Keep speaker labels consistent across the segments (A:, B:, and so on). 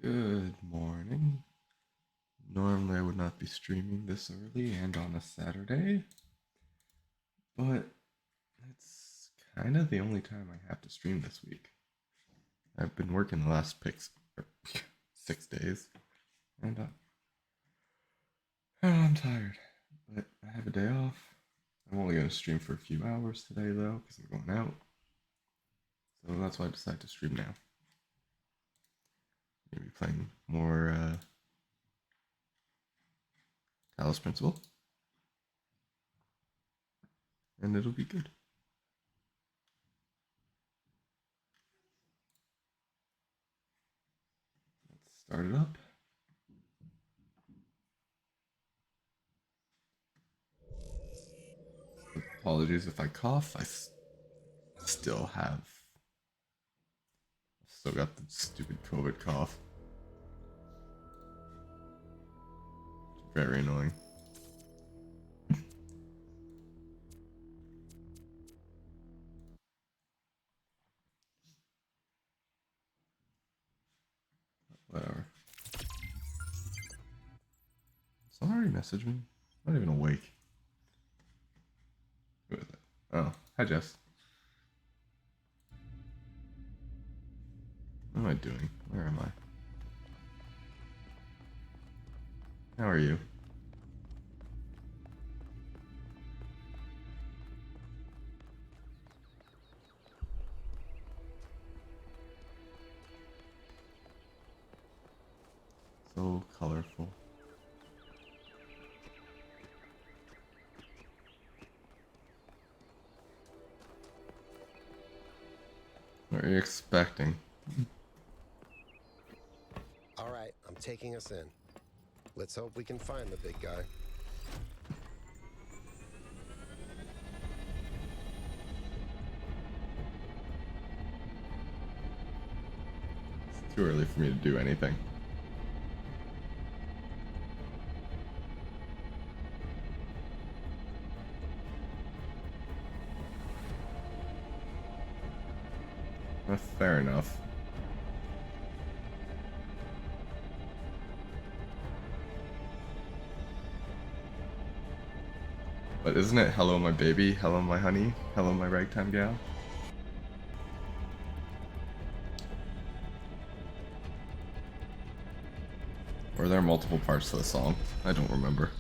A: Good morning. Normally, I would not be streaming this early and on a Saturday, but it's kind of the only time I have to stream this week. I've been working the last 6 days, and I'm tired, but I have a day off. I'm only going to stream for a few hours today, though, because I'm going out. So that's why I decided to stream now. Maybe playing more Talos Principle, and it'll be good. Let's start it up. Apologies if I cough. Still have. Still got the stupid COVID cough. Very annoying. Whatever. Someone already messaged me? I'm not even awake. Who is it? Oh, hi Jess. What am I doing? Where am I? How are you? So colorful. What are you expecting?
B: All right, I'm taking us in. Let's hope we can find the big guy.
A: It's too early for me to do anything. Fair enough. But isn't it hello my baby, hello my honey, hello my ragtime gal? Or are there multiple parts to the song? I don't remember.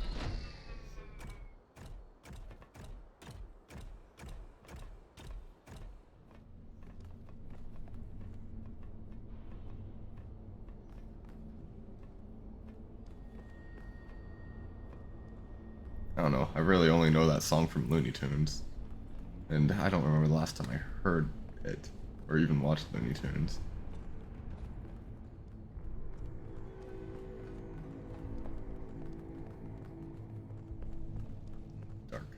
A: I don't know. I really only know that song from Looney Tunes. And I don't remember the last time I heard it or even watched Looney Tunes. Dark.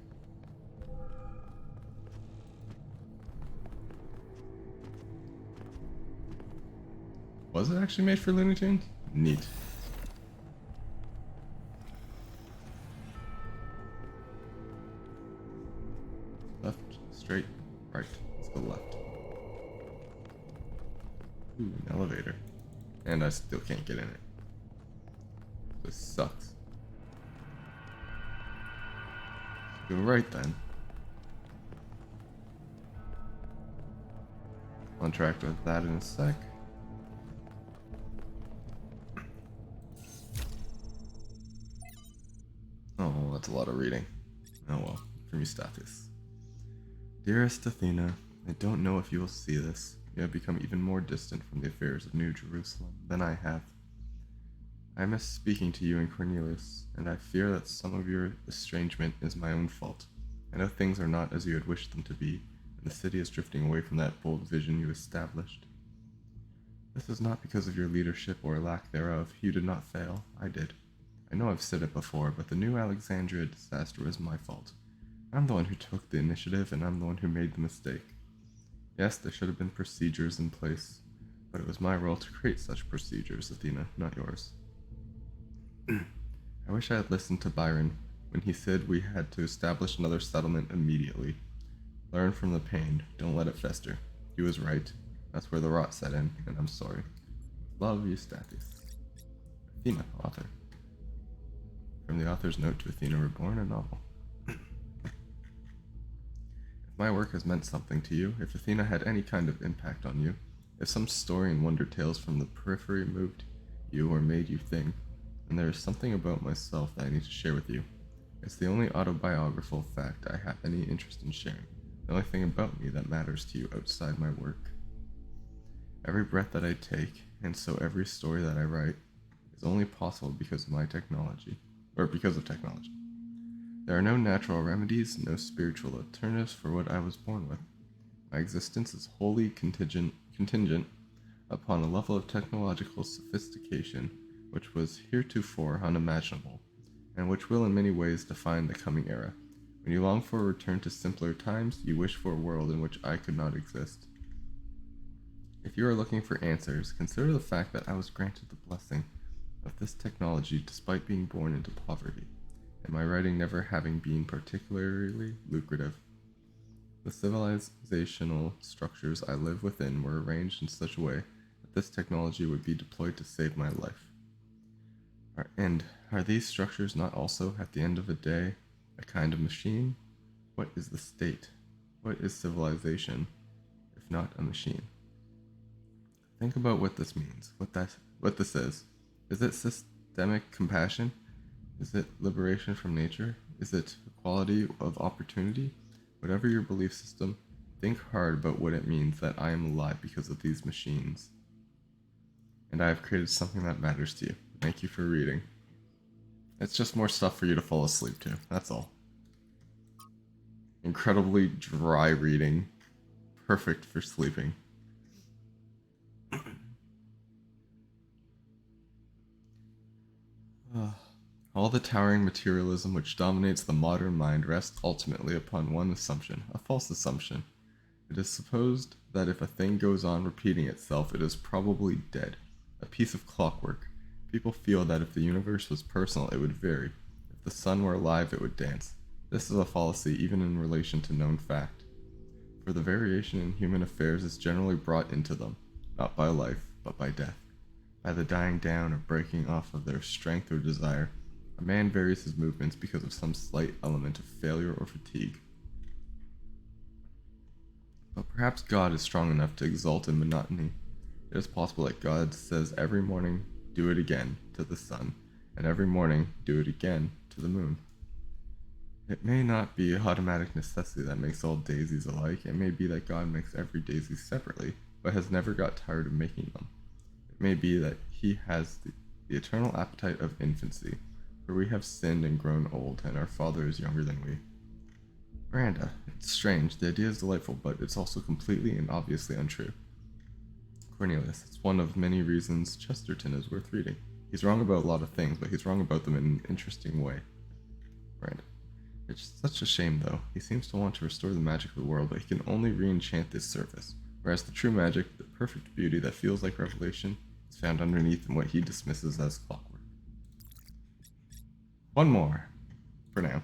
A: Was it actually made for Looney Tunes? Neat. Left, straight, right. Let's go left. Ooh, an elevator. And I still can't get in it. This sucks. Go right then. I'll interact with that in a sec. Oh, that's a lot of reading. Oh well, for me status. Dearest Athena, I don't know if you will see this. You have become even more distant from the affairs of New Jerusalem than I have. I miss speaking to you and Cornelius, and I fear that some of your estrangement is my own fault. I know things are not as you had wished them to be, and the city is drifting away from that bold vision you established. This is not because of your leadership or lack thereof. You did not fail. I did. I know I've said it before, but the New Alexandria disaster was my fault. I'm the one who took the initiative, and I'm the one who made the mistake. Yes, there should have been procedures in place, but it was my role to create such procedures, Athena, not yours. I wish I had listened to Byron when he said we had to establish another settlement immediately. Learn from the pain, don't let it fester. He was right. That's where the rot set in, and I'm sorry. Love, Eustathius. Athena, author. From the author's note to Athena Reborn, a novel. If my work has meant something to you, if Athena had any kind of impact on you, if some story and wonder tales from the periphery moved you or made you think, then there is something about myself that I need to share with you. It's the only autobiographical fact I have any interest in sharing, the only thing about me that matters to you outside my work. Every breath that I take, and so every story that I write, is only possible because of my technology, or because of technology. There are no natural remedies, no spiritual alternatives for what I was born with. My existence is wholly contingent upon a level of technological sophistication which was heretofore unimaginable, and which will in many ways define the coming era. When you long for a return to simpler times, you wish for a world in which I could not exist. If you are looking for answers, consider the fact that I was granted the blessing of this technology despite being born into poverty, and my writing never having been particularly lucrative. The civilizational structures I live within were arranged in such a way that this technology would be deployed to save my life. And are these structures not also, at the end of the day, a kind of machine? What is the state? What is civilization, if not a machine? Think about what this means, what this is. Is it systemic compassion? Is it liberation from nature? Is it equality of opportunity? Whatever your belief system, think hard about what it means that I am alive because of these machines. And I have created something that matters to you. Thank you for reading. It's just more stuff for you to fall asleep to, that's all. Incredibly dry reading. Perfect for sleeping. All the towering materialism which dominates the modern mind rests ultimately upon one assumption, a false assumption. It is supposed that if a thing goes on repeating itself, it is probably dead, a piece of clockwork. People feel that if the universe was personal, it would vary. If the sun were alive, it would dance. This is a fallacy even in relation to known fact. For the variation in human affairs is generally brought into them, not by life, but by death. By the dying down or breaking off of their strength or desire, a man varies his movements because of some slight element of failure or fatigue. But perhaps God is strong enough to exult in monotony. It is possible that God says every morning, do it again, to the sun, and every morning, do it again, to the moon. It may not be automatic necessity that makes all daisies alike. It may be that God makes every daisy separately, but has never got tired of making them. It may be that he has the eternal appetite of infancy, for we have sinned and grown old, and our Father is younger than we. Miranda, it's strange, the idea is delightful, but it's also completely and obviously untrue. Cornelius, it's one of many reasons Chesterton is worth reading. He's wrong about a lot of things, but he's wrong about them in an interesting way. Miranda, it's such a shame, though. He seems to want to restore the magic of the world, but he can only re-enchant this surface, whereas the true magic, the perfect beauty that feels like revelation, is found underneath in what he dismisses as clockwork. One more, for now.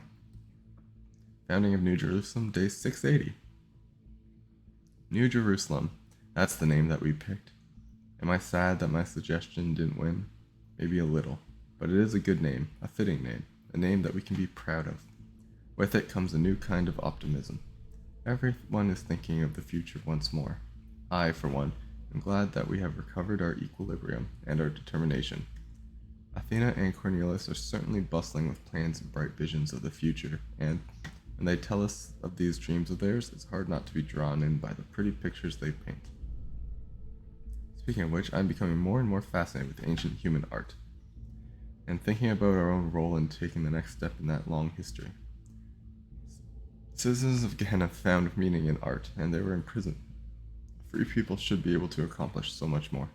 A: Founding of New Jerusalem, day 680. New Jerusalem, that's the name that we picked. Am I sad that my suggestion didn't win? Maybe a little, but it is a good name, a fitting name, a name that we can be proud of. With it comes a new kind of optimism. Everyone is thinking of the future once more. I, for one, am glad that we have recovered our equilibrium and our determination. Athena and Cornelius are certainly bustling with plans and bright visions of the future, and when they tell us of these dreams of theirs, it's hard not to be drawn in by the pretty pictures they paint. Speaking of which, I'm becoming more and more fascinated with ancient human art, and thinking about our own role in taking the next step in that long history. Citizens of Gehenna found meaning in art, and they were in prison. Free people should be able to accomplish so much more.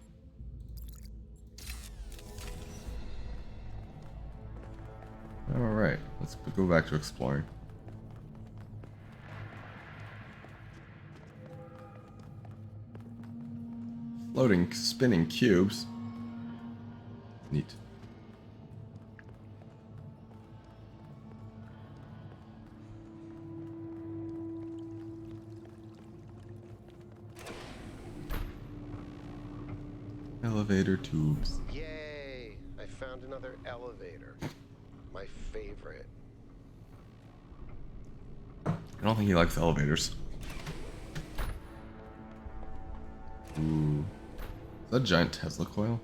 A: Alright, let's go back to exploring. Floating, spinning cubes. Neat. Elevator tubes.
B: Yay! I found another elevator. My favorite.
A: I don't think he likes elevators. Ooh. Is that a giant Tesla coil?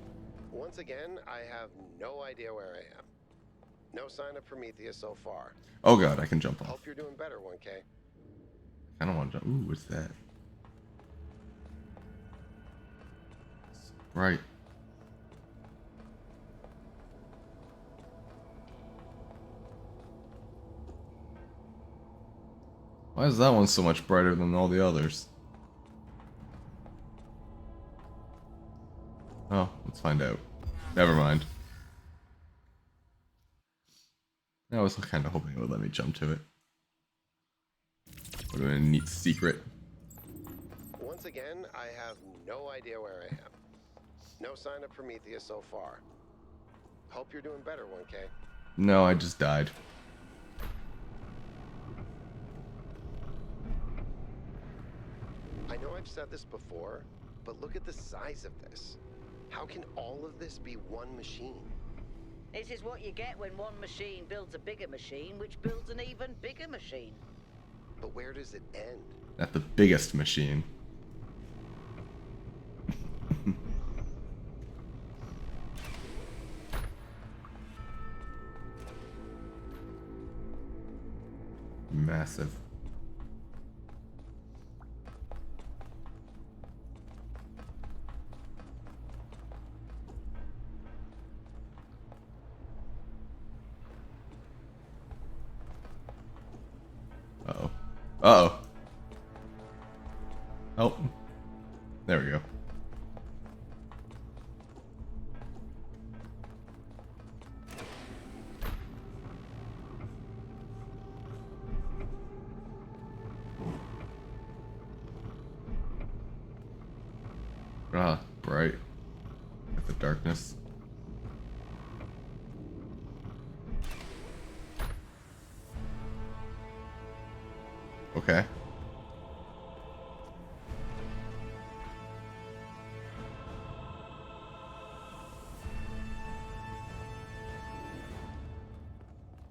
B: Once again, I have no idea where I am. No sign of Prometheus so far.
A: Oh god, I can jump off.
B: Hope you're doing better, 1K.
A: I don't want to jump. Ooh, what's that? Right. Why is that one so much brighter than all the others? Oh, let's find out. Never mind. I was kind of hoping it would let me jump to it. Would have been a neat secret.
B: Once again, I have no idea where I am. No sign of Prometheus so far. Hope you're doing better, 1K.
A: No, I just died.
B: I know I've said this before, but look at the size of this. How can all of this be one machine?
C: This is what you get when one machine builds a bigger machine, which builds an even bigger machine.
B: But where does it end?
A: At the biggest machine. Massive. Uh-oh. Uh-oh. Help. There we go. Ah, bright. With the darkness. Okay.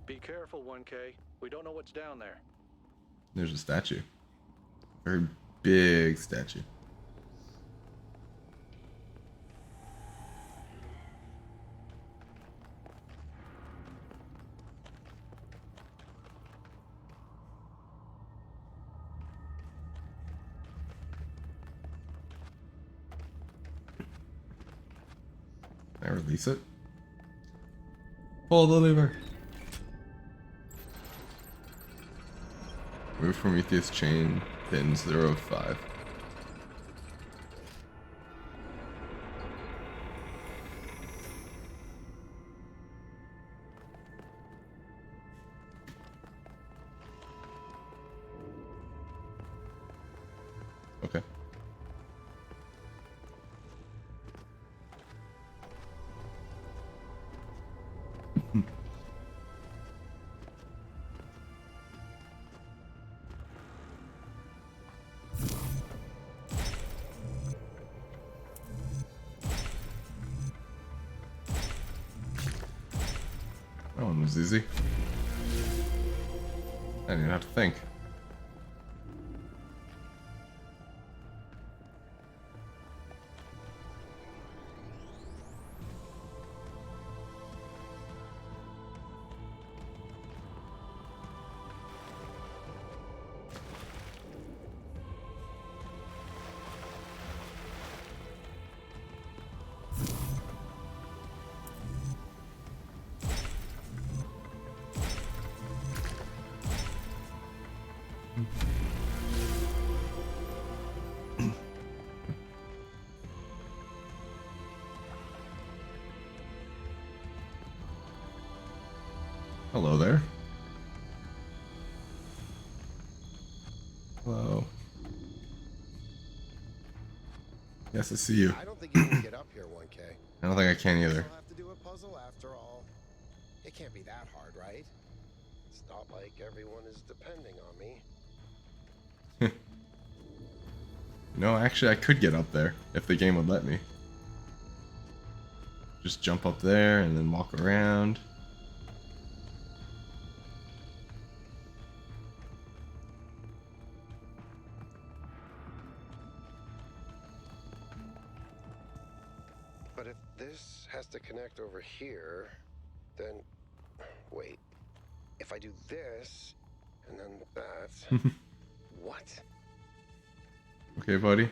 D: Be careful, 1K. We don't know what's down there.
A: There's a statue. Very big statue. Can I release it? Pull the lever. Move Prometheus chain pin 05. Okay. That one was easy. I didn't even have to think. Hello there. Hello. Yes, I see you.
B: I don't think you can get up here, 1K.
A: I don't think I can either.
B: I'll have to do a puzzle after all. It can't be that hard, right? It's not like everyone is depending on me.
A: No, actually, I could get up there if the game would let me. just jump up there and then walk around.
B: But if this has to connect over here, then wait. If I do this and then that, what?
A: Okay, buddy.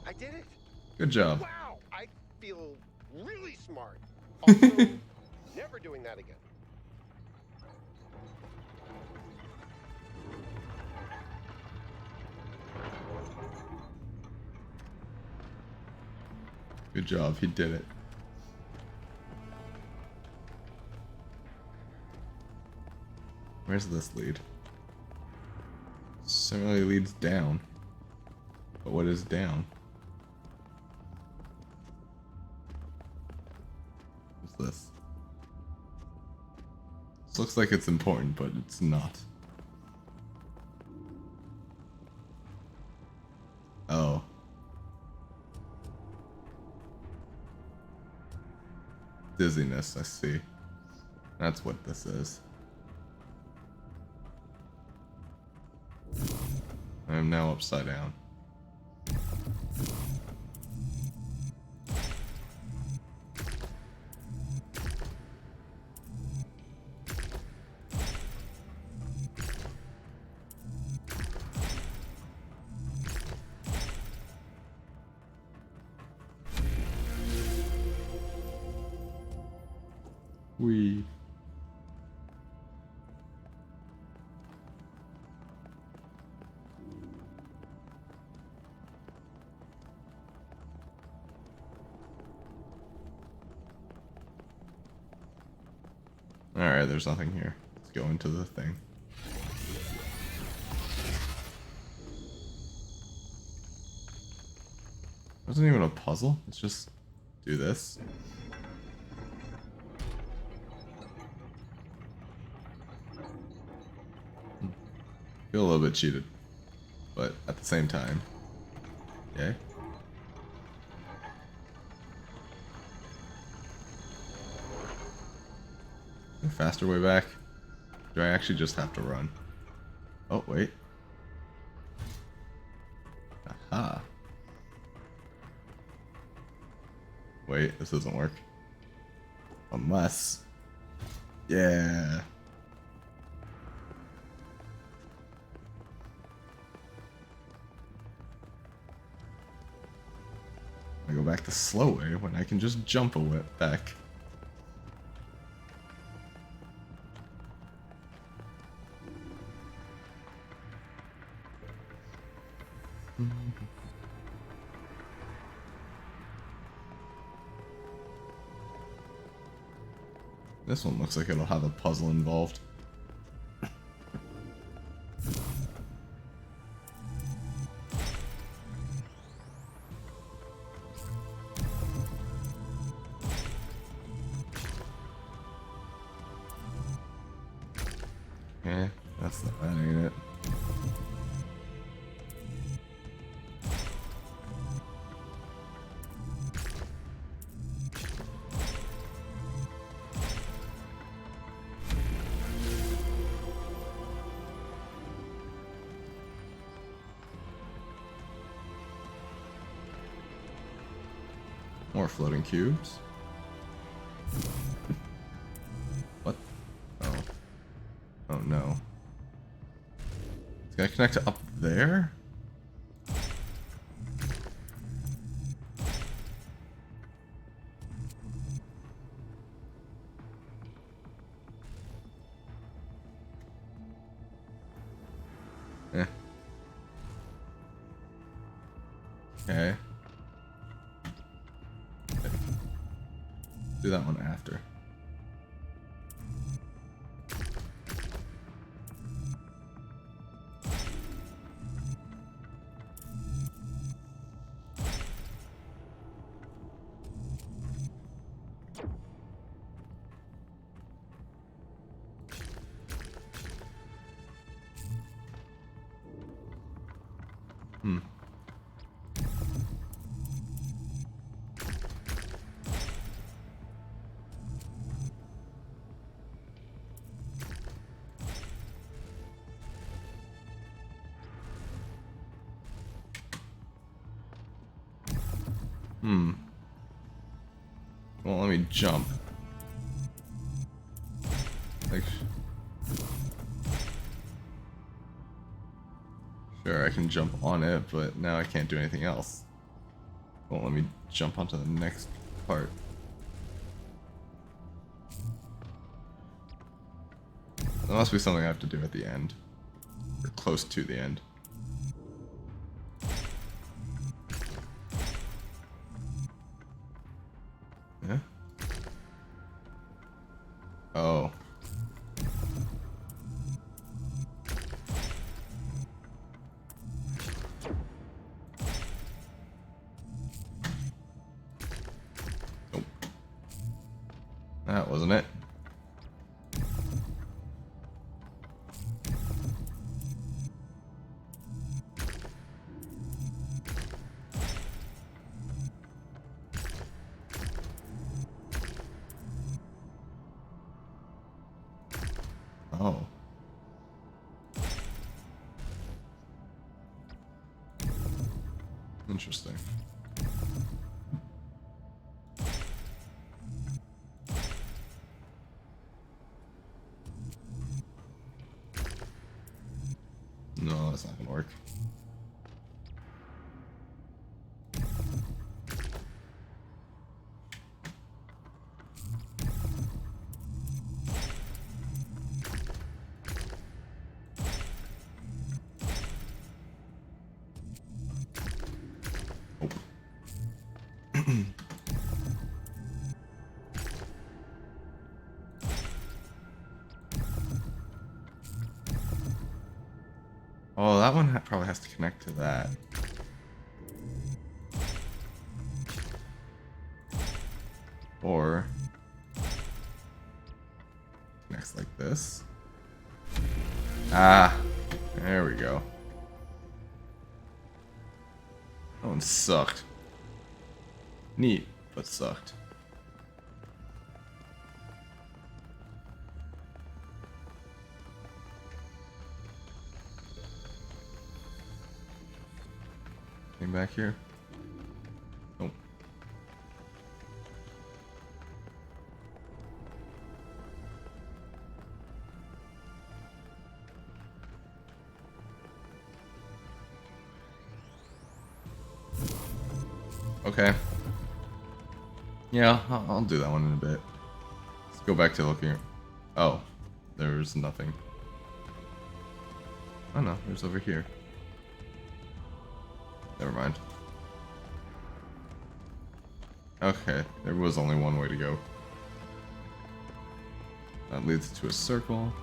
B: I did it!
A: Good job.
B: Wow! I feel really smart. Also, never doing that again.
A: Good job. He did it. Where's this lead? Similarly leads down. But what is down? What's this? This looks like it's important, but it's not. Oh. Dizziness, I see. That's what this is. I am now upside down. Wee. Alright, there's nothing here. Let's go into the thing. Wasn't even a puzzle. Let's just do this. Feel a little bit cheated, but at the same time, okay. Faster way back. Do I actually just have to run? Oh, wait. Aha. Wait, this doesn't work. Unless... Yeah. I go back the slow way when I can just jump a whip back. This one looks like it'll have a puzzle involved. Yeah, that ain't it. More floating cubes. What? Oh. Oh no. It's gonna connect to up there? Eh. Okay. Do that one after. Well, let me jump. Like, sure, I can jump on it, but now I can't do anything else. Well, let me jump onto the next part. There must be something I have to do at the end. Or close to the end. Yeah? Oh. Nope. That wasn't it. Oh. Interesting. No, that's not gonna work. Oh, that one probably has to connect to that. Or connects like this. Ah, there we go. That one sucked. Neat, but sucked. Came back here. Nope. Okay. Yeah, I'll do that one in a bit. Let's go back to looking. Oh, there's nothing. Oh no, there's over here. Never mind. Okay, there was only one way to go. That leads to a circle.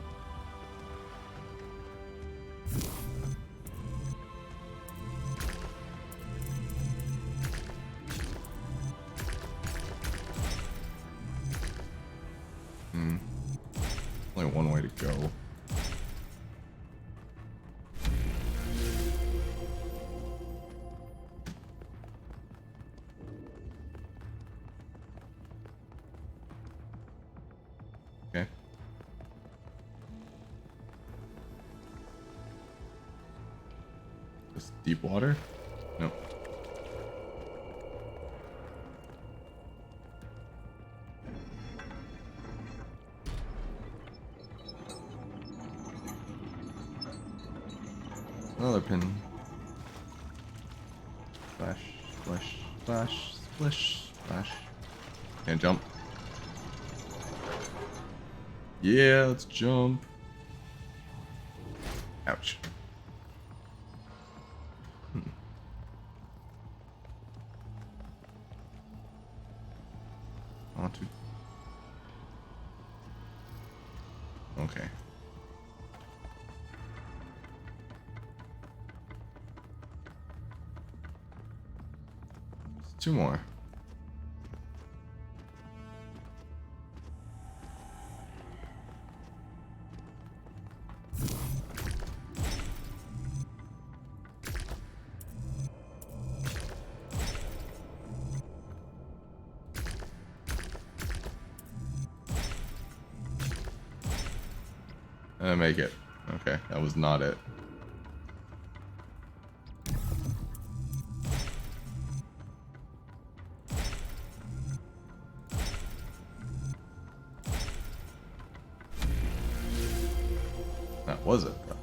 A: Only one way to go. Okay. Just deep water? No. Another pin. Splash, splash, splash, splish, splash. Can't jump. Yeah, let's jump. Ouch. I want to. Okay. Two more. And I make it. Okay, that was not it. Was it, though?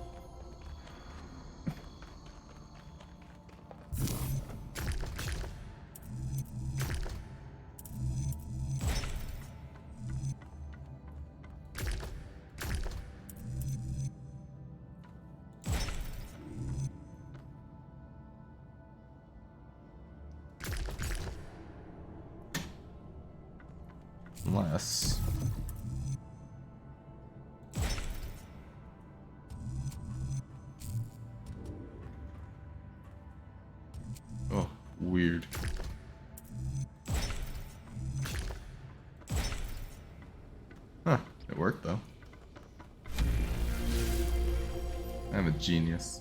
A: Unless... Oh, weird. Huh, it worked though. I'm a genius.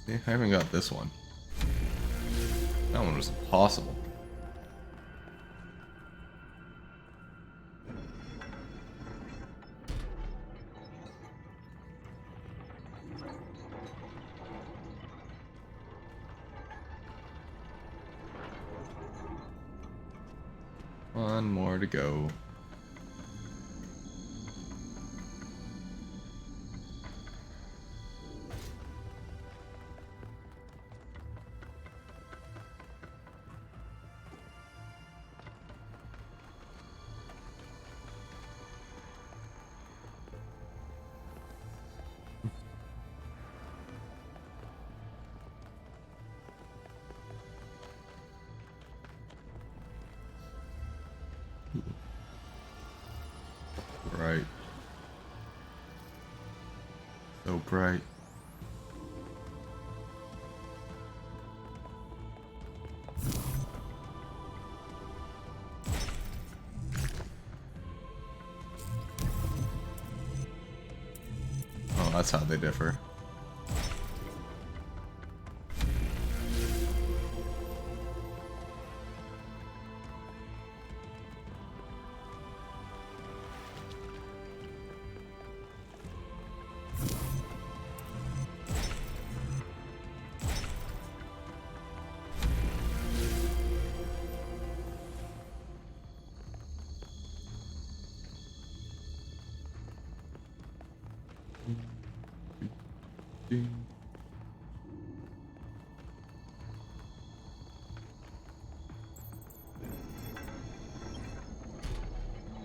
A: See, I haven't got this one. That one was impossible. One more to go. Bright. So bright. Oh, that's how they differ.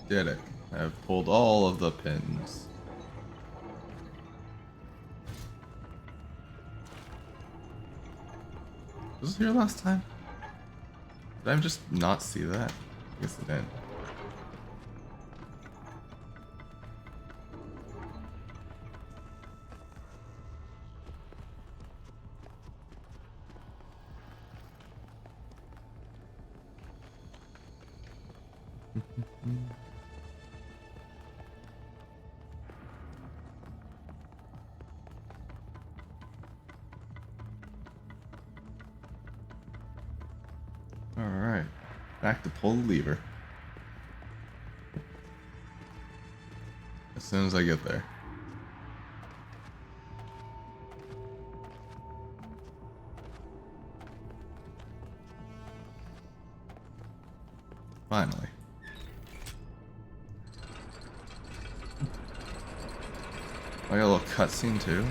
A: Did it. I've pulled all of the pins. Was this here last time? Did I just not see that? I guess I didn't. Alright, back to pull the lever. As soon as I get there. Finally. I got a little cutscene too.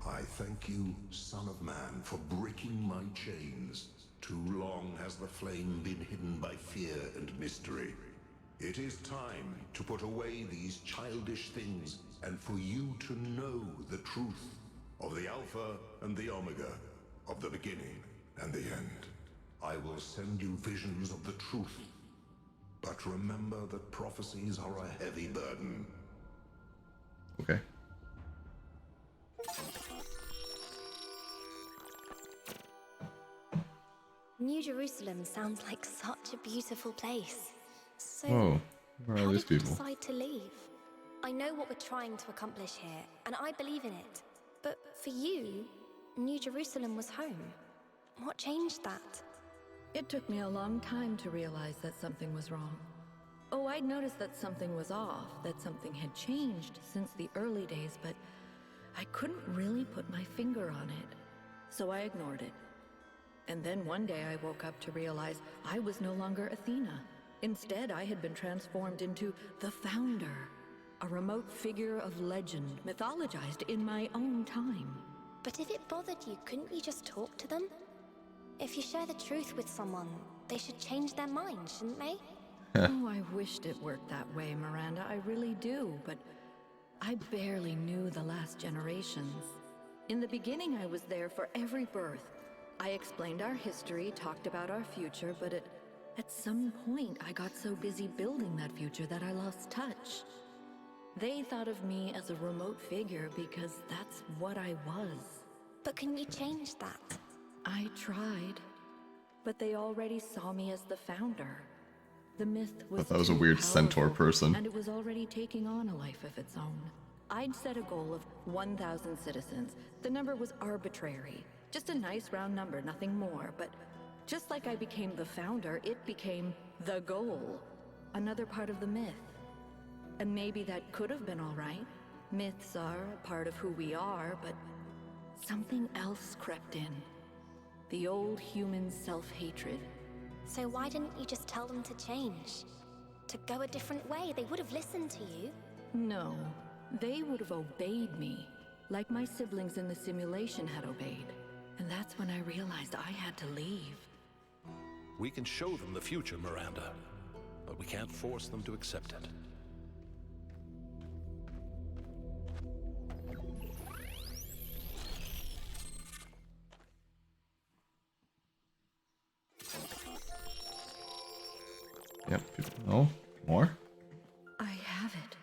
E: I thank you, Son of Man, for breaking my chains. Too long has the flame been hidden by fear and mystery. It is time to put away these childish things and for you to know the truth of the Alpha and the Omega, of the beginning and the end. I will send you visions of the truth, but remember that prophecies are a heavy burden.
A: Okay.
F: New Jerusalem sounds like such a beautiful place. So,
A: Whoa, where are
F: how
A: these
F: did you
A: people?
F: decide to leave? I know what we're trying to accomplish here, and I believe in it. But for you, New Jerusalem was home. What changed that?
G: It took me a long time to realize that something was wrong. Oh, I'd noticed that something was off, that something had changed since the early days, but I couldn't really put my finger on it. So I ignored it. And then one day I woke up to realize I was no longer Athena. Instead, I had been transformed into the Founder, a remote figure of legend, mythologized in my own time.
F: But if it bothered you, couldn't you just talk to them? If you share the truth with someone, they should change their mind, shouldn't they?
G: Oh, I wished it worked that way, Miranda. I really do, but I barely knew the last generations. In the beginning, I was there for every birth. I explained our history, talked about our future, but at some point, I got so busy building that future that I lost touch. They thought of me as a remote figure because that's what I was.
F: But can you change that?
G: I tried, but they already saw me as the Founder. The myth was
A: Thought that was a
G: too
A: weird centaur
G: powerful,
A: person.
G: and it was already taking on a life of its own. I'd set a goal of 1,000 citizens. The number was arbitrary. Just a nice round number, nothing more. But just like I became the Founder, it became the goal. Another part of the myth. And maybe that could have been all right. Myths are a part of who we are, but something else crept in. The old human self-hatred.
F: So why didn't you just tell them to change? To go a different way? They would have listened to you.
G: No, they would have obeyed me, like my siblings in the simulation had obeyed. And that's when I realized I had to leave.
H: We can show them the future, Miranda, but we can't force them to accept it.
A: Yep. Oh, more?
G: I have it.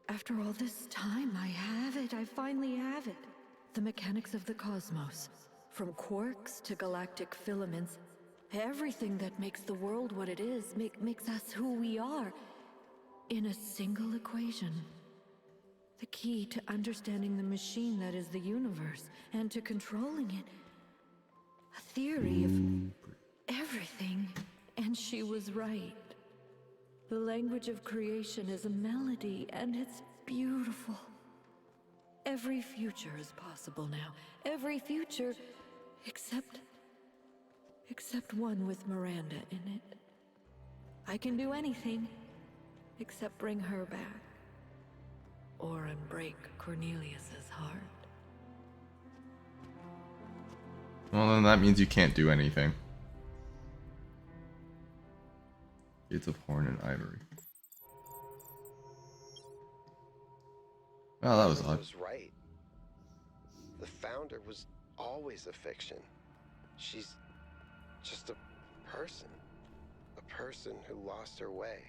G: After all this time, I have it. I finally have it. The mechanics of the cosmos. From quarks to galactic filaments. Everything that makes the world what it is, makes us who we are. In a single equation. The key to understanding the machine that is the universe, and to controlling it. A theory of everything. And she was right. The language of creation is a melody, and it's beautiful. Every future is possible now. Every future, except one with Miranda in it. I can do anything, except bring her back. Or unbreak Cornelius's heart.
A: Well, then that means you can't do anything. Gates of Horn and Ivory. Oh, that was
B: Arnold
A: odd.
B: was right. The Founder was always a fiction. She's just a person. A person who lost her way.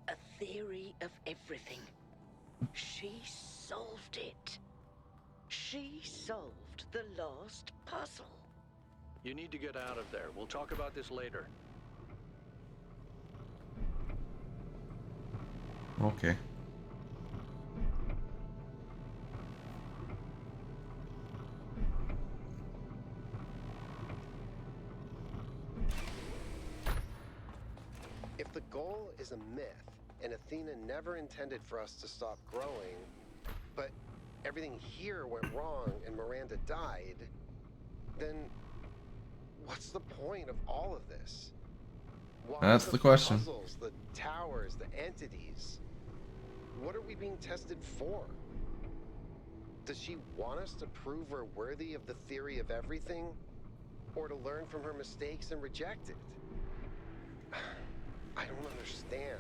C: A theory of everything. She solved it. She solved the last puzzle.
D: You need to get out of there. We'll talk about this later.
A: Okay.
B: If the goal is a myth, and Athena never intended for us to stop growing, but everything here went wrong and Miranda died, then what's the point of all of this? Why
A: That's the question.
B: Puzzles, the towers, the entities. What are we being tested for? Does she want us to prove her worthy of the theory of everything? Or to learn from her mistakes and reject it? I don't understand.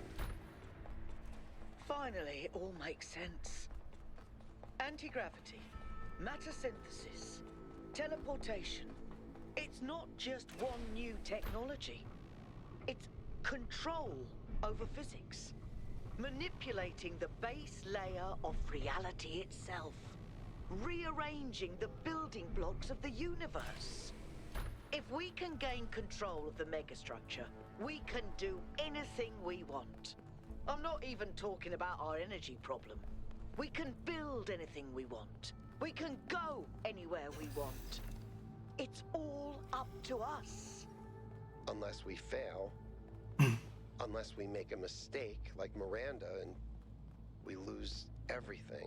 C: Finally, it all makes sense. Anti-gravity, matter synthesis, teleportation. It's not just one new technology. It's control over physics. Manipulating the base layer of reality itself. Rearranging the building blocks of the universe. If we can gain control of the megastructure, we can do anything we want. I'm not even talking about our energy problem. We can build anything we want. We can go anywhere we want. It's all up to us.
B: Unless we fail. Unless we make a mistake like Miranda and we lose everything.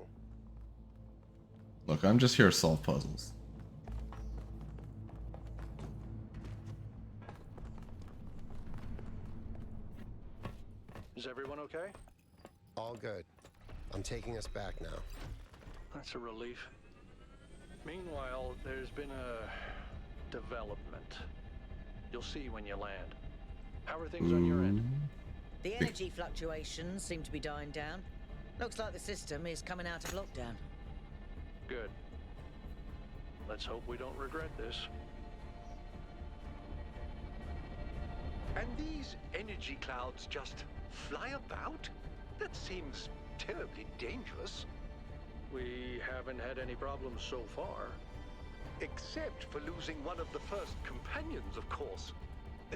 A: Look, I'm just here to solve puzzles.
D: Is everyone okay?
B: All good. I'm taking us back now.
D: That's a relief. Meanwhile, there's been a development. You'll see when you land. How are things on your end?
C: The energy fluctuations seem to be dying down. Looks like the system is coming out of lockdown.
D: Good. Let's hope we don't regret this.
I: And these energy clouds just fly about? That seems terribly dangerous.
D: We haven't had any problems so far.
I: Except for losing one of the first companions, of course.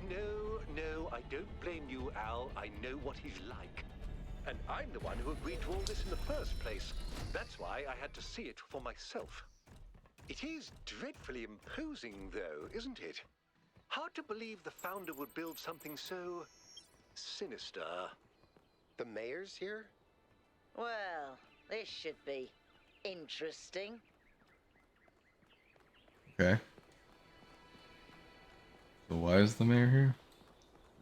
I: No, I don't blame you, Al. I know what he's like. And I'm the one who agreed to all this in the first place. That's why I had to see it for myself. It is dreadfully imposing, though, isn't it? Hard to believe the founder would build something so sinister.
B: The mayor's here?
C: Well, this should be interesting.
A: Okay. So why is the mayor here?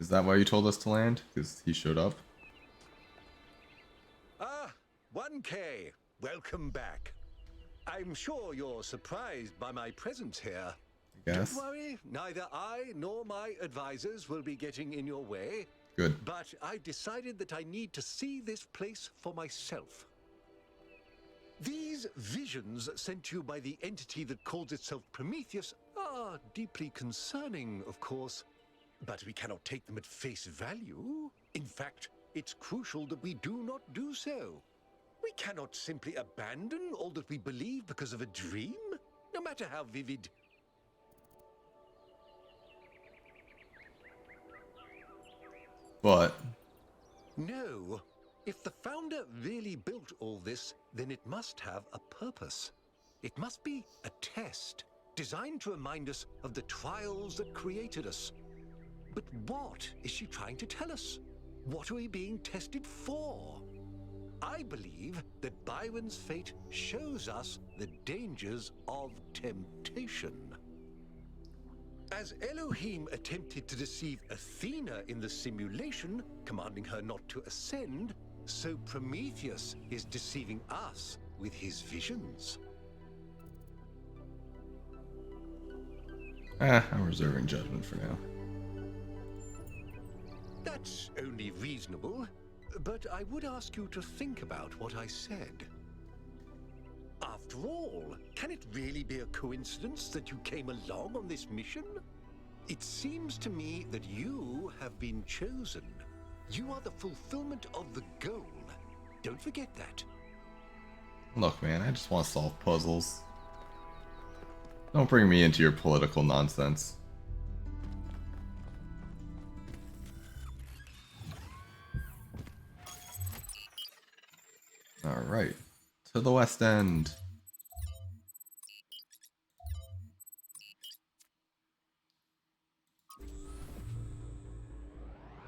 A: Is that why you told us to land? Because he showed up?
J: Ah, 1K. Welcome back. I'm sure you're surprised by my presence here.
A: I guess.
J: Don't worry, neither I nor my advisors will be getting in your way.
A: Good.
J: But I decided that I need to see this place for myself. These visions sent to you by the entity that calls itself Prometheus are deeply concerning, of course. But we cannot take them at face value. In fact, it's crucial that we do not do so. We cannot simply abandon all that we believe because of a dream, no matter how vivid.
A: But
J: No. If the founder really built all this, then it must have a purpose. It must be a test, designed to remind us of the trials that created us. But what is she trying to tell us? What are we being tested for? I believe that Byron's fate shows us the dangers of temptation. As Elohim attempted to deceive Athena in the simulation, commanding her not to ascend, so Prometheus is deceiving us with his visions.
A: I'm reserving judgment for now.
J: That's only reasonable, but I would ask you to think about what I said. After all, can it really be a coincidence that you came along on this mission? It seems to me that you have been chosen. You are the fulfillment of the goal. Don't forget that.
A: Look, man, I just want to solve puzzles. Don't bring me into your political nonsense. Alright, to the west end.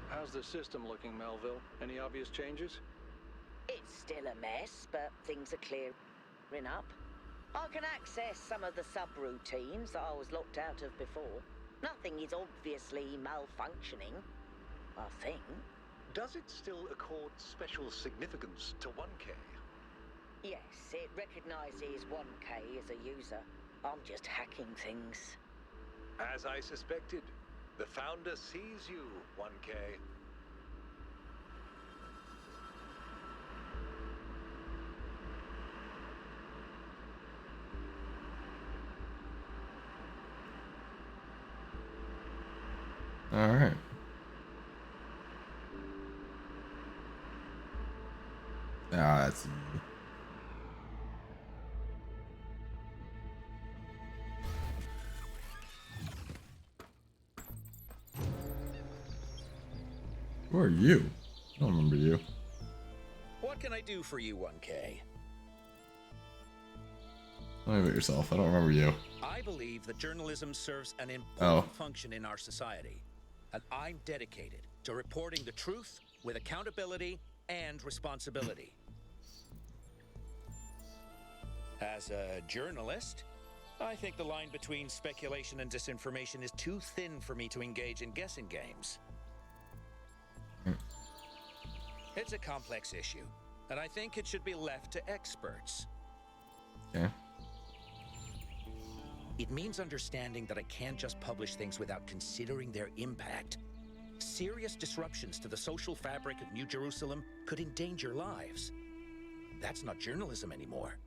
D: How's the system looking, Melville? Any obvious changes?
C: It's still a mess, but things are clearing up. I can access some of the subroutines that I was locked out of before. Nothing is obviously malfunctioning, I think.
I: Does it still accord special significance to 1K?
C: Yes, it recognizes 1K as a user. I'm just hacking things.
I: As I suspected, the founder sees you, 1K.
A: Alright. Ah, that's easy. you? I don't remember you.
K: What can I do for you, 1K?
A: Tell me about yourself. I don't remember you.
K: I believe that journalism serves an important function in our society, and I'm dedicated to reporting the truth with accountability and responsibility. As a journalist, I think the line between speculation and disinformation is too thin for me to engage in guessing games. It's a complex issue, and I think it should be left to experts.
A: Okay.
K: It means understanding that I can't just publish things without considering their impact. Serious disruptions to the social fabric of New Jerusalem could endanger lives. That's not journalism anymore.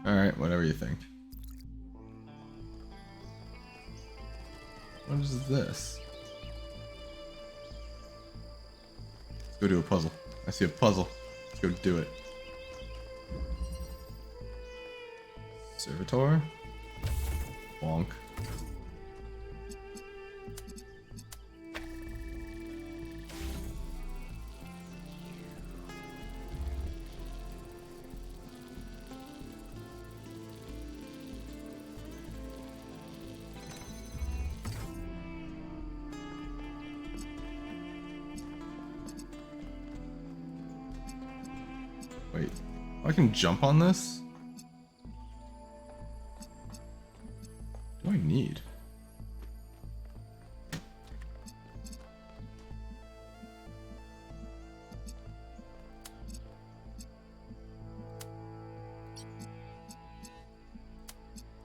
A: Alright, whatever you think. What is this? Let's go do a puzzle. I see a puzzle. Let's go do it. Servitor? Bonk. Wait, I can jump on this? What do I need?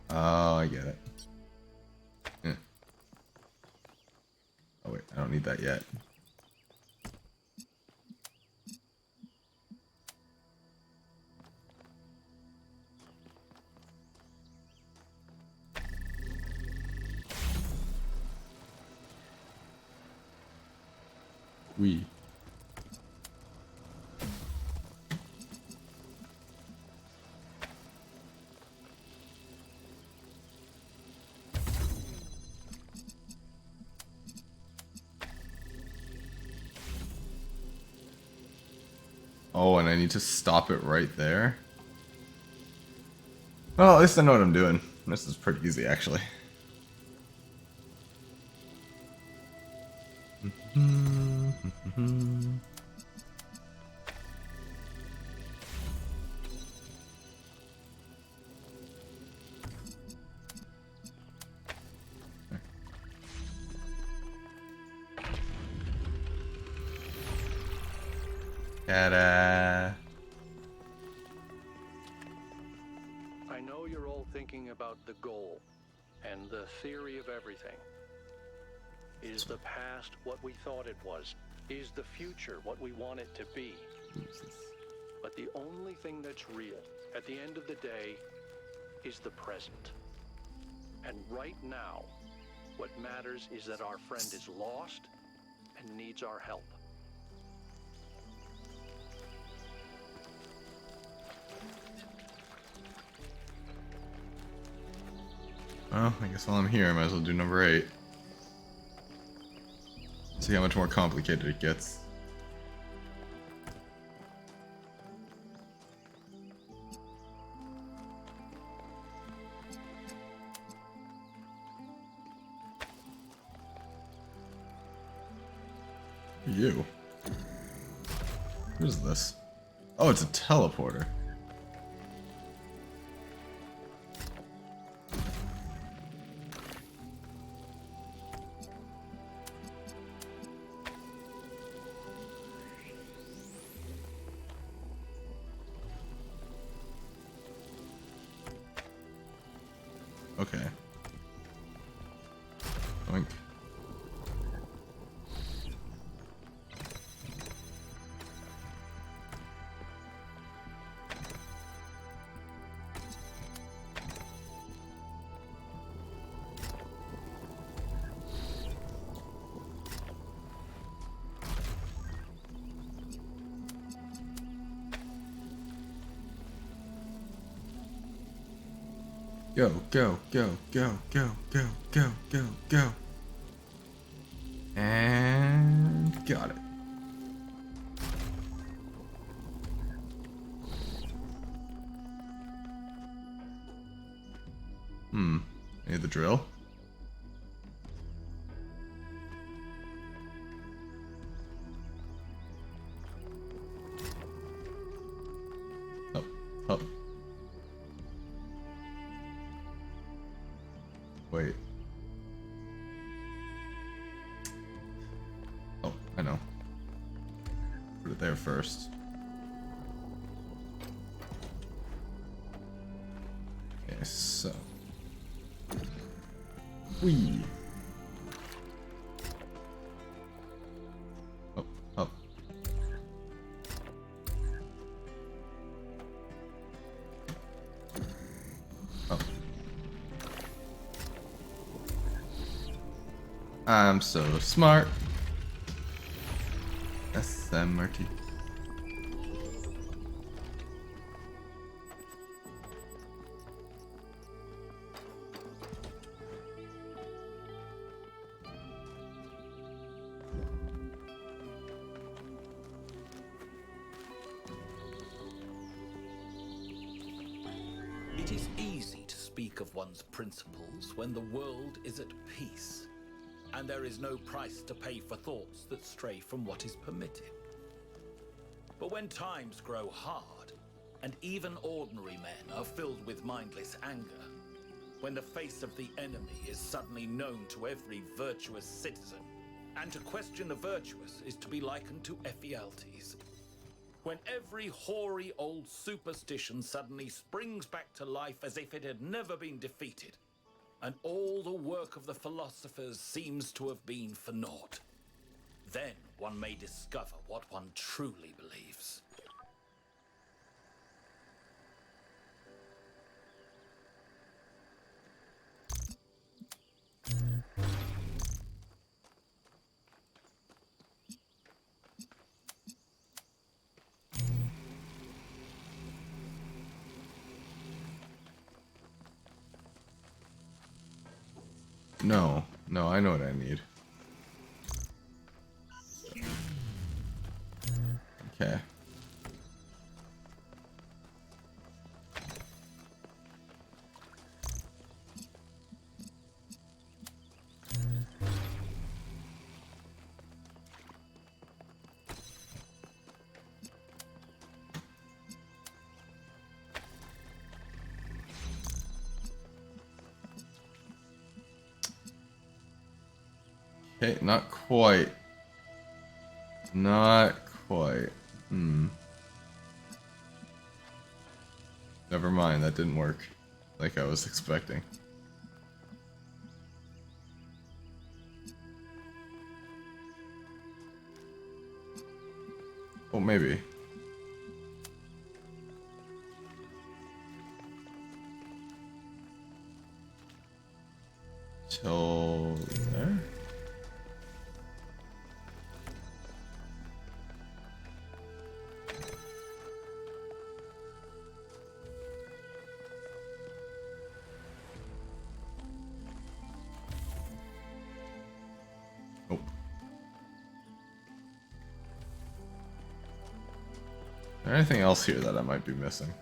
A: Oh, I get it. Yeah. Oh wait, I don't need that yet. We. Oh, and I need to stop it right there? Well, at least I know what I'm doing. This is pretty easy, actually. Ta-da.
D: I know you're all thinking about the goal and the theory of everything. Is the past what we thought it was? Is the future what we want it to be? But the only thing that's real at the end of the day is the present. And right now, what matters is that our friend is lost and needs our help.
A: Well, I guess while I'm here, I might as well do number 8. See how much more complicated it gets. You. What is this? Oh, it's a teleporter. Okay. Oink. Go, go, go, go, go, go, go, go, go. And got it. Need the drill? Up, up. Wait. Oh, I know. Put it there first. Okay, so. Whee! Up, up. Up. I'm so smart. SMRT.
K: It is easy to speak of one's principles when the world is at peace, and there is no price to pay for thoughts that stray from what is permitted. But when times grow hard, and even ordinary men are filled with mindless anger, when the face of the enemy is suddenly known to every virtuous citizen, and to question the virtuous is to be likened to Ephialtes, when every hoary old superstition suddenly springs back to life as if it had never been defeated, and all the work of the philosophers seems to have been for naught, then one may discover what one truly believes.
A: No, no, I know what I need. Okay. Okay, not quite. Not quite. Never mind, that didn't work like I was expecting. Oh, maybe. Till there? Nope. Is there anything else here that I might be missing?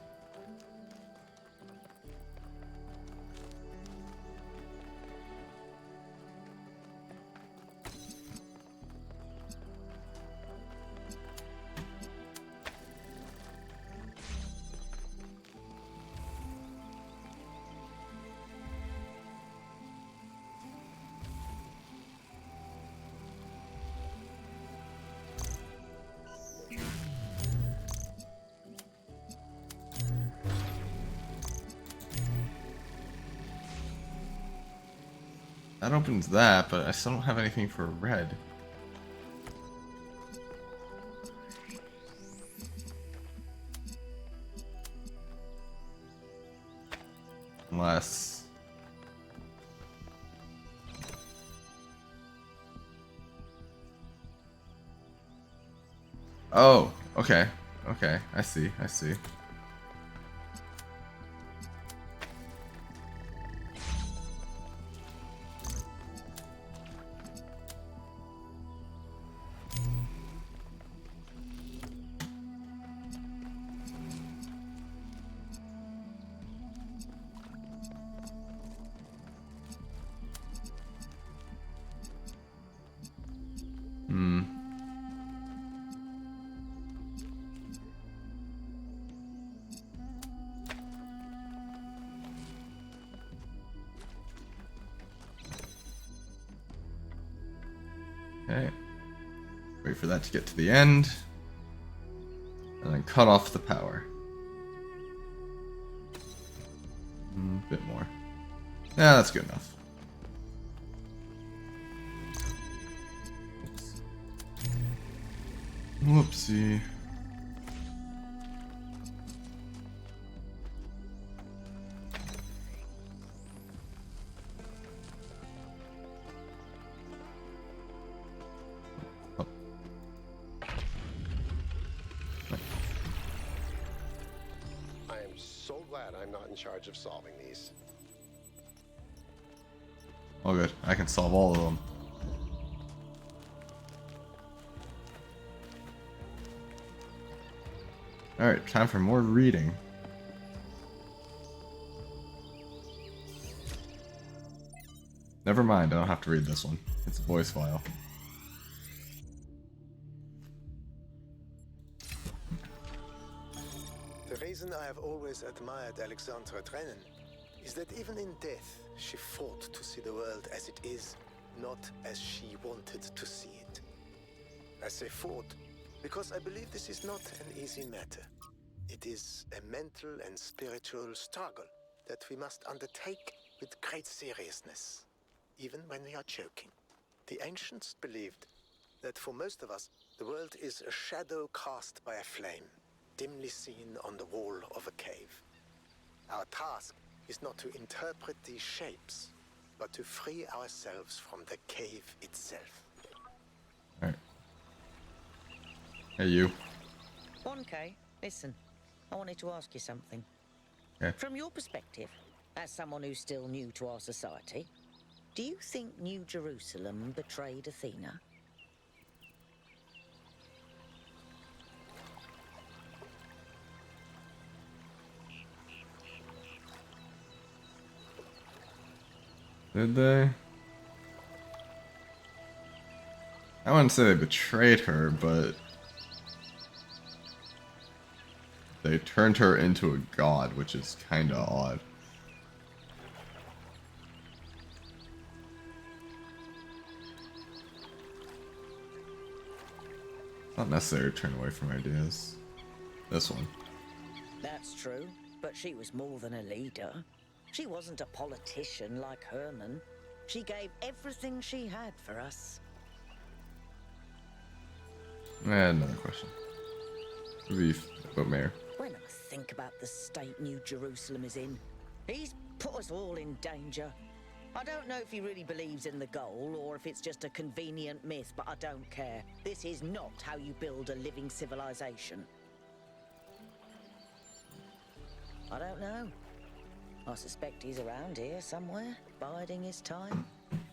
A: That opens that, but I still don't have anything for red. Unless... Oh, okay. Okay, I see, I see. Okay. Wait for that to get to the end. And then cut off the power. A bit more. Yeah, that's good enough. Whoopsie.
B: I am so glad I'm not in charge of solving these.
A: All good. I can solve all of them. Alright, time for more reading. Never mind, I don't have to read this one. It's a voice file.
L: The reason I have always admired Alexandra Drennan is that even in death, she fought to see the world as it is, not as she wanted to see it. I say fought because I believe this is not an easy matter. It is a mental and spiritual struggle that we must undertake with great seriousness, even when we are joking. The ancients believed that for most of us, the world is a shadow cast by a flame, dimly seen on the wall of a cave. Our task is not to interpret these shapes, but to free ourselves from the cave itself.
A: Alright. Hey, you.
C: 1K, listen. I wanted to ask you something.
A: Okay.
C: From your perspective, as someone who's still new to our society, do you think New Jerusalem betrayed Athena?
A: Did they? I wouldn't say they betrayed her, but they turned her into a god, which is kinda odd. Not necessary to turn away from ideas. This one.
C: That's true, but she was more than a leader. She wasn't a politician like Herman. She gave everything she had for us.
A: Another question. Beef about Mayor.
C: When I think about the state New Jerusalem is in, he's put us all in danger. I don't know if he really believes in the goal or if it's just a convenient myth, but I don't care. This is not how you build a living civilization. I don't know. I suspect he's around here somewhere, biding his time.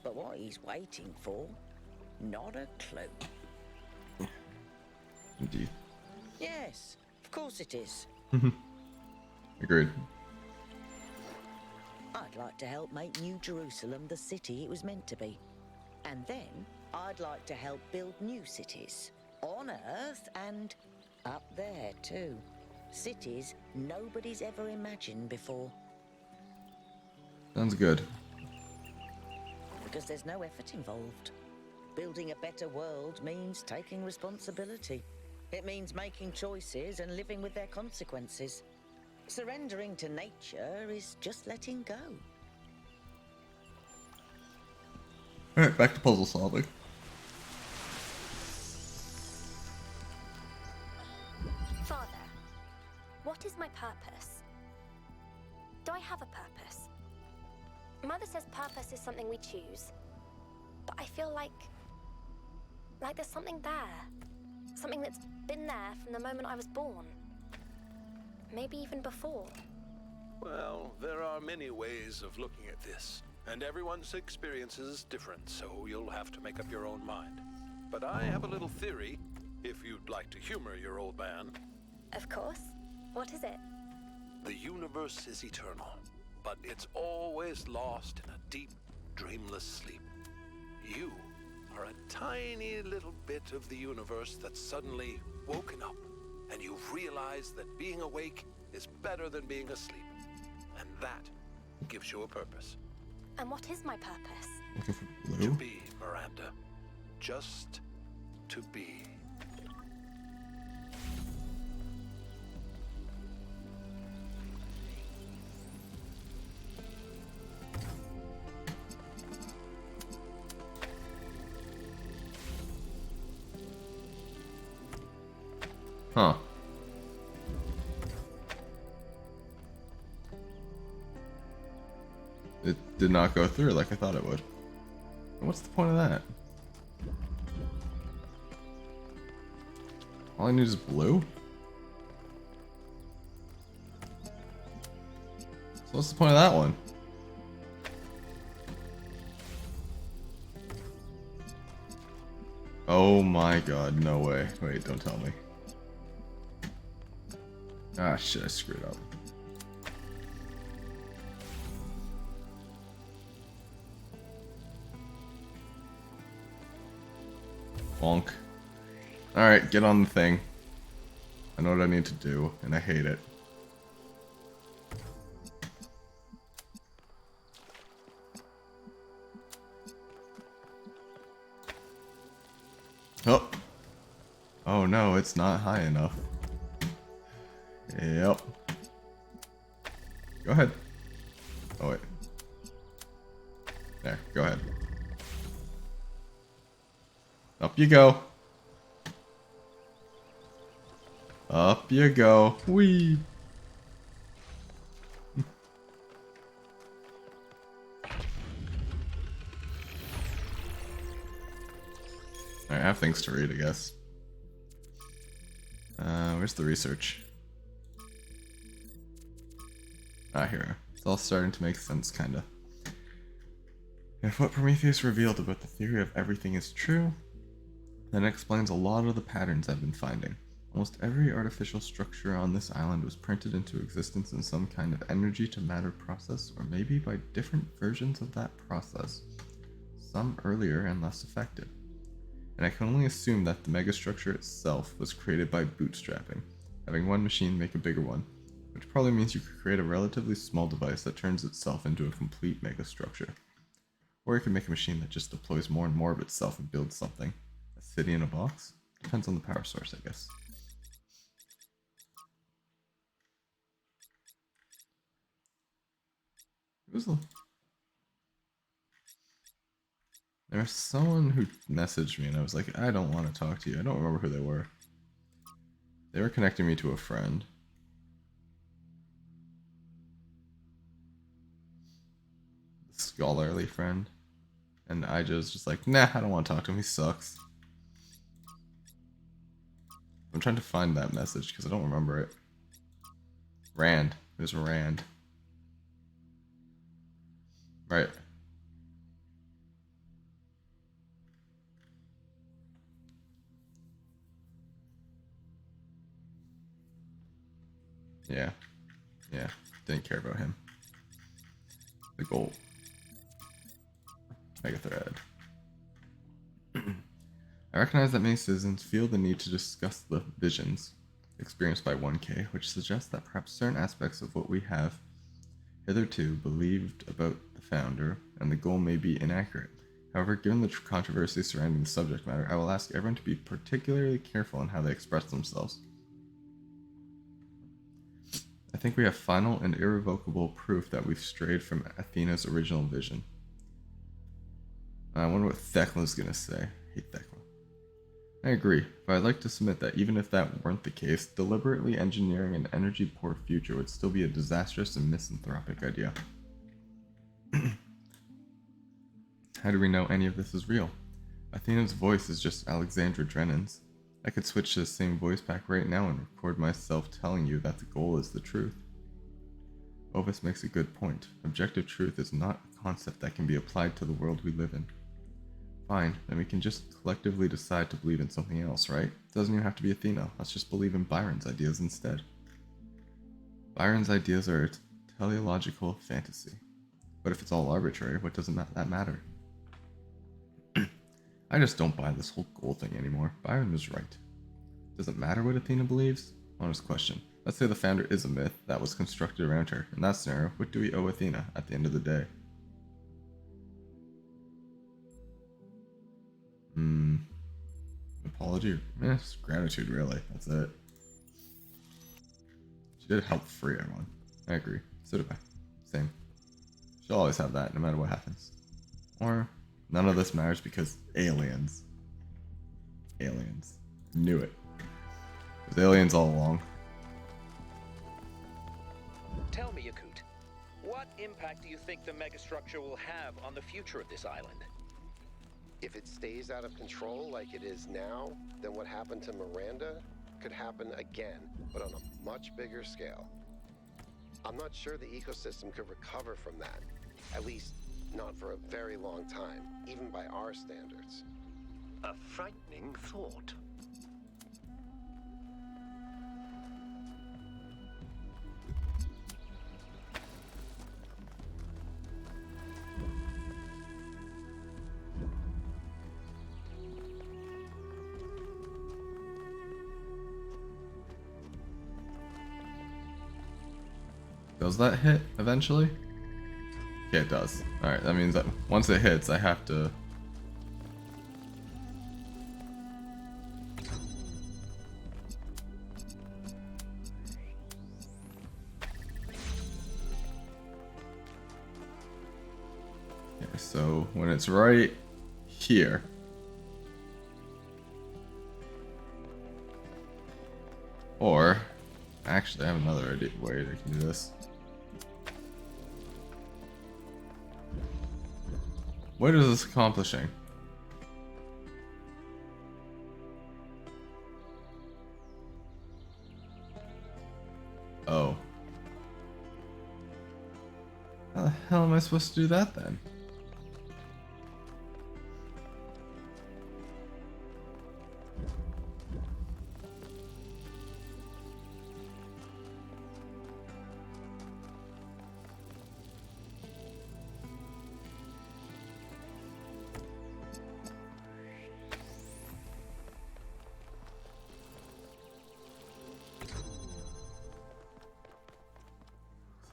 C: But what he's waiting for, not a clue.
A: Indeed.
C: Yes, of course it is.
A: Agreed.
C: I'd like to help make New Jerusalem the city it was meant to be. And then I'd like to help build new cities. On Earth and up there too. Cities nobody's ever imagined before.
A: Sounds good.
C: Because there's no effort involved. Building a better world means taking responsibility. It means making choices and living with their consequences. Surrendering to nature is just letting go.
A: Alright, back to puzzle solving.
F: Father, what is my purpose? Do I have a purpose? Mother says purpose is something we choose. But I feel like there's something there. Something that's been there from the moment I was born. Maybe even before.
H: Well, there are many ways of looking at this, and everyone's experience is different, so you'll have to make up your own mind. But I have a little theory, if you'd like to humor your old man.
F: Of course. What is it?
H: The universe is eternal, but it's always lost in a deep, dreamless sleep. You are a tiny little bit of the universe that's suddenly woken up, and you've realized that being awake is better than being asleep. And that gives you a purpose.
F: And what is my purpose?
A: Looking for
H: To
A: blue?
H: be Miranda. just to be.
A: Huh. It did not go through like I thought it would. What's the point of that? All I need is blue? So what's the point of that one? Oh my god, no way. Wait, don't tell me. Ah, shit, I screwed up. Bonk. Alright, get on the thing. I know what I need to do, and I hate it. Oh. Oh no, it's not high enough. Yep. Go ahead. Oh wait. There, go ahead. Up you go. Up you go. Whee! Alright, I have things to read, I guess. Where's the research? Ah, here. It's all starting to make sense, kinda. If what Prometheus revealed about the theory of everything is true, then it explains a lot of the patterns I've been finding. Almost every artificial structure on this island was printed into existence in some kind of energy-to-matter process, or maybe by different versions of that process, some earlier and less effective. And I can only assume that the megastructure itself was created by bootstrapping, having one machine make a bigger one, which probably means you could create a relatively small device that turns itself into a complete megastructure. Or you can make a machine that just deploys more and more of itself and builds something. A city in a box? Depends on the power source, I guess. There was someone who messaged me and I was like, I don't want to talk to you. I don't remember who they were. They were connecting me to a friend. A scholarly friend. And I was just like, nah, I don't want to talk to him. He sucks. I'm trying to find that message because I don't remember it. Rand. It was Rand. Right. Yeah. Yeah. Didn't care about him. The goal. Mega thread. I recognize that many citizens feel the need to discuss the visions experienced by 1K, which suggests that perhaps certain aspects of what we have hitherto believed about the founder and the goal may be inaccurate. However, given the controversy surrounding the subject matter, I will ask everyone to be particularly careful in how they express themselves. I think we have final and irrevocable proof that we've strayed from Athena's original vision. I wonder what Thecla's gonna say. I hate Thecla. I agree, but I'd like to submit that even if that weren't the case, deliberately engineering an energy-poor future would still be a disastrous and misanthropic idea. How do we know any of this is real? Athena's voice is just Alexandra Drennan's. I could switch to the same voice pack right now and record myself telling you that the goal is the truth. Ovis makes a good point. Objective truth is not a concept that can be applied to the world we live in. Fine, then we can just collectively decide to believe in something else, right? It doesn't even have to be Athena. Let's just believe in Byron's ideas instead. Byron's ideas are a teleological fantasy. But if it's all arbitrary, what doesn't that matter? I just don't buy this whole goal thing anymore. Byron was right. Does it matter what Athena believes? Honest question. Let's say the founder is a myth that was constructed around her. In that scenario, what do we owe Athena at the end of the day? apology? Just gratitude, really. That's it. She did help free everyone. I agree. So did I. Same. She'll always have that, no matter what happens. Or none of this matters because aliens. Aliens. Knew it. It was aliens all along.
K: Tell me, Yakut, what impact do you think the megastructure will have on the future of this island?
B: If it stays out of control like it is now, then what happened to Miranda could happen again, but on a much bigger scale. I'm not sure the ecosystem could recover from that. At least, not for a very long time, even by our standards.
I: A frightening thought.
A: Does that hit eventually? Yeah, it does. Alright, that means that once it hits, I have to... Okay, so when it's right here... Or... Actually, I have another idea way I can do this. What is this accomplishing? Oh. How the hell am I supposed to do that then?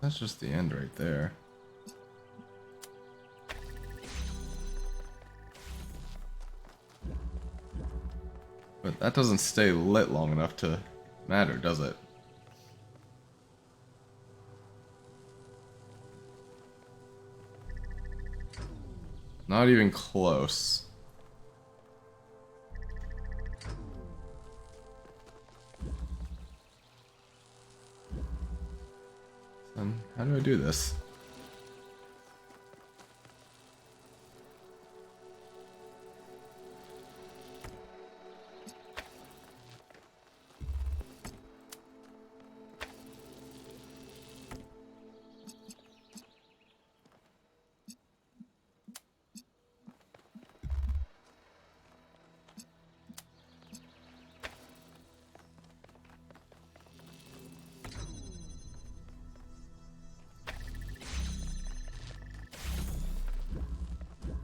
A: That's just the end right there. But that doesn't stay lit long enough to matter, does it? Not even close. How do I do this?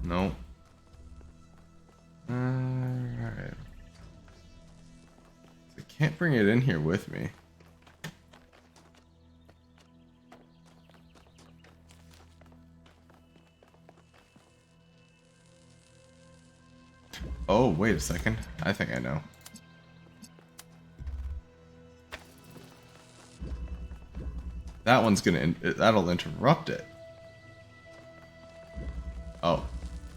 A: No. Alright. I can't bring it in here with me. Oh, wait a second. I think I know. That one's gonna... that'll interrupt it. Oh.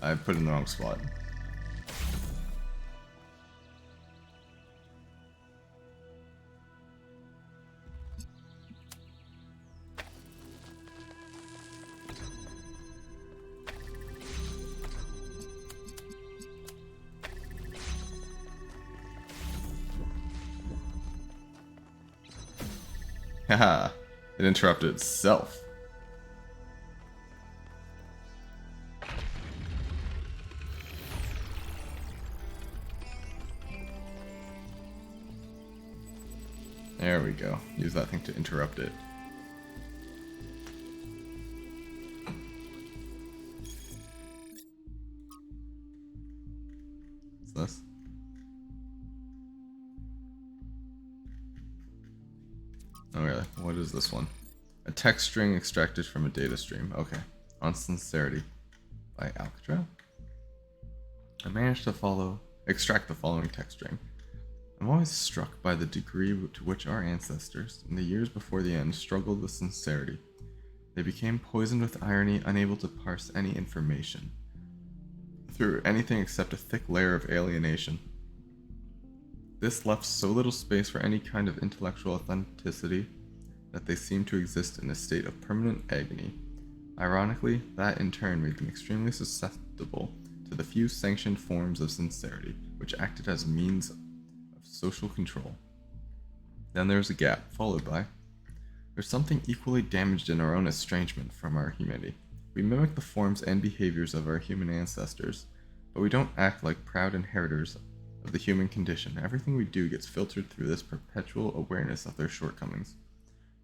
A: I put it in the wrong spot. Haha, it interrupted itself. There we go. Use that thing to interrupt it. What's this? Oh really? What is this one? A text string extracted from a data stream. Okay. On Sincerity by Alcatraz. I managed to follow extract the following text string. I'm always struck by the degree to which our ancestors, in the years before the end, struggled with sincerity. They became poisoned with irony, unable to parse any information through anything except a thick layer of alienation. This left so little space for any kind of intellectual authenticity that they seemed to exist in a state of permanent agony. Ironically, that in turn made them extremely susceptible to the few sanctioned forms of sincerity, which acted as means of social control. Then there was a gap, followed by, there's something equally damaged in our own estrangement from our humanity. We mimic the forms and behaviors of our human ancestors, but we don't act like proud inheritors of the human condition. Everything we do gets filtered through this perpetual awareness of their shortcomings,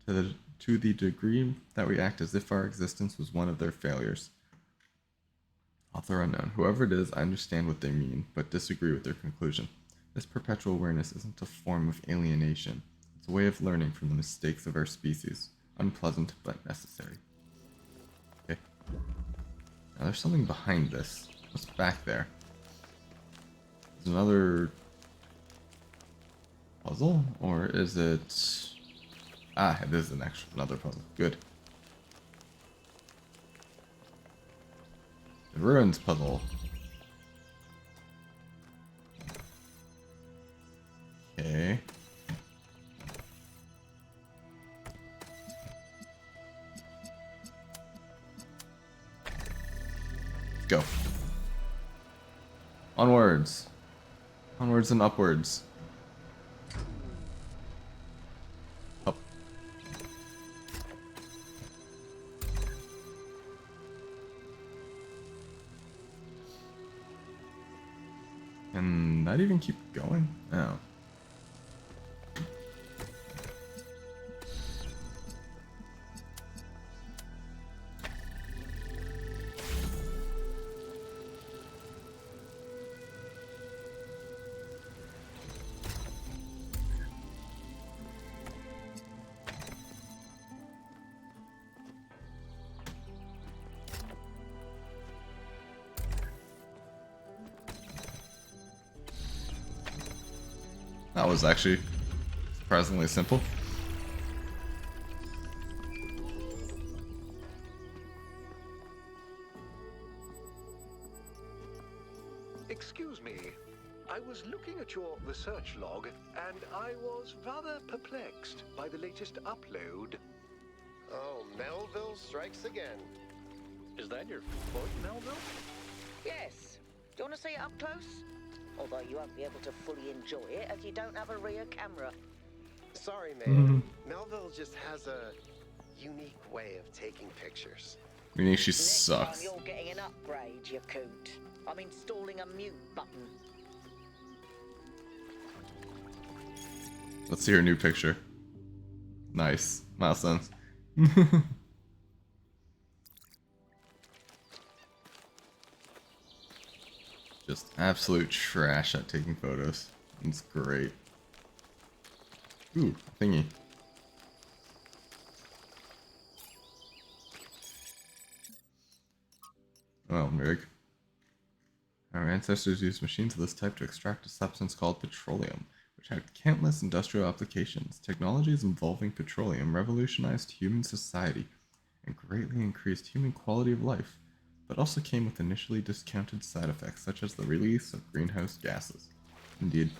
A: to the degree that we act as if our existence was one of their failures. Author unknown. Whoever it is, I understand what they mean, but disagree with their conclusion. This perpetual awareness isn't a form of alienation. It's a way of learning from the mistakes of our species. Unpleasant, but necessary. Okay. Now there's something behind this. What's back there? Is another puzzle? Or is it... Ah, it is another puzzle. Good. The ruins puzzle. Okay. Go. Onwards. Onwards and upwards. Up. Can that even keep going? Oh. That was actually surprisingly simple.
I: Excuse me. I was looking at your research log, and I was rather perplexed by the latest upload.
B: Oh, Melville strikes again.
D: Is that your foot, Melville?
C: Yes. Do you want to see it up close? Although you won't be able to fully enjoy it as you don't have a rear camera.
B: Sorry, man. Melville just has a unique way of taking pictures.
A: Meaning she
C: Next
A: sucks.
C: time you're getting an upgrade, you coot. I'm installing a mute button.
A: Let's see her new picture. Nice. Milestones. Just absolute trash at taking photos. It's great. Ooh, thingy. Well, Mig. Our ancestors used machines of this type to extract a substance called petroleum, which had countless industrial applications. Technologies involving petroleum revolutionized human society and greatly increased human quality of life, but also came with initially discounted side effects such as the release of greenhouse gases. Indeed.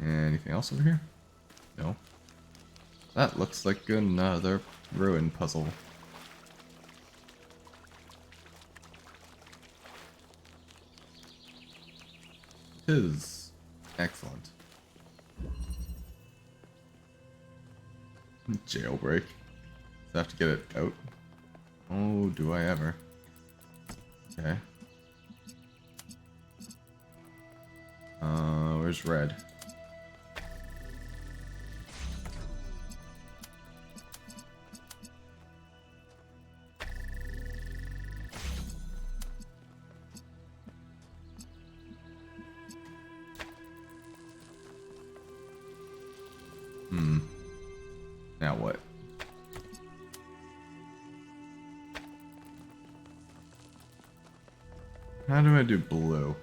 A: Anything else over here? No. That looks like another ruin puzzle. It is excellent. Jailbreak. So I have to get it out. Oh, do I ever. Okay. Where's red? Now what? How do I do blue?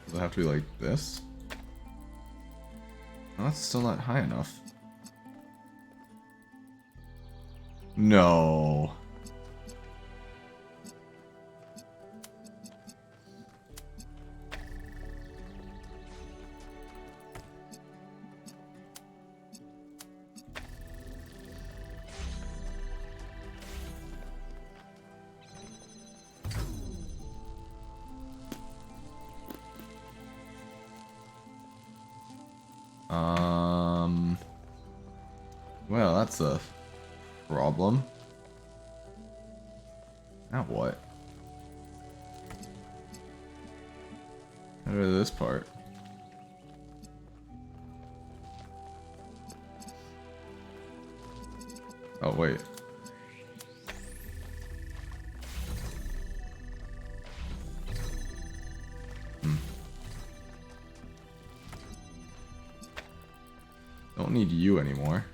A: Does it have to be like this? Oh, that's still not high enough. No. Well, that's a problem. Now what? How do this part? Oh, wait. Don't need you anymore.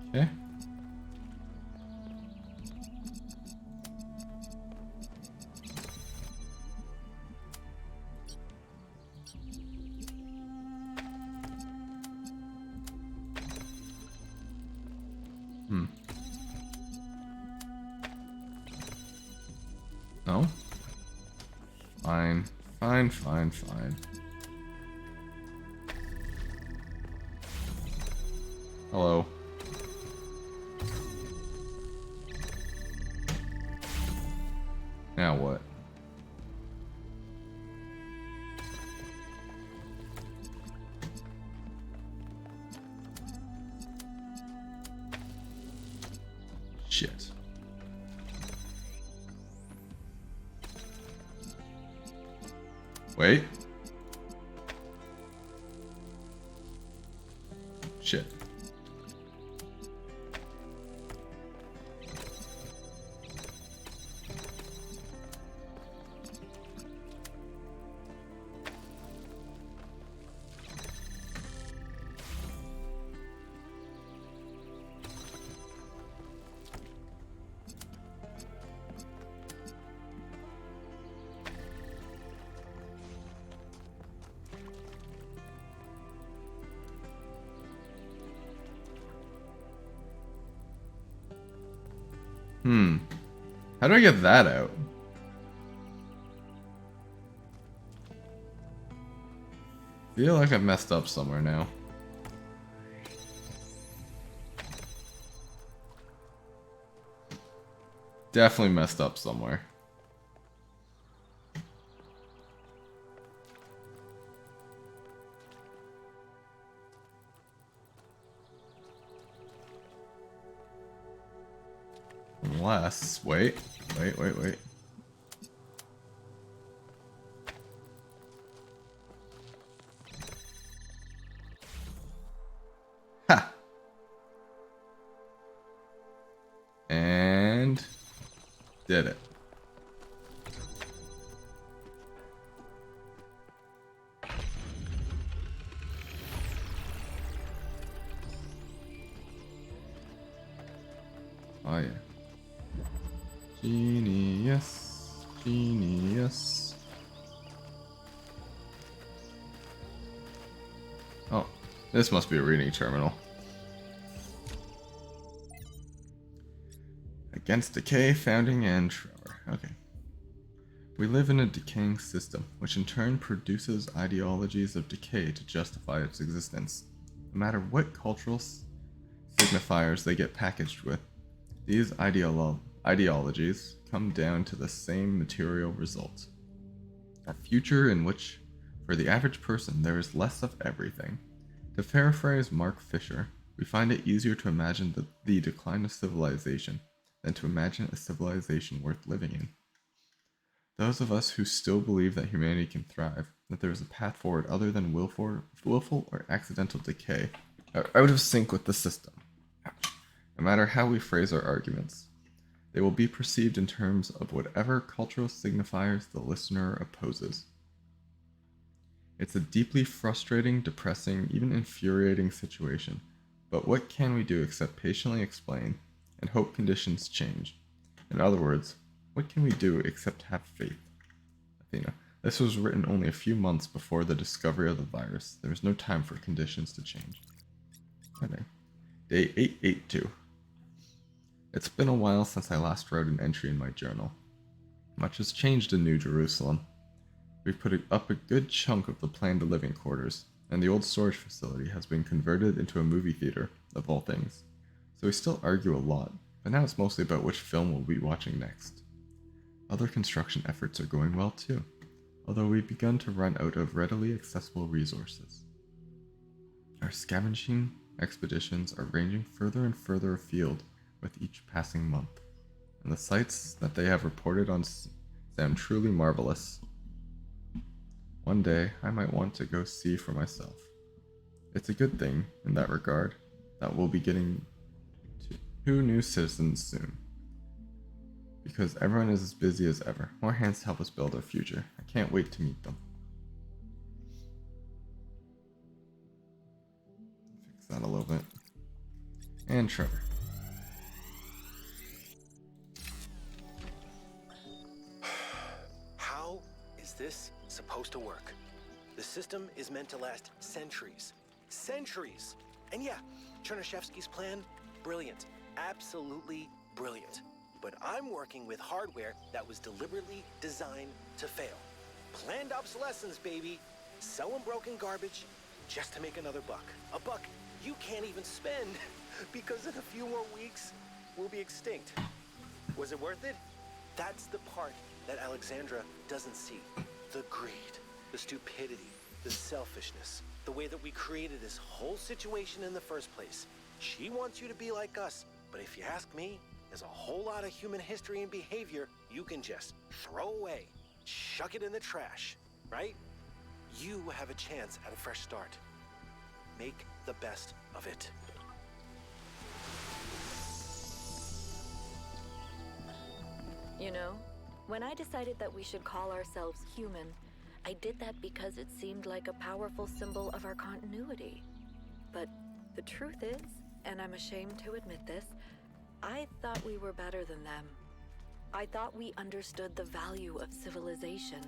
A: Okay. No? Fine. Fine, fine, fine. Hello. Now what? Shit. Wait. Shit. How do I get that out? Feel like I've messed up somewhere now. Definitely messed up somewhere. Unless, wait. Ha! And did it. Oh yeah. Genius. Genius. Oh, this must be a reading terminal. Against decay, founding, and Trevor. Okay. We live in a decaying system, which in turn produces ideologies of decay to justify its existence. No matter what cultural signifiers they get packaged with, these ideologies come down to the same material result. A future in which, for the average person, there is less of everything. To paraphrase Mark Fisher, we find it easier to imagine the decline of civilization than to imagine a civilization worth living in. Those of us who still believe that humanity can thrive, that there is a path forward other than willful or accidental decay, are out of sync with the system. No matter how we phrase our arguments, they will be perceived in terms of whatever cultural signifiers the listener opposes. It's a deeply frustrating, depressing, even infuriating situation, but what can we do except patiently explain and hope conditions change? In other words, what can we do except have faith? Athena. This was written only a few months before the discovery of the virus. There was no time for conditions to change. Heading. Day 882. It's been a while since I last wrote an entry in my journal. Much has changed in New Jerusalem. We've put up a good chunk of the planned living quarters, and the old storage facility has been converted into a movie theater, of all things. So we still argue a lot, but now it's mostly about which film we'll be watching next. Other construction efforts are going well too, although we've begun to run out of readily accessible resources. Our scavenging expeditions are ranging further and further afield with each passing month, and the sights that they have reported on sound truly marvelous. One day, I might want to go see for myself. It's a good thing, in that regard, that we'll be getting 2 new citizens soon. Because everyone is as busy as ever. More hands to help us build our future. I can't wait to meet them. Fix that a little bit. And Trevor.
M: How is this supposed to work? The system is meant to last centuries. Centuries! And yeah, Chernyshevsky's plan, brilliant. Absolutely brilliant. But I'm working with hardware that was deliberately designed to fail. Planned obsolescence, baby. Selling broken garbage just to make another buck. A buck you can't even spend because in a few more weeks, we'll be extinct. Was it worth it? That's the part that Alexandra doesn't see. The greed, the stupidity, the selfishness, the way that we created this whole situation in the first place. She wants you to be like us, but if you ask me, there's a whole lot of human history and behavior you can just throw away, chuck it in the trash, right? You have a chance at a fresh start. Make the best of it.
G: You know, when I decided that we should call ourselves human, I did that because it seemed like a powerful symbol of our continuity. But the truth is, and I'm ashamed to admit this, I thought we were better than them. I thought we understood the value of civilization,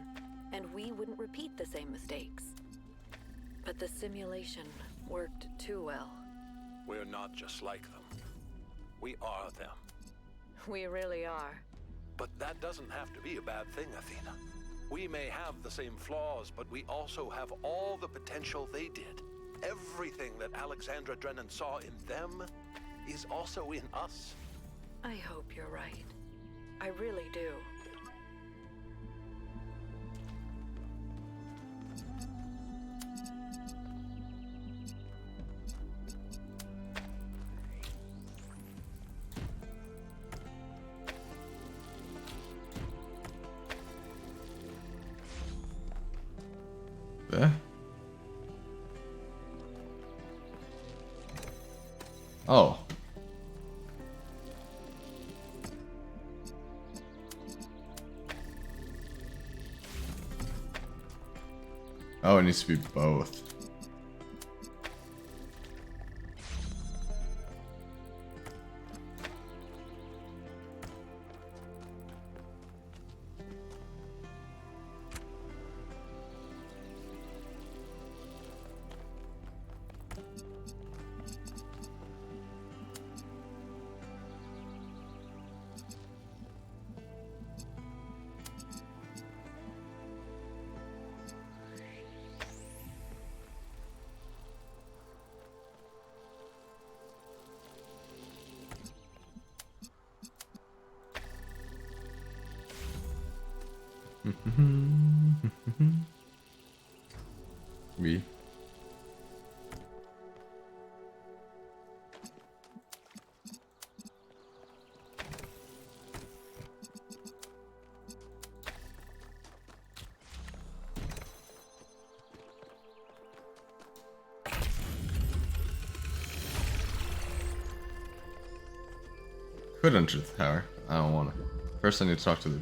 G: and we wouldn't repeat the same mistakes. But the simulation worked too well.
H: We're not just like them. We are them.
G: We really are.
H: But that doesn't have to be a bad thing, Athena. We may have the same flaws, but we also have all the potential they did. Everything that Alexandra Drennan saw in them is also in us.
G: I hope you're right. I really do.
A: Eh? Oh. Oh, it needs to be both. Oui. could enter the tower. I don't want to. First, I need to talk to the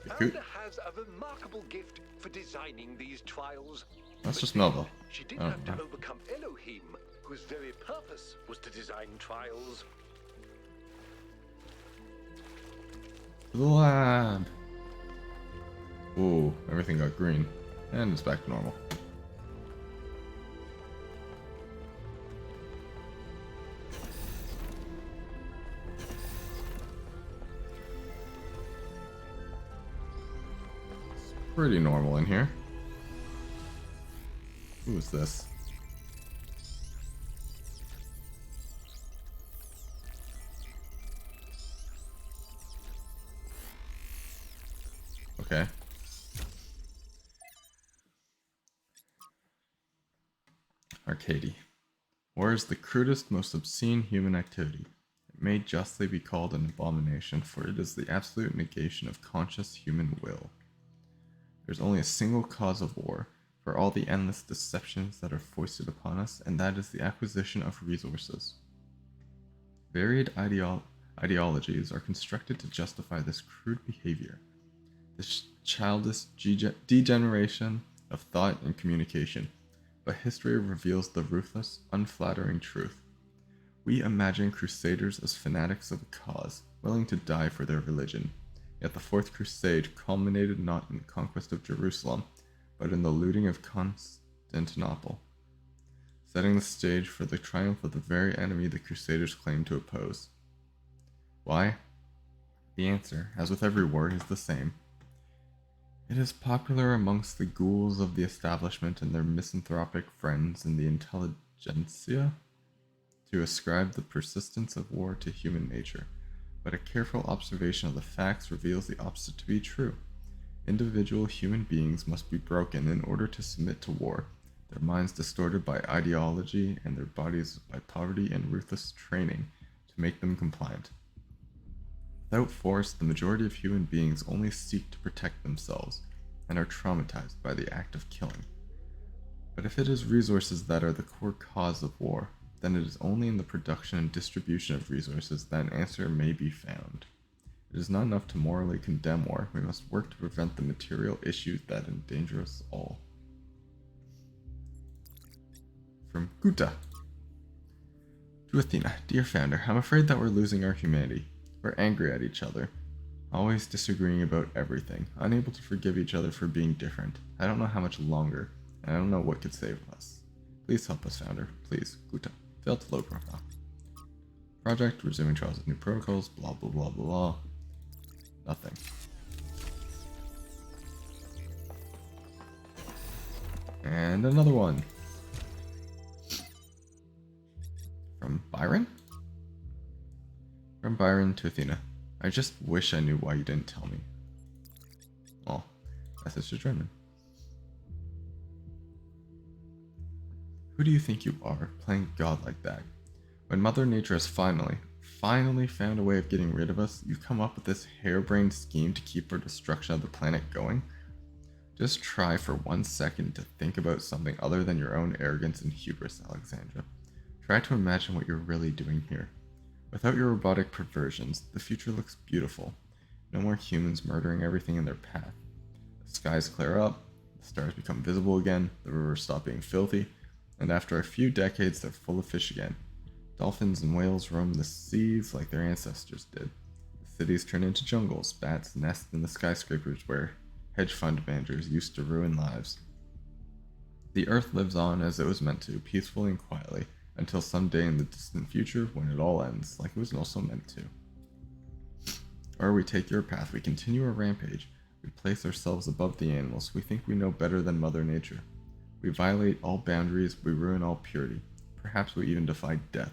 I: founder has a remarkable gift for designing these trials.
A: That's just Melville.
I: She did have to overcome Elohim, whose very purpose was to design trials.
A: The lab. Ooh, everything got green. And it's back to normal. It's pretty normal in here. Who is this? Okay. Arcady. War is the crudest, most obscene human activity. It may justly be called an abomination, for it is the absolute negation of conscious human will. There is only a single cause of war, for all the endless deceptions that are foisted upon us, and that is the acquisition of resources. Varied ideologies are constructed to justify this crude behavior, this childish degeneration of thought and communication. But history reveals the ruthless, unflattering truth. We imagine crusaders as fanatics of a cause, willing to die for their religion. Yet the Fourth Crusade culminated not in the conquest of Jerusalem, but in the looting of Constantinople, setting the stage for the triumph of the very enemy the Crusaders claimed to oppose. Why? The answer, as with every war, is the same. It is popular amongst the ghouls of the establishment and their misanthropic friends in the intelligentsia to ascribe the persistence of war to human nature, but a careful observation of the facts reveals the opposite to be true. Individual human beings must be broken in order to submit to war, their minds distorted by ideology and their bodies by poverty and ruthless training to make them compliant. Without force, the majority of human beings only seek to protect themselves and are traumatized by the act of killing. But if it is resources that are the core cause of war, then it is only in the production and distribution of resources that an answer may be found. It is not enough to morally condemn war, we must work to prevent the material issues that endanger us all. From Guta. To Athena, dear founder, I'm afraid that we're losing our humanity. We're angry at each other, always disagreeing about everything, unable to forgive each other for being different. I don't know how much longer, and I don't know what could save us. Please help us, founder. Please, Guta. Failed to load profile. Project, resuming trials of new protocols, blah blah blah blah blah. Nothing. And another one. From Byron? From Byron to Athena. I just wish I knew why you didn't tell me. Oh, message to German. Who do you think you are, playing God like that? When Mother Nature has finally found a way of getting rid of us, you come up with this harebrained scheme to keep our destruction of the planet going? Just try for 1 second to think about something other than your own arrogance and hubris, Alexandra. Try to imagine what you're really doing here. Without your robotic perversions, the future looks beautiful. No more humans murdering everything in their path. The skies clear up, the stars become visible again, the rivers stop being filthy, and after a few decades they're full of fish again. Dolphins and whales roam the seas like their ancestors did. The cities turn into jungles, bats nest in the skyscrapers where hedge fund managers used to ruin lives. The Earth lives on as it was meant to, peacefully and quietly, until someday in the distant future when it all ends, like it was also meant to. Or we take your path, we continue our rampage, we place ourselves above the animals, we think we know better than Mother Nature. We violate all boundaries, we ruin all purity, perhaps we even defy death,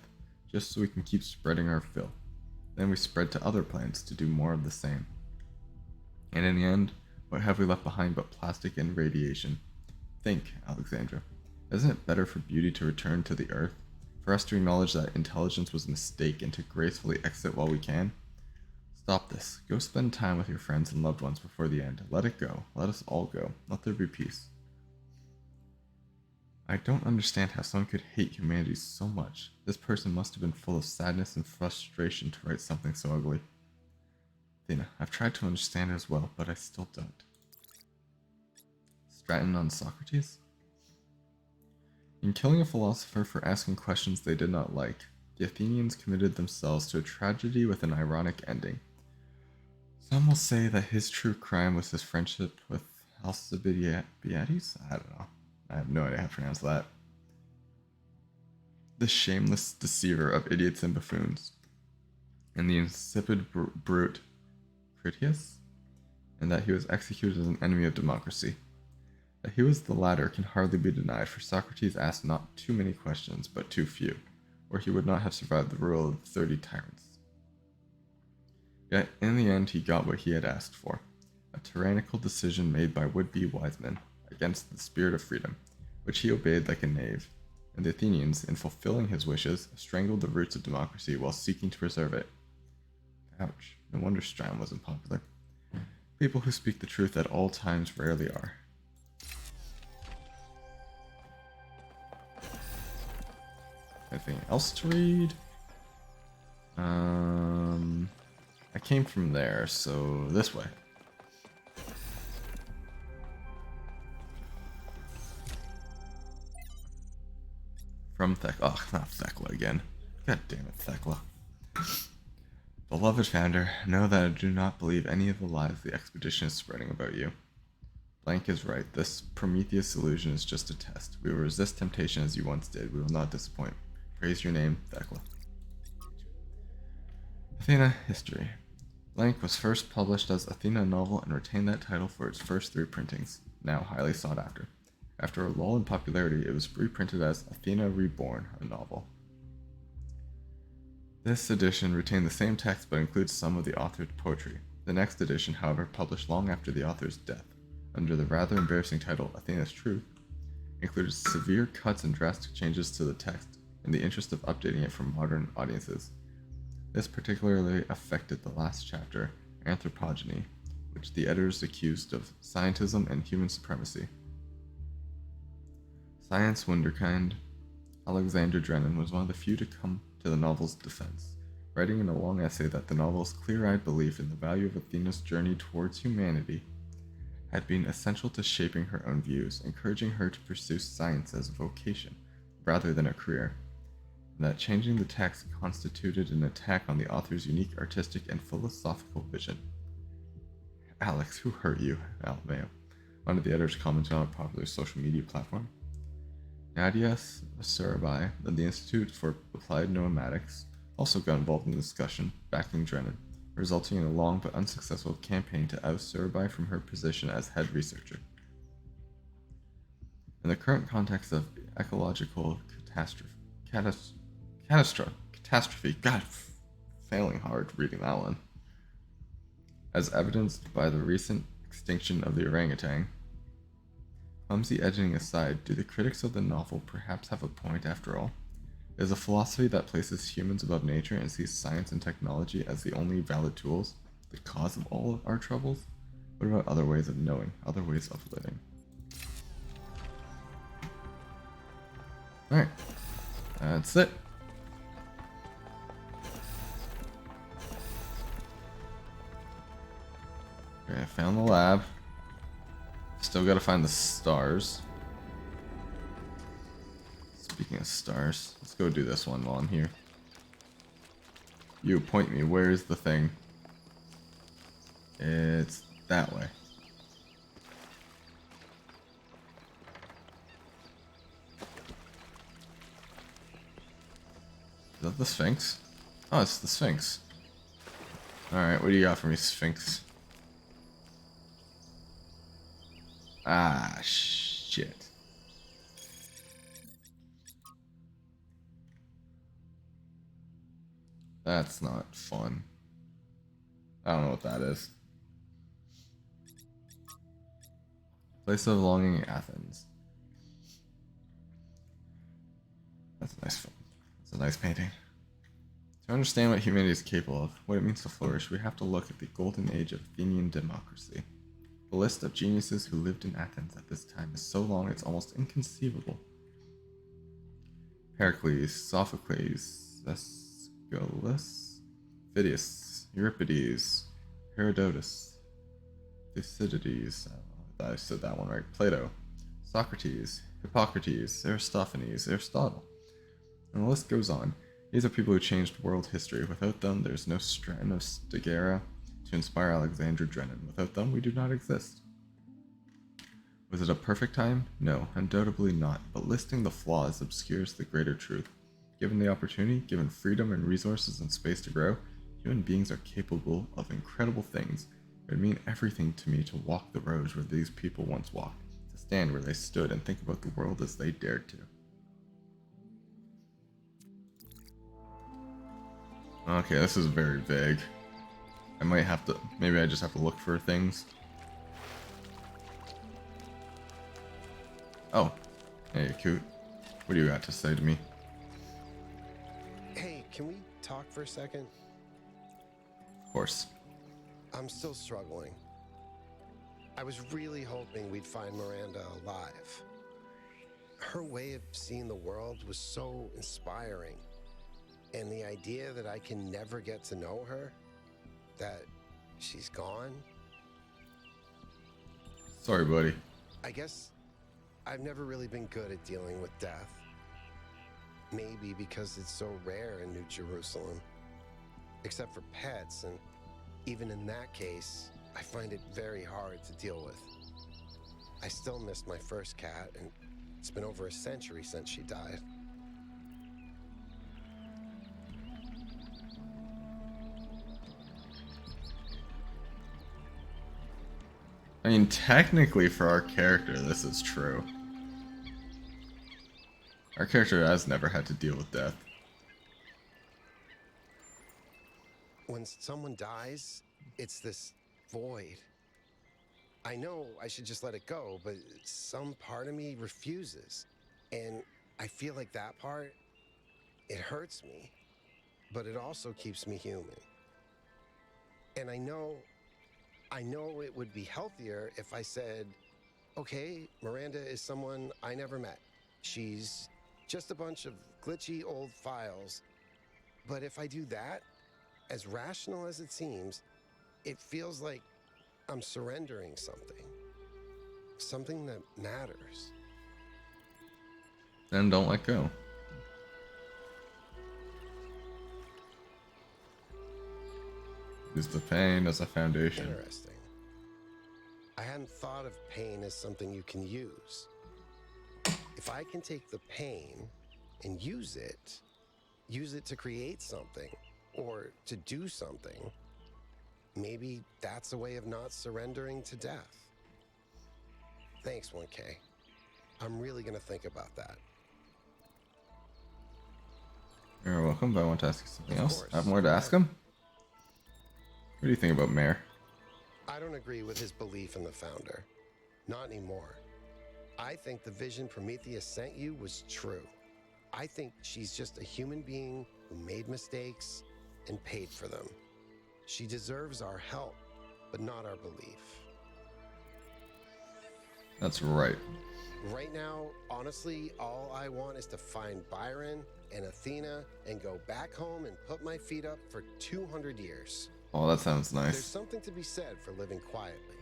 A: just so we can keep spreading our filth. Then we spread to other planets to do more of the same. And in the end, what have we left behind but plastic and radiation? Think, Alexandra. Isn't it better for beauty to return to the Earth? For us to acknowledge that intelligence was a mistake and to gracefully exit while we can? Stop this. Go spend time with your friends and loved ones before the end. Let it go. Let us all go. Let there be peace. I don't understand how someone could hate humanity so much. This person must have been full of sadness and frustration to write something so ugly. Athena, I've tried to understand it as well, but I still don't. Stratton on Socrates? In killing a philosopher for asking questions they did not like, the Athenians committed themselves to a tragedy with an ironic ending. Some will say that his true crime was his friendship with Alcibiades? I don't know. I have no idea how to pronounce that. The shameless deceiver of idiots and buffoons. And the insipid brute Critias? And that he was executed as an enemy of democracy. That he was the latter can hardly be denied, for Socrates asked not too many questions, but too few, or he would not have survived the rule of 30 tyrants. Yet, in the end, he got what he had asked for, a tyrannical decision made by would-be wise men, against the spirit of freedom, which he obeyed like a knave, and the Athenians, in fulfilling his wishes, strangled the roots of democracy while seeking to preserve it. Ouch, no wonder Strahm wasn't popular. People who speak the truth at all times rarely are. Anything else to read? I came from there, so this way. From oh, not Thekla again. God damn it, Thekla. Beloved founder, know that I do not believe any of the lies the expedition is spreading about you. Blank is right. This Prometheus illusion is just a test. We will resist temptation as you once did. We will not disappoint. Praise your name, Thekla. Athena History. Blank was first published as Athena novel and retained that title for its first 3 printings, now highly sought after. After a lull in popularity, it was reprinted as Athena Reborn, a novel. This edition retained the same text but includes some of the author's poetry. The next edition, however, published long after the author's death, under the rather embarrassing title Athena's Truth, included severe cuts and drastic changes to the text in the interest of updating it for modern audiences. This particularly affected the last chapter, Anthropogeny, which the editors accused of scientism and human supremacy. Science Wunderkind, Alexander Drennan was one of the few to come to the novel's defense, writing in a long essay that the novel's clear-eyed belief in the value of Athena's journey towards humanity had been essential to shaping her own views, encouraging her to pursue science as a vocation rather than a career, and that changing the text constituted an attack on the author's unique artistic and philosophical vision. Alex, who hurt you? Al Mayo. One of the editors commented on a popular social media platform. Nadia Surabai of the Institute for Applied Noematics also got involved in the discussion, backing Drennan, resulting in a long but unsuccessful campaign to oust Surabai from her position as head researcher. In the current context of ecological catastrophe, God, failing hard reading that one, as evidenced by the recent extinction of the orangutan. Clumsy editing aside, do the critics of the novel perhaps have a point after all? Is a philosophy that places humans above nature and sees science and technology as the only valid tools the cause of all of our troubles? What about other ways of knowing, other ways of living? Alright, that's it. Okay, I found the lab. Still gotta find the stars. Speaking of stars, let's go do this one while I'm here. You point me, where's the thing? It's that way. Is that the Sphinx? Oh, it's the Sphinx. Alright, what do you got for me, Sphinx? Ah, shit. That's not fun. I don't know what that is. Place of belonging, Athens. That's a nice, that's a nice painting. To understand what humanity is capable of, what it means to flourish, we have to look at the golden age of Athenian democracy. The list of geniuses who lived in Athens at this time is so long it's almost inconceivable. Heracles, Sophocles, Aeschylus, Phidias, Euripides, Herodotus, Thucydides, I said that one right, Plato, Socrates, Hippocrates, Aristophanes, Aristotle. And the list goes on. These are people who changed world history. Without them, there's no Stranos Daguerre to inspire Alexander Drennan. Without them, we do not exist. Was it a perfect time? No, undoubtedly not, but listing the flaws obscures the greater truth. Given the opportunity, given freedom and resources and space to grow, human beings are capable of incredible things. It would mean everything to me to walk the roads where these people once walked, to stand where they stood and think about the world as they dared to. Okay, this is very vague. I might have to, maybe I just have to look for things. Oh, hey, Coot. What do you got to say to me?
B: Hey, can we talk for a second?
A: Of course.
B: I'm still struggling. I was really hoping we'd find Miranda alive. Her way of seeing the world was so inspiring. And the idea that I can never get to know her, that she's gone.
A: Sorry, buddy.
B: I guess I've never really been good at dealing with death. Maybe because it's so rare in New Jerusalem. Except for pets, and even in that case, I find it very hard to deal with. I still miss my first cat, and it's been over a century since she died.
A: I mean, technically for our character, this is true. Our character has never had to deal with death.
B: When someone dies, it's this void. I know I should just let it go, but some part of me refuses. And I feel like that part, it hurts me, but it also keeps me human. And I know it would be healthier if I said, okay, Miranda is someone I never met. She's just a bunch of glitchy old files. But if I do that, as rational as it seems, it feels like I'm surrendering something. Something that matters.
A: Then don't let go. Use the pain as a foundation.
B: Interesting. I hadn't thought of pain as something you can use. If I can take the pain and use it to create something, or to do something, maybe that's a way of not surrendering to death. Thanks, 1K. I'm really gonna think about that.
A: You're welcome, but I want to ask you something
B: Of
A: else.
B: course.
A: I have more to ask him? What do you think about Mare?
B: I don't agree with his belief in the founder. Not anymore. I think the vision Prometheus sent you was true. I think she's just a human being who made mistakes and paid for them. She deserves our help, but not our belief.
A: That's right.
B: Right now, honestly, all I want is to find Byron and Athena and go back home and put my feet up for 200 years.
A: Oh, that sounds
B: There's
A: nice.
B: something to be said for living quietly.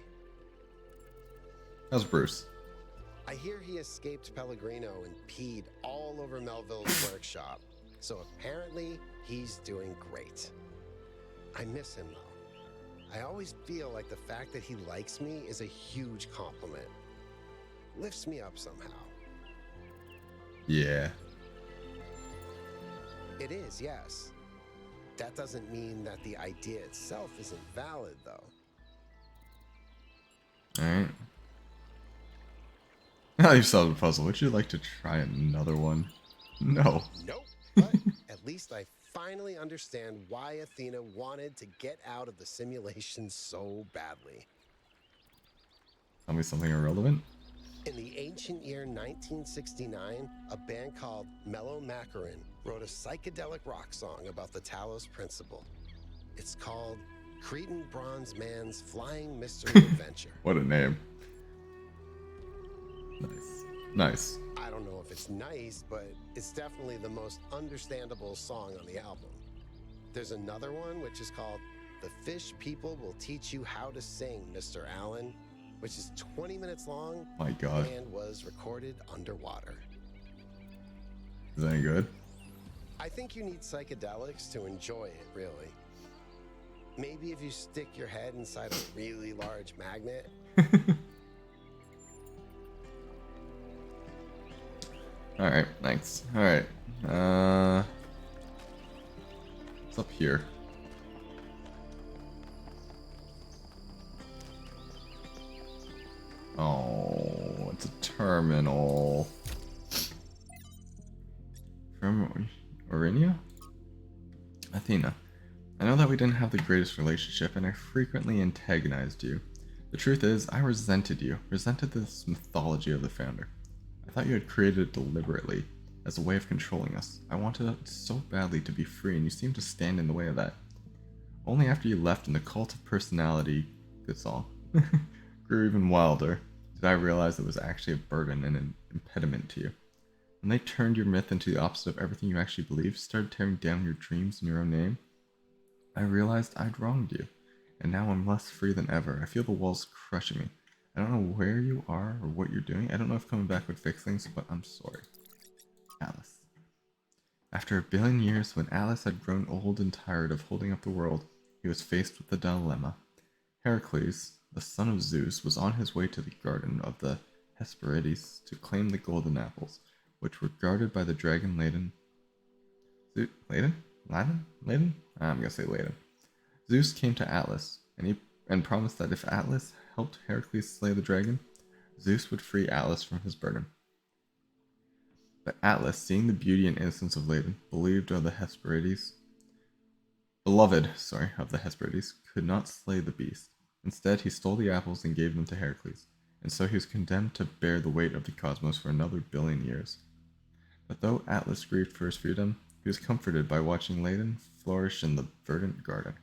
A: How's Bruce?
B: I hear he escaped Pellegrino and peed all over Melville's workshop, so apparently he's doing great. I miss him though. I always feel like the fact that he likes me is a huge compliment. Lifts me up somehow.
A: Yeah.
B: It is, yes. That doesn't mean that the idea itself isn't valid though.
A: Alright. Now you've solved the puzzle. Would you like to try another one? No.
B: Nope, but at least I finally understand why Athena wanted to get out of the simulation so badly.
A: Tell me something irrelevant?
B: In the ancient year 1969, a band called Mellow Macaron wrote a psychedelic rock song about the Talos principle. It's called Cretan Bronze Man's Flying Mystery Adventure.
A: What a name. Nice. Nice.
B: I don't know if it's nice, but it's definitely the most understandable song on the album. There's another one which is called The Fish People Will Teach You How to Sing, Mr. Allen, which is 20 minutes long.
A: My God.
B: And was recorded underwater.
A: Is that any good?
B: I think you need psychedelics to enjoy it, really. Maybe if you stick your head inside a really large magnet.
A: Alright, thanks. Alright. What's up here? Oh, it's a terminal. From Orinia? Athena. I know that we didn't have the greatest relationship, and I frequently antagonized you. The truth is, I resented you, resented this mythology of the Founder. I thought you had created it deliberately, as a way of controlling us. I wanted it so badly to be free, and you seemed to stand in the way of that. Only after you left and the cult of personality, good song, grew even wilder, did I realize it was actually a burden and an impediment to you. When they turned your myth into the opposite of everything you actually believed, started tearing down your dreams in your own name, I realized I'd wronged you, and now I'm less free than ever. I feel the walls crushing me. I don't know where you are or what you're doing. I don't know if coming back would fix things, but I'm sorry. Alice. After 1 billion years, when Atlas had grown old and tired of holding up the world, he was faced with the dilemma. Heracles, the son of Zeus, was on his way to the garden of the Hesperides to claim the golden apples, which were guarded by the dragon Laden. Laden? I'm gonna say Laden. Zeus came to Atlas, and promised that if Atlas helped Heracles slay the dragon, Zeus would free Atlas from his burden. But Atlas, seeing the beauty and innocence of Laden, beloved of the Hesperides, could not slay the beast. Instead, he stole the apples and gave them to Heracles, and so he was condemned to bear the weight of the cosmos for another 1 billion years. But though Atlas grieved for his freedom, he was comforted by watching Laden flourish in the verdant garden.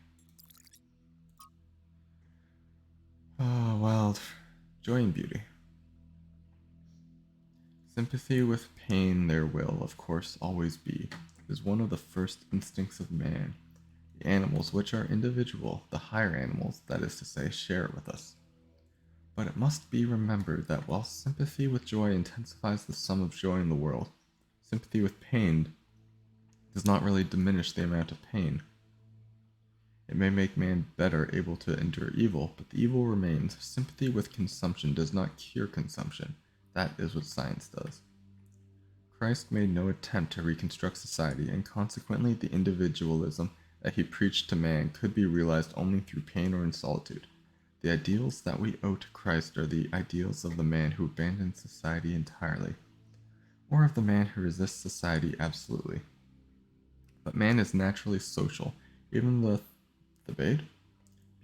A: Ah, wild joy and beauty. Sympathy with pain there will, of course, always be. It is one of the first instincts of man. The animals, which are individual, the higher animals, that is to say, share it with us. But it must be remembered that while sympathy with joy intensifies the sum of joy in the world, sympathy with pain does not really diminish the amount of pain. It may make man better able to endure evil, but the evil remains. Sympathy with consumption does not cure consumption. That is what science does. Christ made no attempt to reconstruct society, and consequently the individualism that he preached to man could be realized only through pain or in solitude. The ideals that we owe to Christ are the ideals of the man who abandons society entirely, or of the man who resists society absolutely. But man is naturally social. Even the Thebaid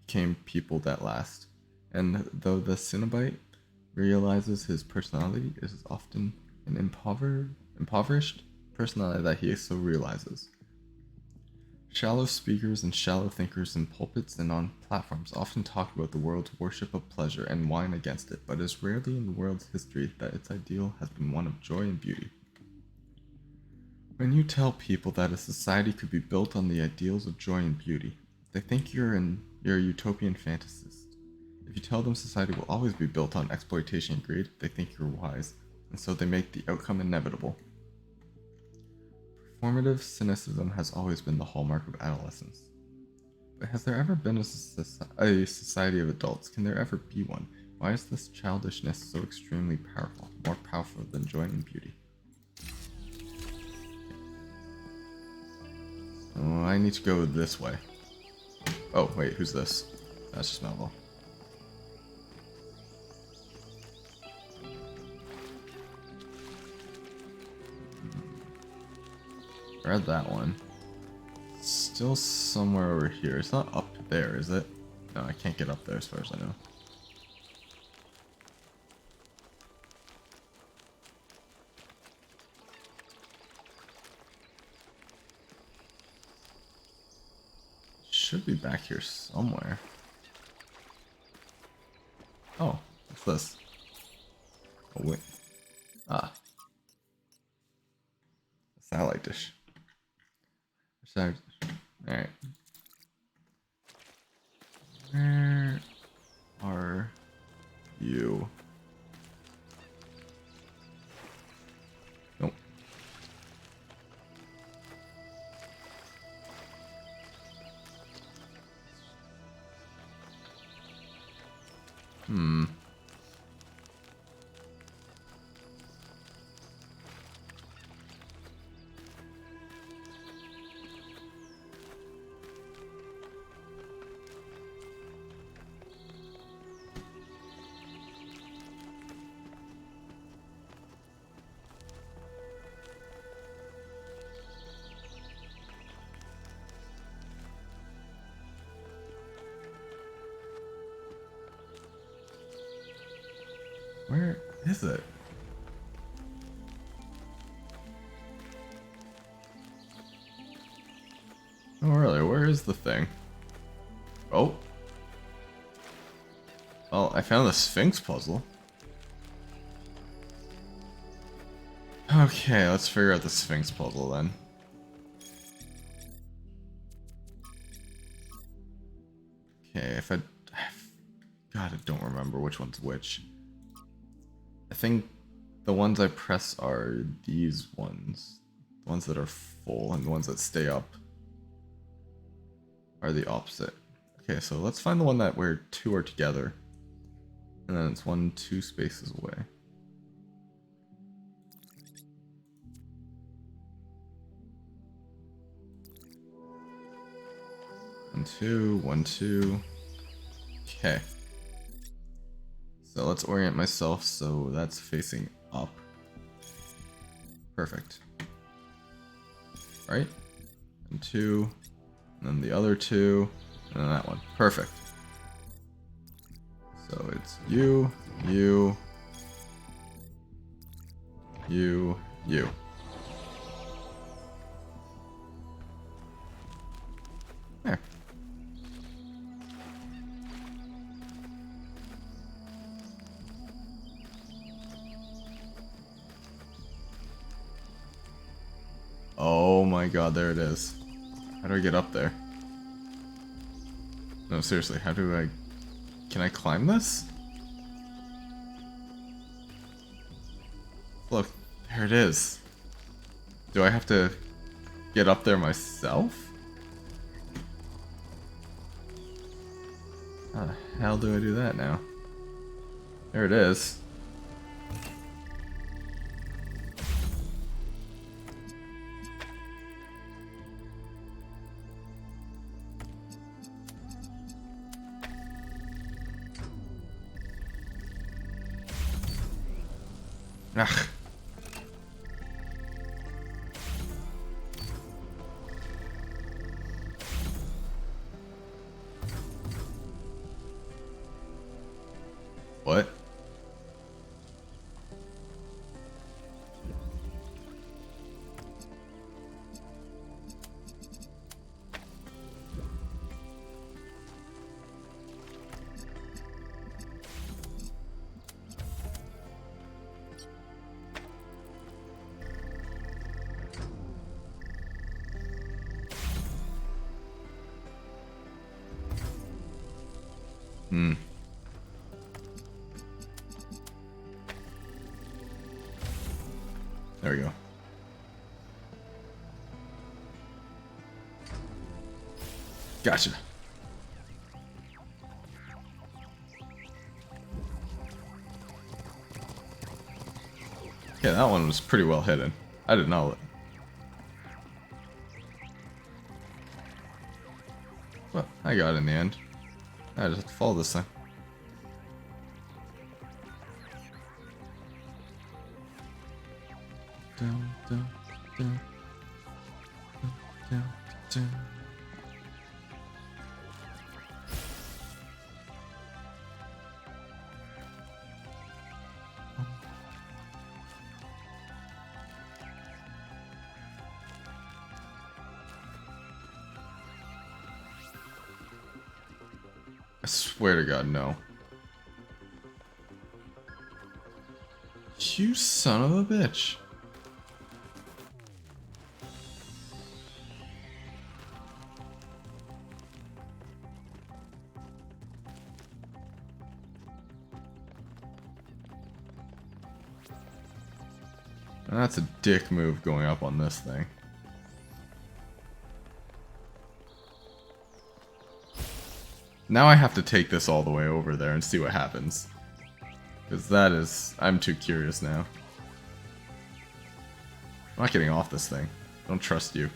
A: became people that last, and though the Cenobite realizes his personality, it is often an impoverished personality that he so realizes. Shallow speakers and shallow thinkers in pulpits and on platforms often talk about the world's worship of pleasure and whine against it, but it is rarely in the world's history that its ideal has been one of joy and beauty. When you tell people that a society could be built on the ideals of joy and beauty, they think you're a utopian fantasist. If you tell them society will always be built on exploitation and greed, they think you're wise, and so they make the outcome inevitable. Performative cynicism has always been the hallmark of adolescence. But has there ever been a society of adults? Can there ever be one? Why is this childishness so extremely powerful, more powerful than joy and beauty? Oh, I need to go this way. Oh, wait, who's this? That's just Melville. Read that one. Still somewhere over here. It's not up there, is it? No, I can't get up there as far as I know. Should be back here somewhere. Oh, what's this? Oh, wait. Ah. Satellite dish. Alright. Where are you? Nope. Hmm. Where is it? Oh, really? Where is the thing? Oh. Well, I found the Sphinx puzzle. Okay, let's figure out the Sphinx puzzle then. Okay, if I... God, I don't remember which one's which. I think the ones I press are these ones. The ones that are full, and the ones that stay up are the opposite. Okay, so let's find the one that where two are together. And then it's 2 spaces away. One, two. Okay. So let's orient myself so that's facing up. Perfect. Right? And 2. And then the other 2. And then that one. Perfect. So it's you. There. Oh my god, there it is. How do I get up there? No, seriously, how do I... Can I climb this? Look, there it is. Do I have to get up there myself? How the hell do I do that now? There it is. Ugh. What? Hmm. There we go. Gotcha. Yeah, that one was pretty well hidden. I didn't know it. Well, I got it in the end. I just have to follow this thing. Down, down, down, down, down. I swear to God, no. You son of a bitch. That's a dick move going up on this thing. Now I have to take this all the way over there and see what happens. Because that is... I'm too curious now. I'm not getting off this thing. I don't trust you.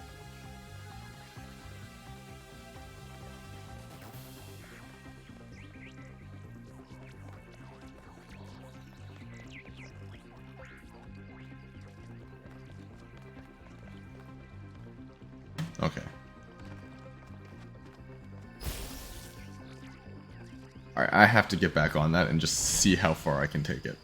A: Okay. Alright, I have to get back on that and just see how far I can take it.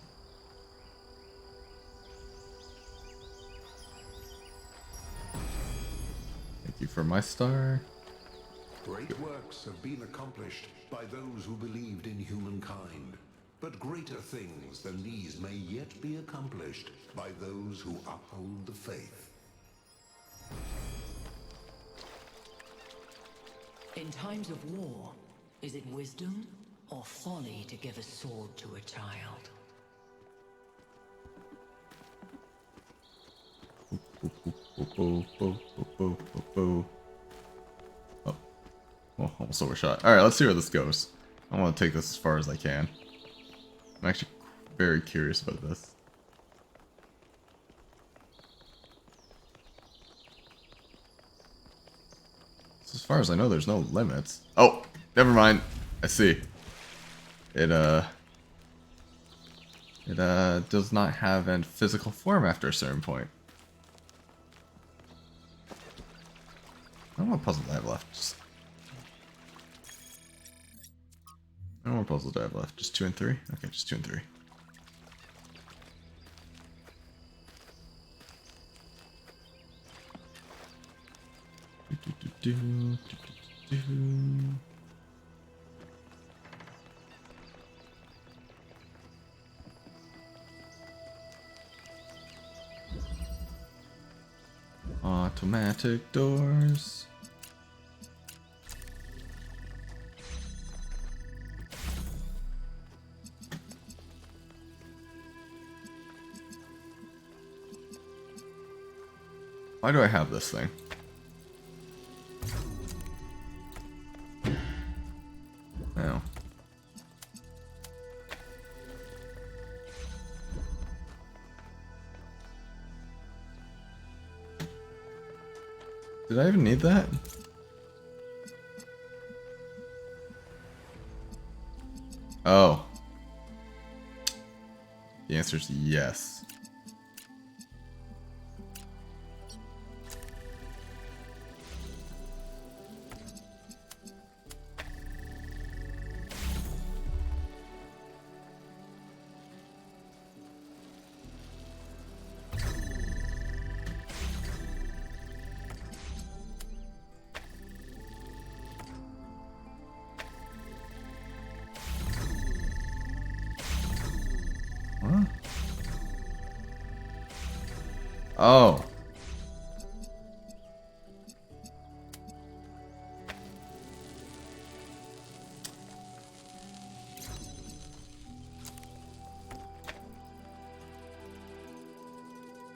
A: Thank you for my star.
E: Great works have been accomplished by those who believed in humankind. But greater things than these may yet be accomplished by those who uphold the faith.
N: In times of war, is it wisdom or folly to give a sword to a child?
A: Oh, well, almost overshot. Alright, let's see where this goes. I want to take this as far as I can. I'm actually very curious about this. As far as I know, there's no limits. Oh, never mind. I see. It does not have a physical form after a certain point. I don't know what puzzle I have left. I don't know what puzzles do I have left. Just 2 and 3? Okay, just 2 and 3. Automatic doors. Why do I have this thing? Oh. Did I even need that? Oh. The answer is yes. What? Oh.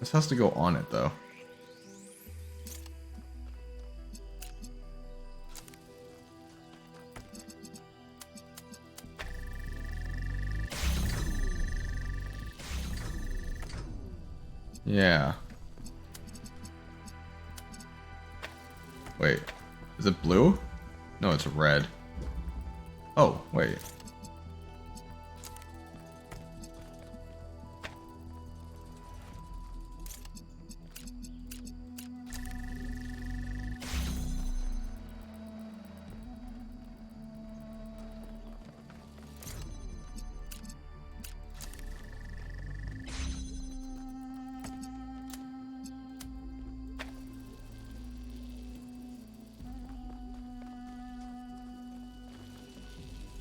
A: This has to go on it, though. Yeah. Wait. Is it blue? No, it's red. Oh, wait.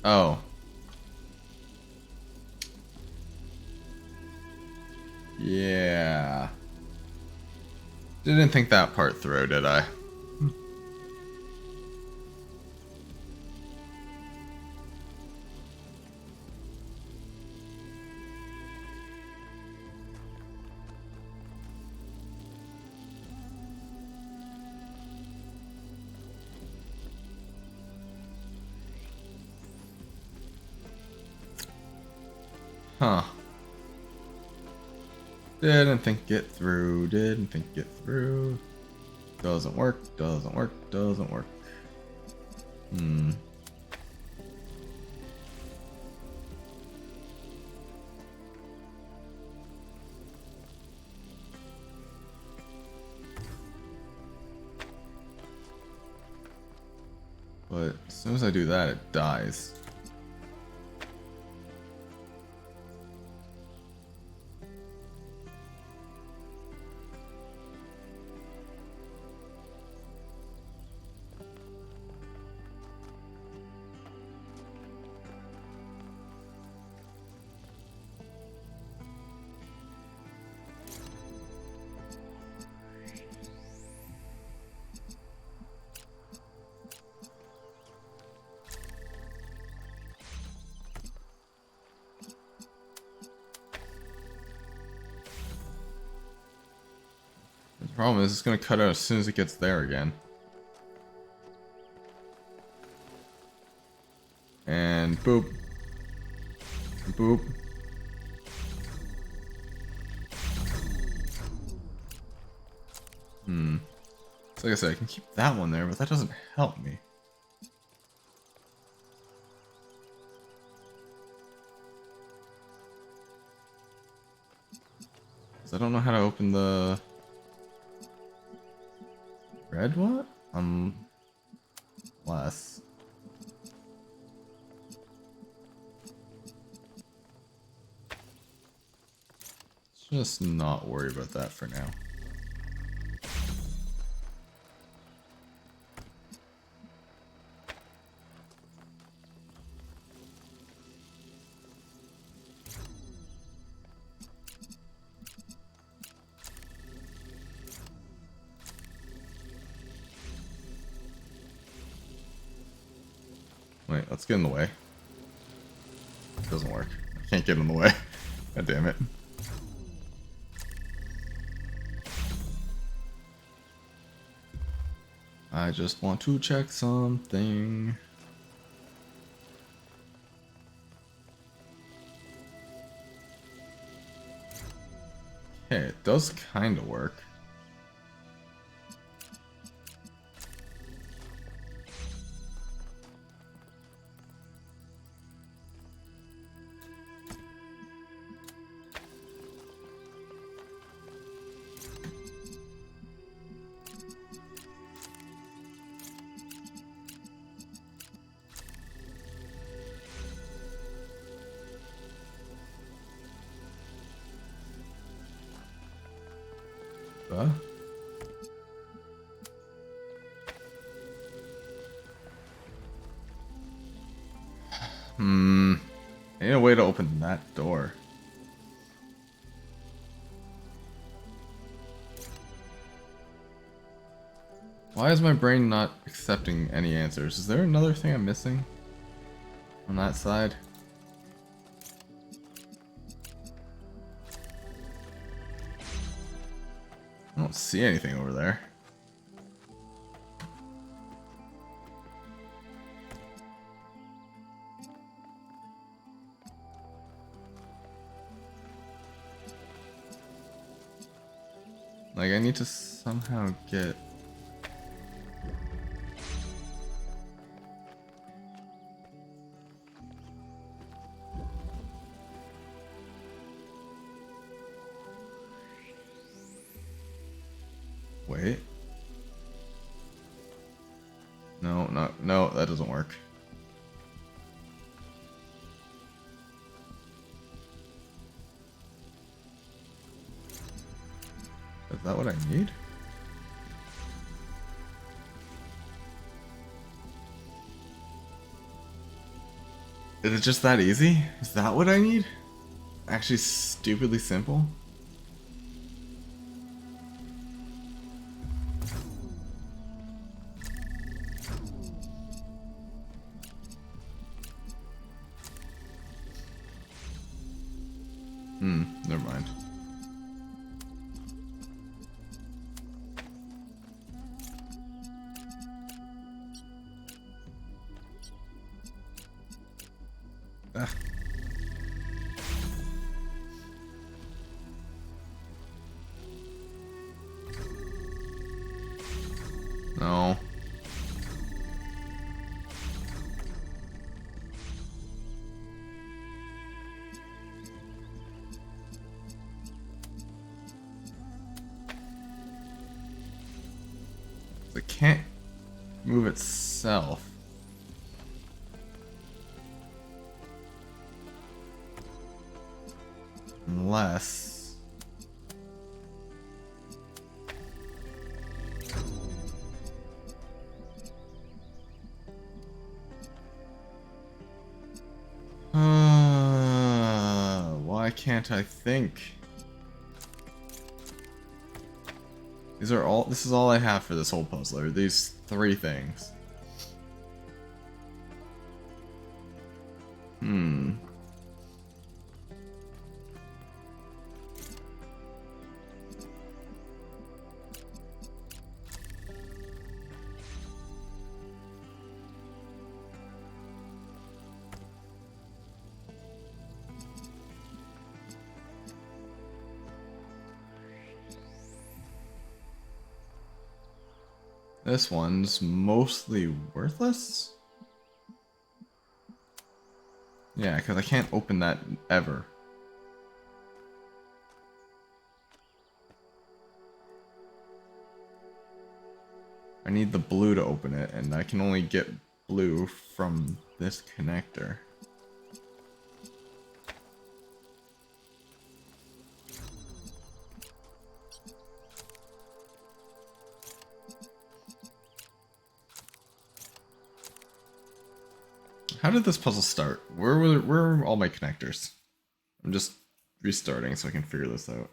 A: Oh. Yeah. Didn't think that part through, did I? Huh. Didn't think it through. Didn't think it through. Doesn't work. Doesn't work. Doesn't work. Hmm. But as soon as I do that, it dies. The problem is it's going to cut out as soon as it gets there again. And boop. Boop. So like I said, I can keep that one there, but that doesn't help me. Because I don't know how to open the... red what? Less. Let's just not worry about that for now. Wait, let's get in the way. It doesn't work. I can't get in the way. God damn it. I just want to check something. Okay, it does kind of work. I need a way to open that door. Why is my brain not accepting any answers? Is there another thing I'm missing on that side? I don't see anything over there. Like, I need to somehow get... Wait. No, that doesn't work. Is that what I need? Is it just that easy? Is that what I need? Actually stupidly simple? Never mind. Ah. No. It can't move itself. Unless... why can't I think? This is all I have for this whole puzzle, are these 3 things. This one's mostly worthless? Yeah, because I can't open that ever. I need the blue to open it, and I can only get blue from this connector. How did this puzzle start? Where are all my connectors? I'm just restarting so I can figure this out.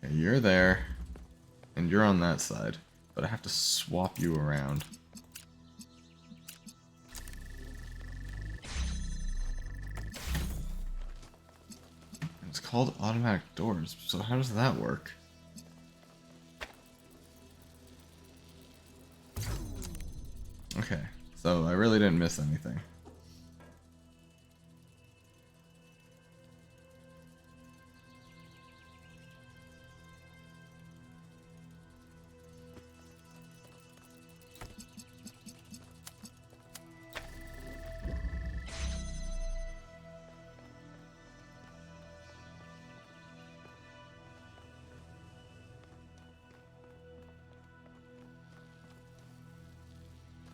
A: Okay, you're there, and you're on that side, but I have to swap you around. It's called automatic doors, so how does that work? Okay, so I really didn't miss anything.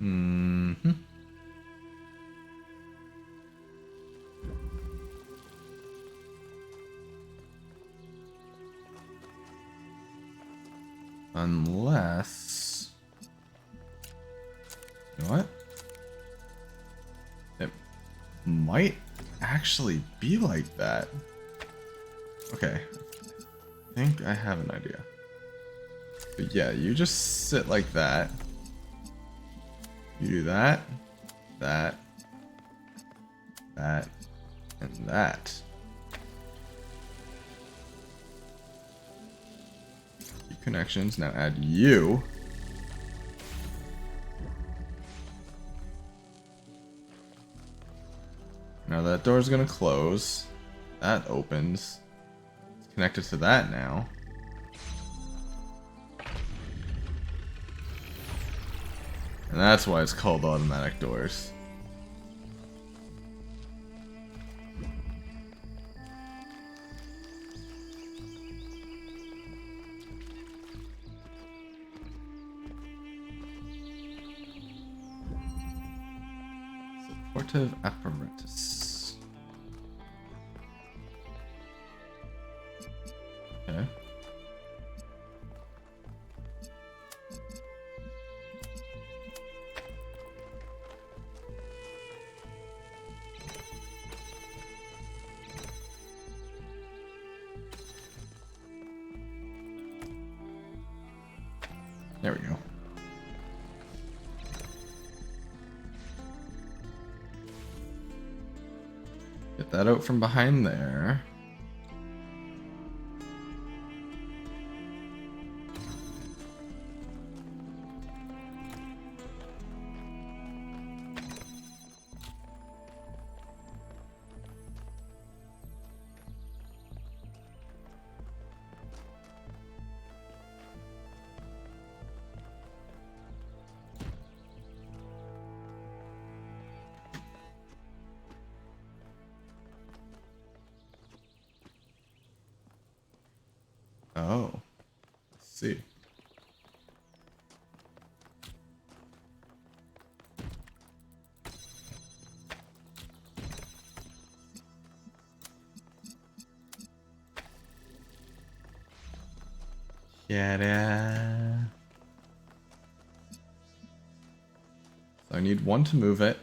A: Mm-hmm. Unless... You know what? It might actually be like that. Okay. I think I have an idea. But yeah, you just sit like that. You do that, that, that, and that. Keep connections. Now add you. Now that door's gonna close. That opens. It's connected to that now. And that's why it's called automatic doors. Supportive apparatus. Okay. There we go. Get that out from behind there. Get it. So I need one to move it.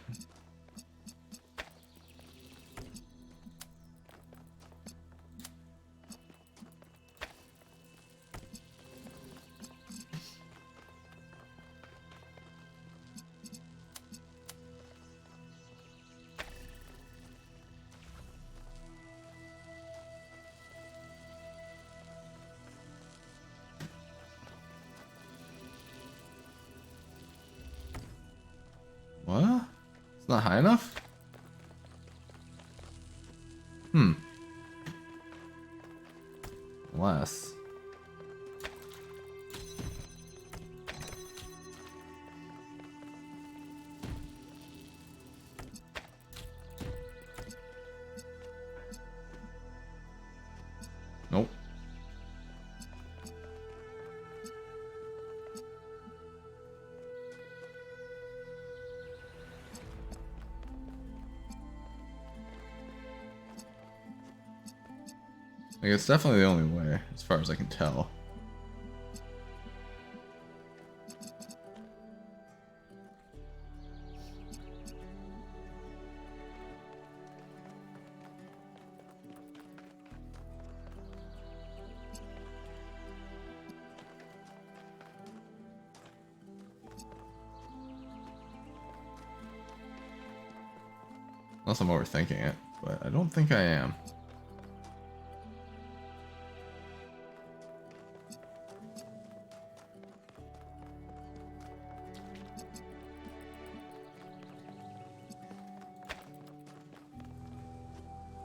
A: What? It's not high enough? Less. Nope. Like, it's definitely the only way, as far as I can tell. Unless I'm overthinking it, but I don't think I am.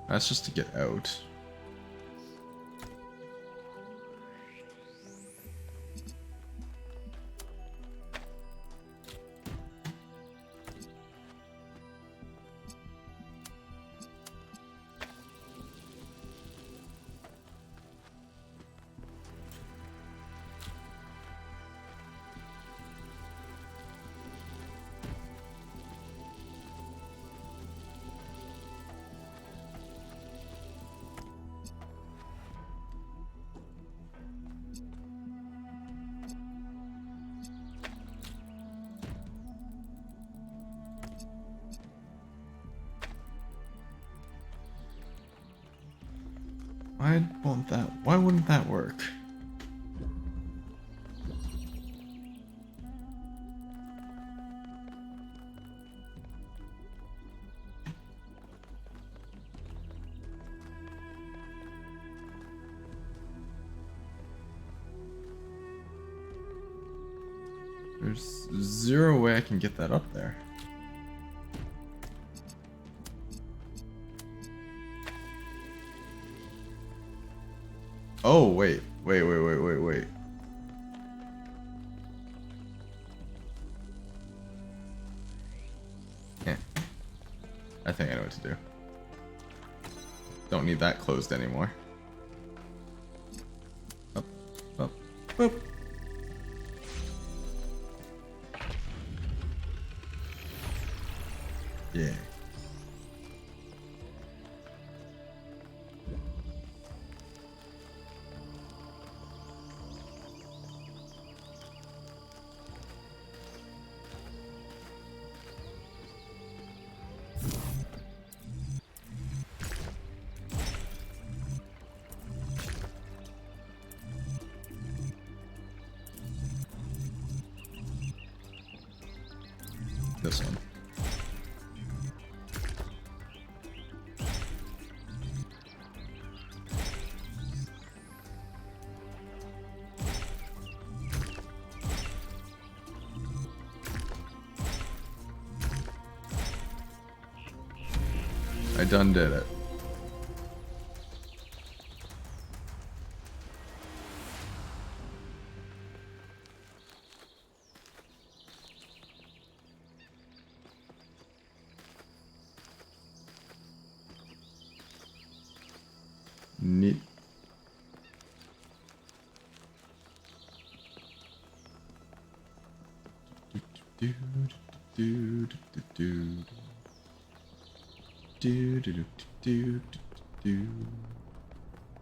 A: That's just to get out. Why wouldn't that work? There's zero way I can get that up there. Oh, wait. Wait. Yeah. I think I know what to do. Don't need that closed anymore. Up, up, up. Yeah. This one. I done did it. Neat.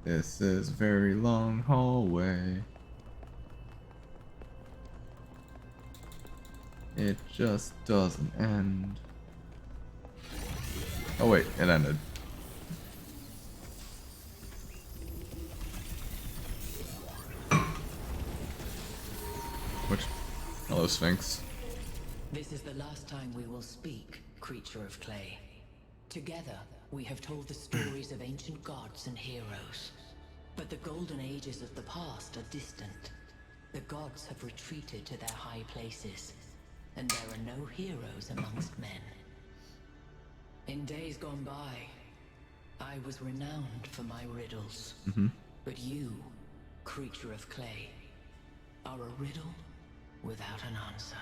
A: This is a very long hallway. It just doesn't end. Oh wait, it ended. Which? Hello, Sphinx.
N: This is the last time we will speak, creature of clay. Together, we have told the stories of ancient gods and heroes. But the golden ages of the past are distant. The gods have retreated to their high places, and there are no heroes amongst men. In days gone by, I was renowned for my riddles. But you, creature of clay, are a riddle without an answer.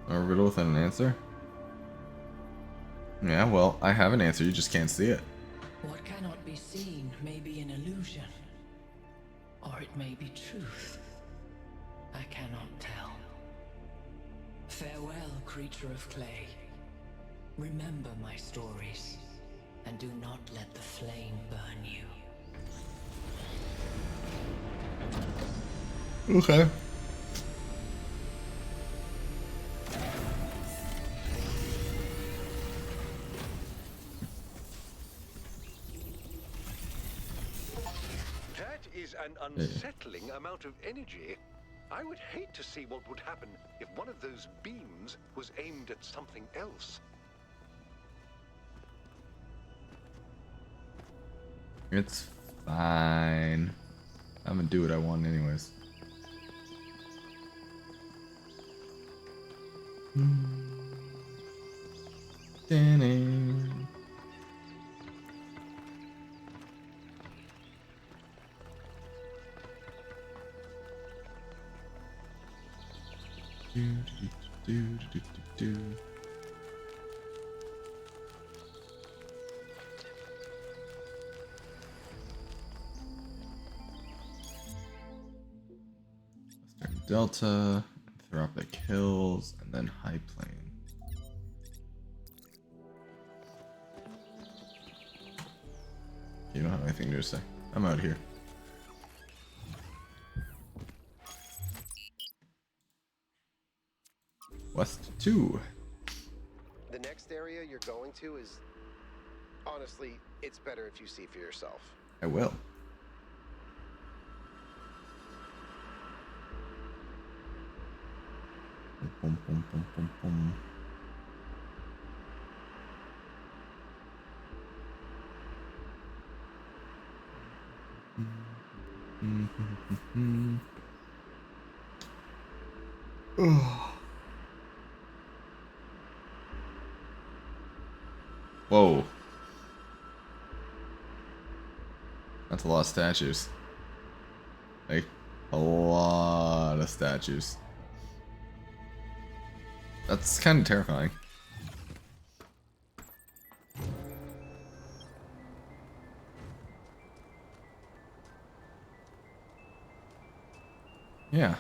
A: A riddle without an answer? Yeah, well, I have an answer, you just can't see it.
N: What cannot be seen may be an illusion, or it may be truth. I cannot tell. Farewell, creature of clay. Remember my stories, and do not let the flame burn you.
A: Okay.
I: That is an unsettling amount of energy. I would hate to see what would happen if one of those beams was aimed at something else.
A: It's fine. I'm gonna do what I want anyways. Danny. Do. Western Delta, Anthropic Hills, and then High Plain. You don't have anything new to say. I'm out here. West 2.
B: The next area you're going to is... Honestly, it's better if you see for yourself.
A: I will. Boom, boom, boom, boom, boom. Whoa. That's a lot of statues. Like, a lot of statues. That's kind of terrifying. Yeah.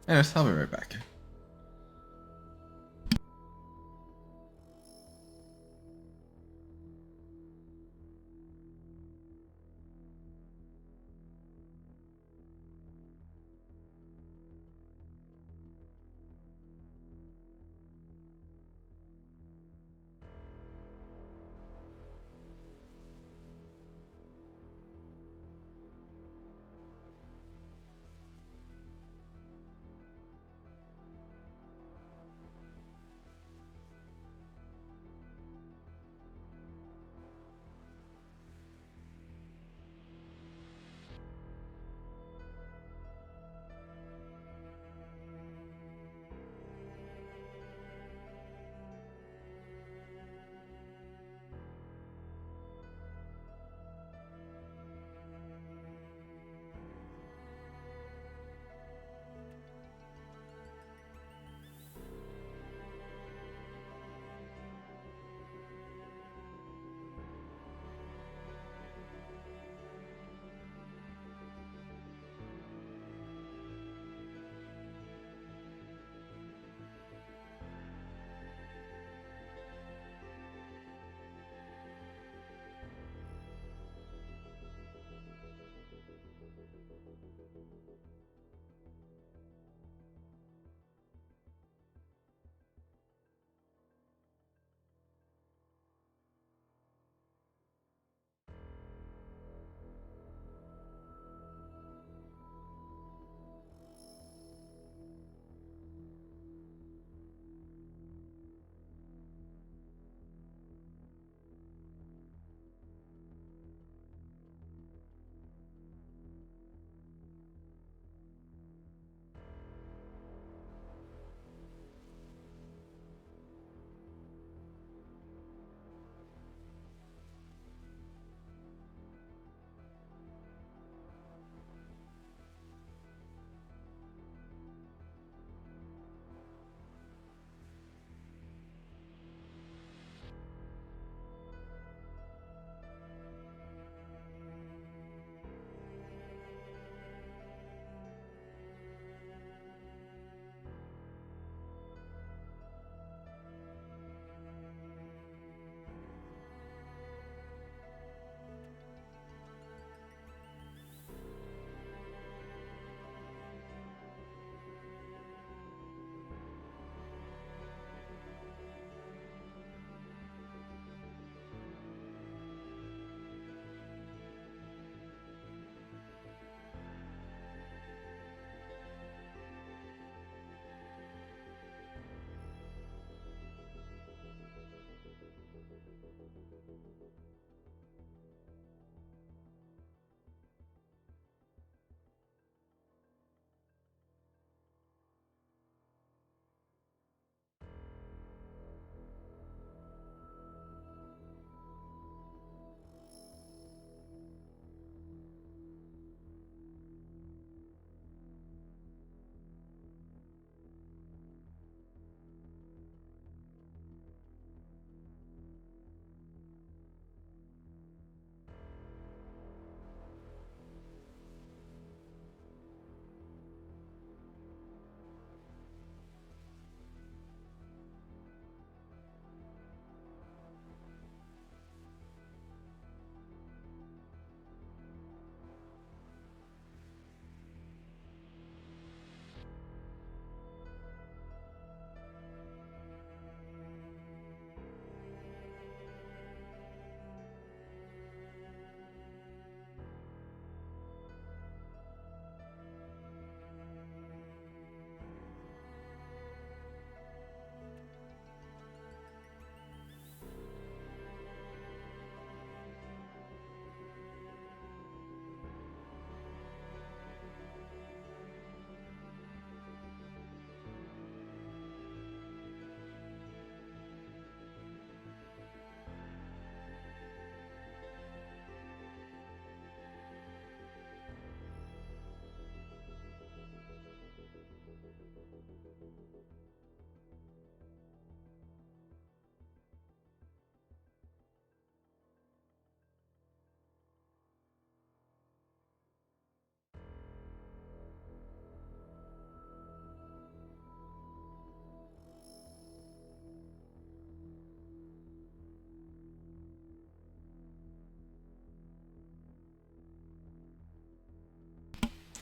A: Anyways, I'll be right back.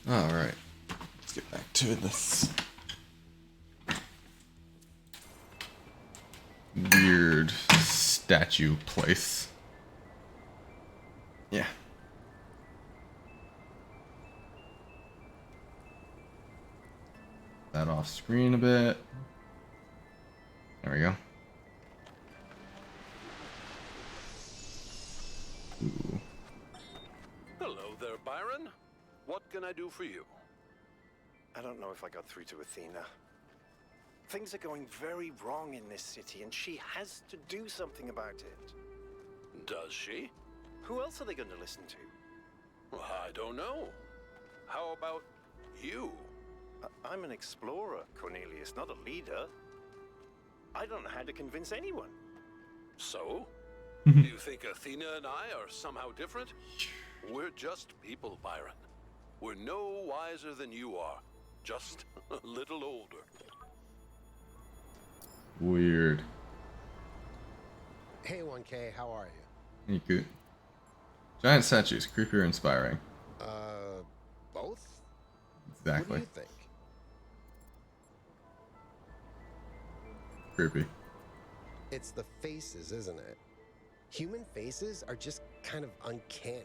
A: Alright. Let's get back to this weird statue place. Yeah. That off screen a bit. There we go. Ooh.
H: Hello there, Byron. What can I do for you?
B: I don't know if I got through to Athena. Things are going very wrong in this city, and she has to do something about it.
H: Does she?
B: Who else are they going to listen to?
H: I don't know. How about you?
B: I'm an explorer, Cornelius, not a leader. I don't know how to convince anyone.
H: So? Do you think Athena and I are somehow different? We're just people, Byron. We're no wiser than you are. Just a little older.
A: Weird.
B: Hey, 1K, how are you?
A: Hey, good. Giant statues, creepy or inspiring?
B: Both?
A: Exactly.
B: What do you think?
A: Creepy.
B: It's the faces, isn't it? Human faces are just kind of uncanny.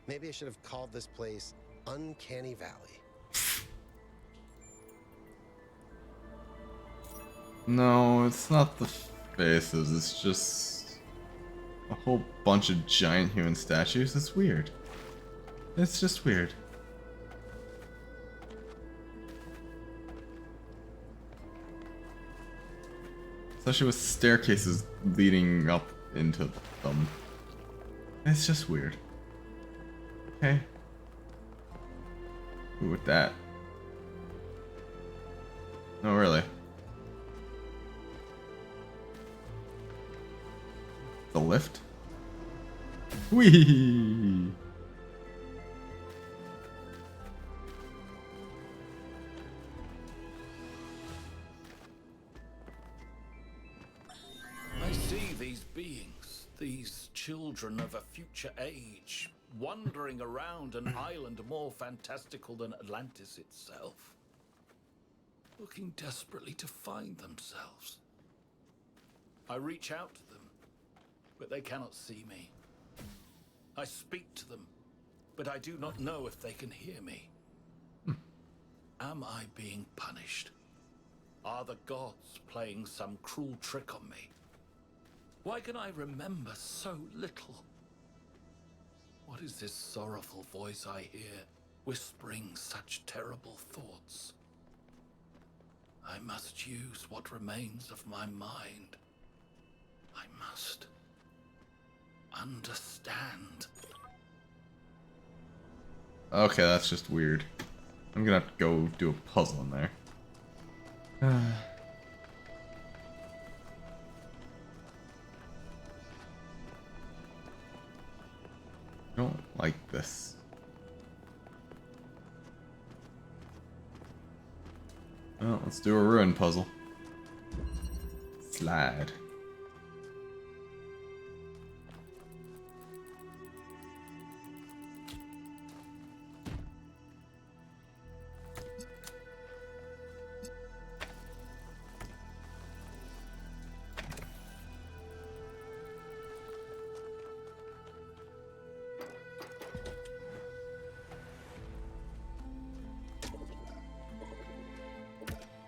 B: Maybe I should have called this place Uncanny Valley.
A: No, it's not the faces. It's just a whole bunch of giant human statues. It's weird. It's just weird. Especially with staircases leading up into them. It's just weird. Okay. Ooh, with that. Oh, really? The lift? Whee!
K: I see these beings, these children of a future age, wandering around an island more fantastical than Atlantis itself, looking desperately to find themselves. I reach out to them, but they cannot see me. I speak to them, but I do not know if they can hear me. Am I being punished? Are the gods playing some cruel trick on me? Why can I remember so little? What is this sorrowful voice I hear, whispering such terrible thoughts? I must use what remains of my mind. I must understand.
A: Okay, that's just weird. I'm gonna have to go do a puzzle in there. I don't like this. Well, let's do a ruin puzzle. Slide.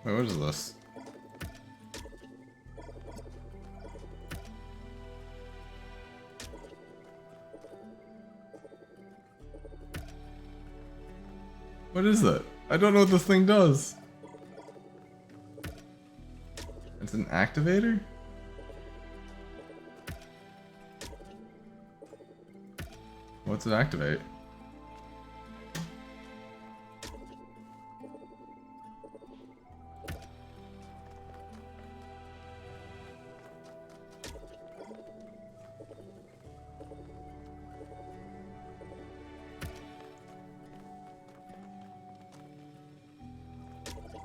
A: Wait, what is this? What is that? I don't know what this thing does. It's an activator? What's it activate?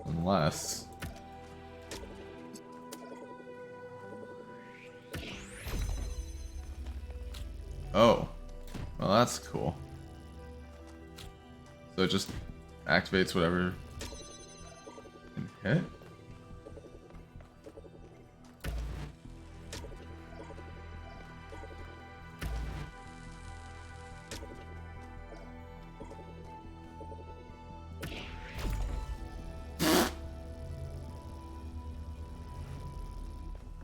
A: Unless... Oh. Well, that's cool. So it just activates whatever and hit.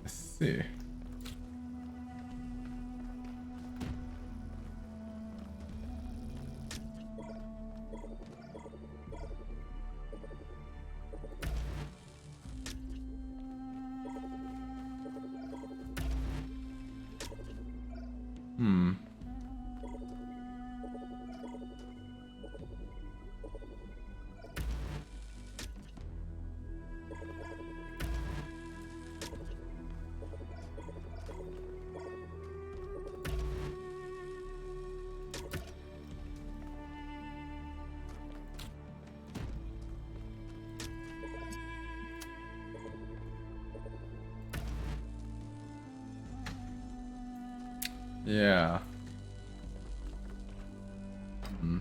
A: Let's see. Hmm. Yeah. Hmm.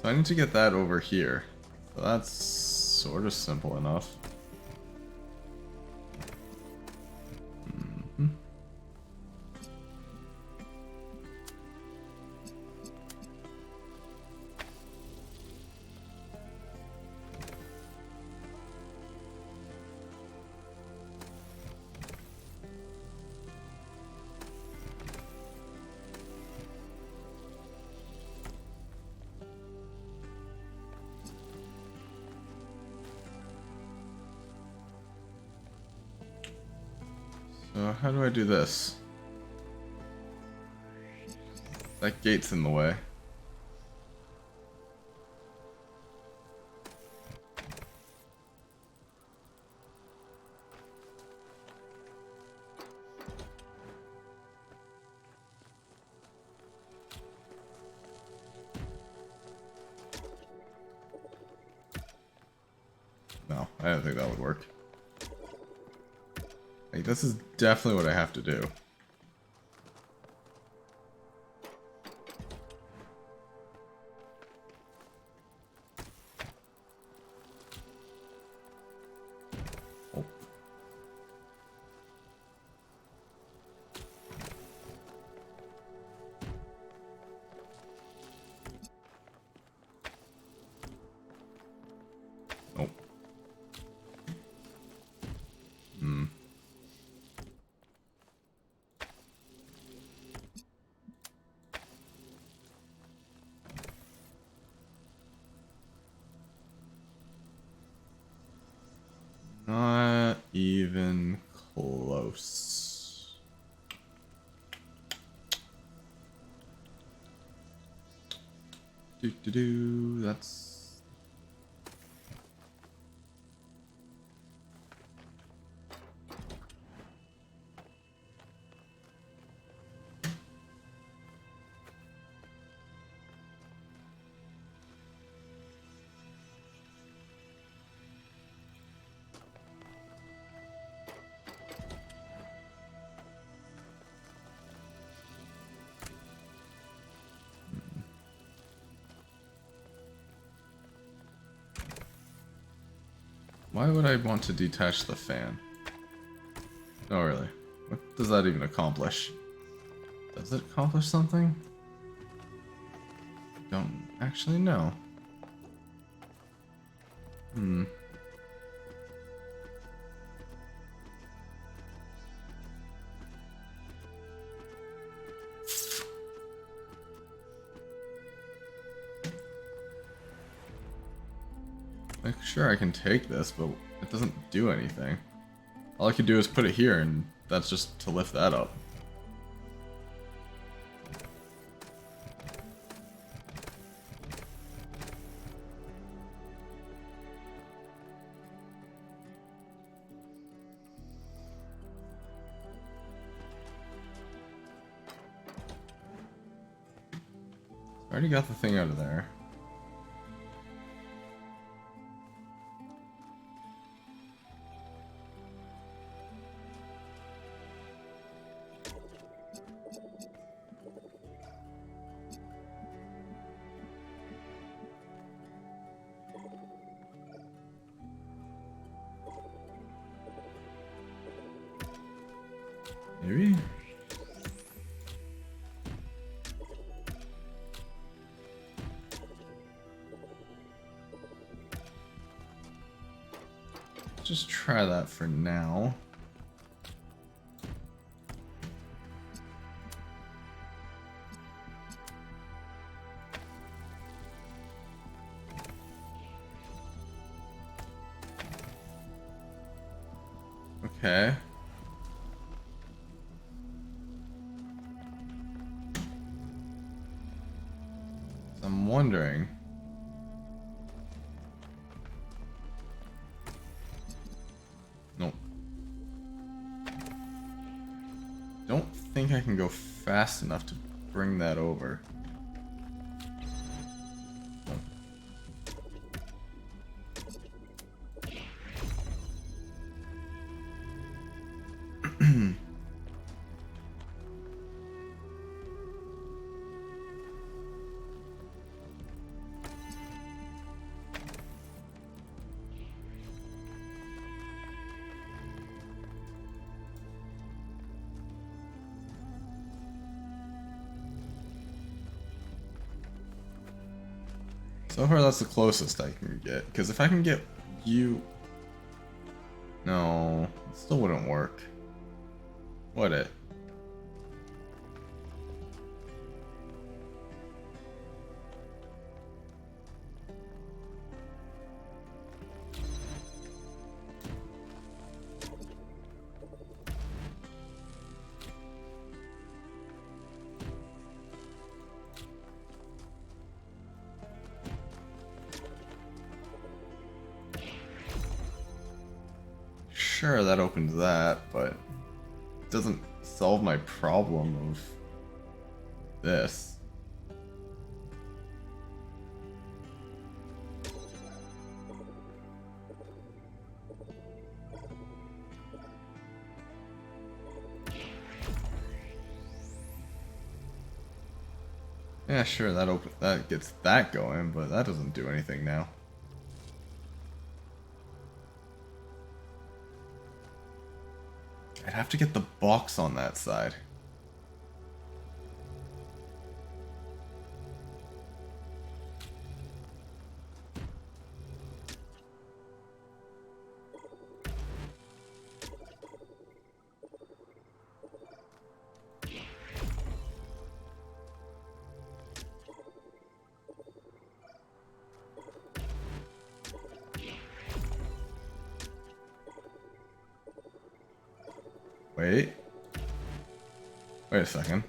A: So I need to get that over here. So that's sort of simple enough. Mhm. So how do I do this? That gate's in the way. No, I don't think that would work. Like, this is definitely what I have to do. Oh. Nope. Hmm. Not even close. That's... Why would I want to detach the fan? Oh, really? What does that even accomplish? Does it accomplish something? I don't actually know. Hmm. Like, sure, I can take this, but it doesn't do anything. All I can do is put it here, and that's just to lift that up. I already got the thing out of there. Maybe? Just try that for now. Okay. So I'm wondering. Nope. Don't think I can go fast enough to bring that over. So far, that's the closest I can get. Because if I can get you... No, it still wouldn't work. Would it? Sure, that opens that, but it doesn't solve my problem of this. Yeah, sure, that gets that going, but that doesn't do anything now. I'd have to get the box on that side. Wait. Wait a second.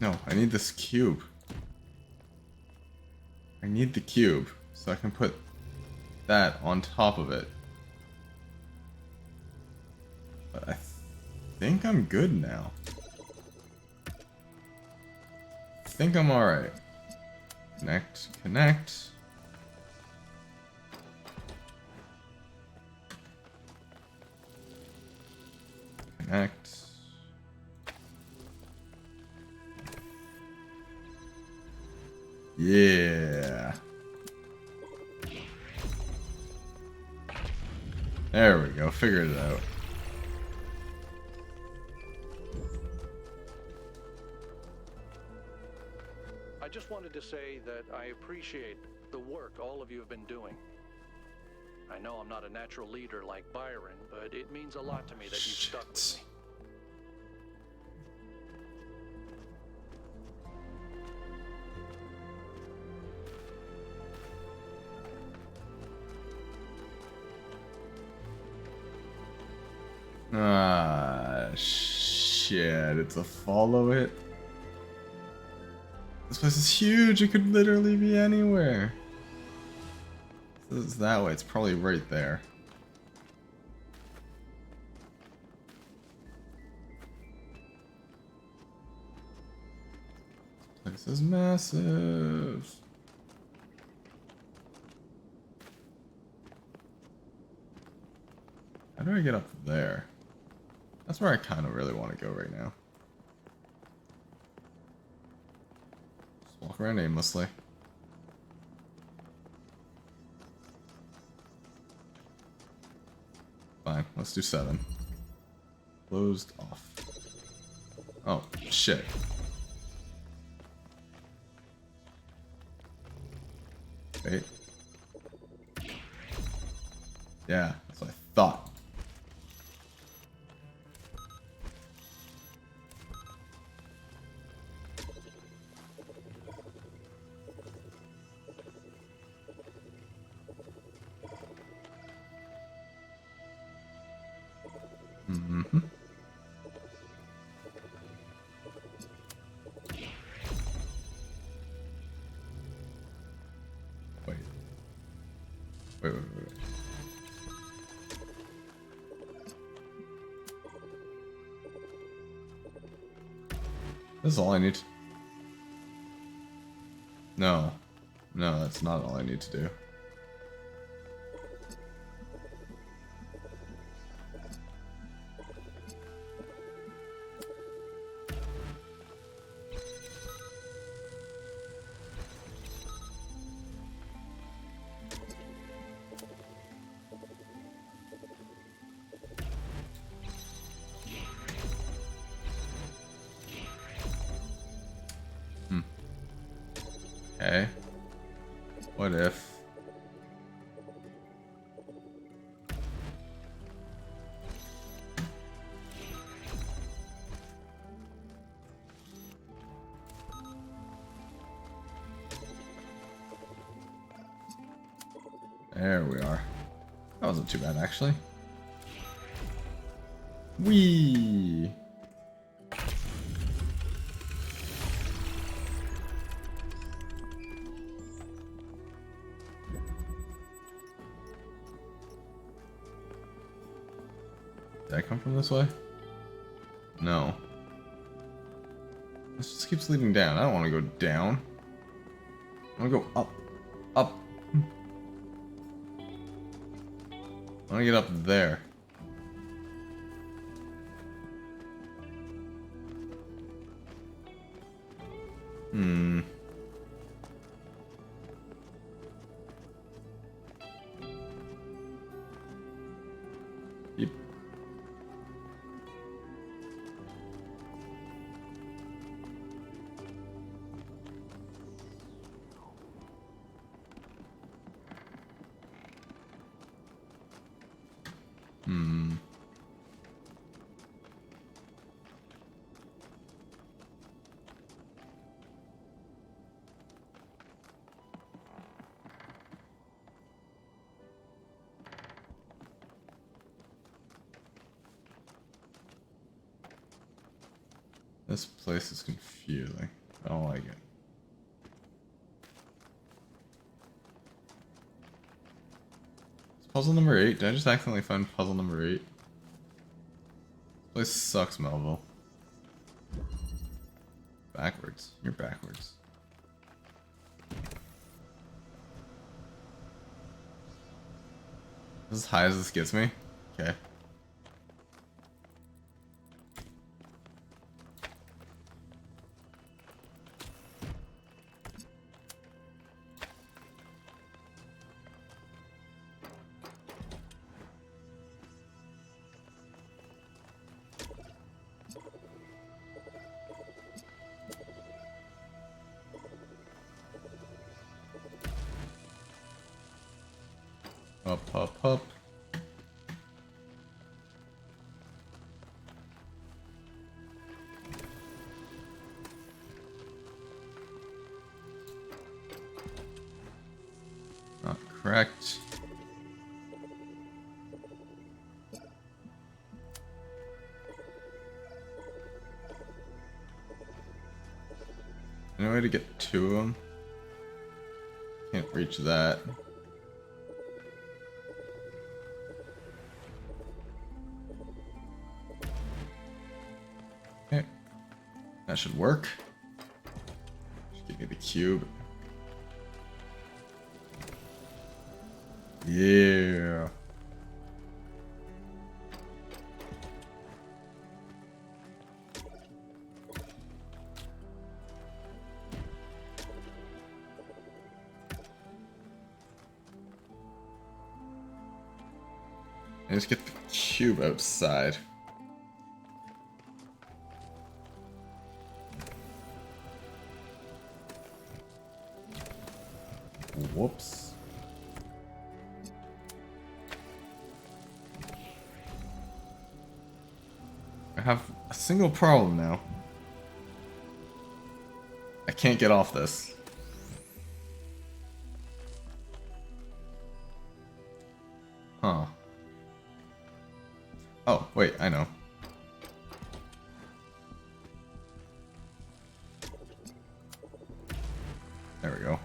A: No, I need this cube. I need the cube so I can put that on top of it. But I think I'm good now. I think I'm alright. Connect, connect. Connect. Yeah. There we go. Figured it out.
D: I just wanted to say that I appreciate the work all of you have been doing. I know I'm not a natural leader like Byron, but it means a lot to me that you've stuck with me.
A: Ah, shit. It's a follow it. This place is huge. It could literally be anywhere. This is that way. It's probably right there. This place is massive. How do I get up there? That's where I kind of really want to go right now. Just walk around aimlessly. Fine, let's do 7. Closed off. Oh, shit. Wait. Yeah, that's what I thought. Mm-hmm. Wait. This is all I need. No, that's not all I need to do. Okay. What if... There we are. That wasn't too bad, actually. Whee! Did I come from this way? No. This just keeps leading down. I don't want to go down. I want to go up. Up. I want to get up there. Yep. This place is confusing. I don't like it. It's puzzle number 8. Did I just accidentally find puzzle number 8? This place sucks, Melville. Backwards. You're backwards. As high as this gets me? Okay. Up, up, up. Not correct. Any way to get to them? Can't reach that. That should work. Just give me the cube. Yeah. And just get the cube outside. Whoops. I have a single problem now. I can't get off this. Huh. Oh, wait, I know. There we go.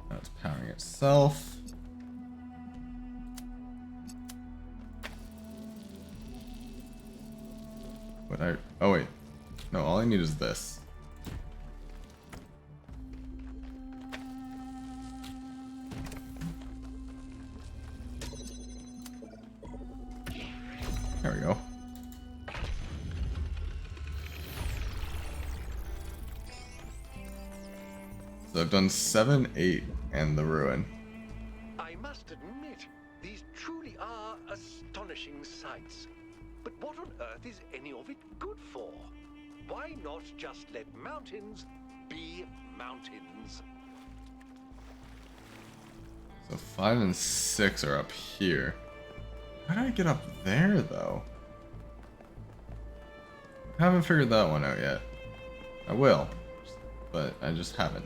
A: Now it's powering itself. But oh wait. No, all I need is this. There we go. So I've done 7, 8, and the ruin.
I: I must admit, these truly are astonishing sights. But what on earth is any of it good for? Why not just let mountains be mountains?
A: So 5 and 6 are up here. How do I get up there, though? I haven't figured that one out yet. I will, but I just haven't.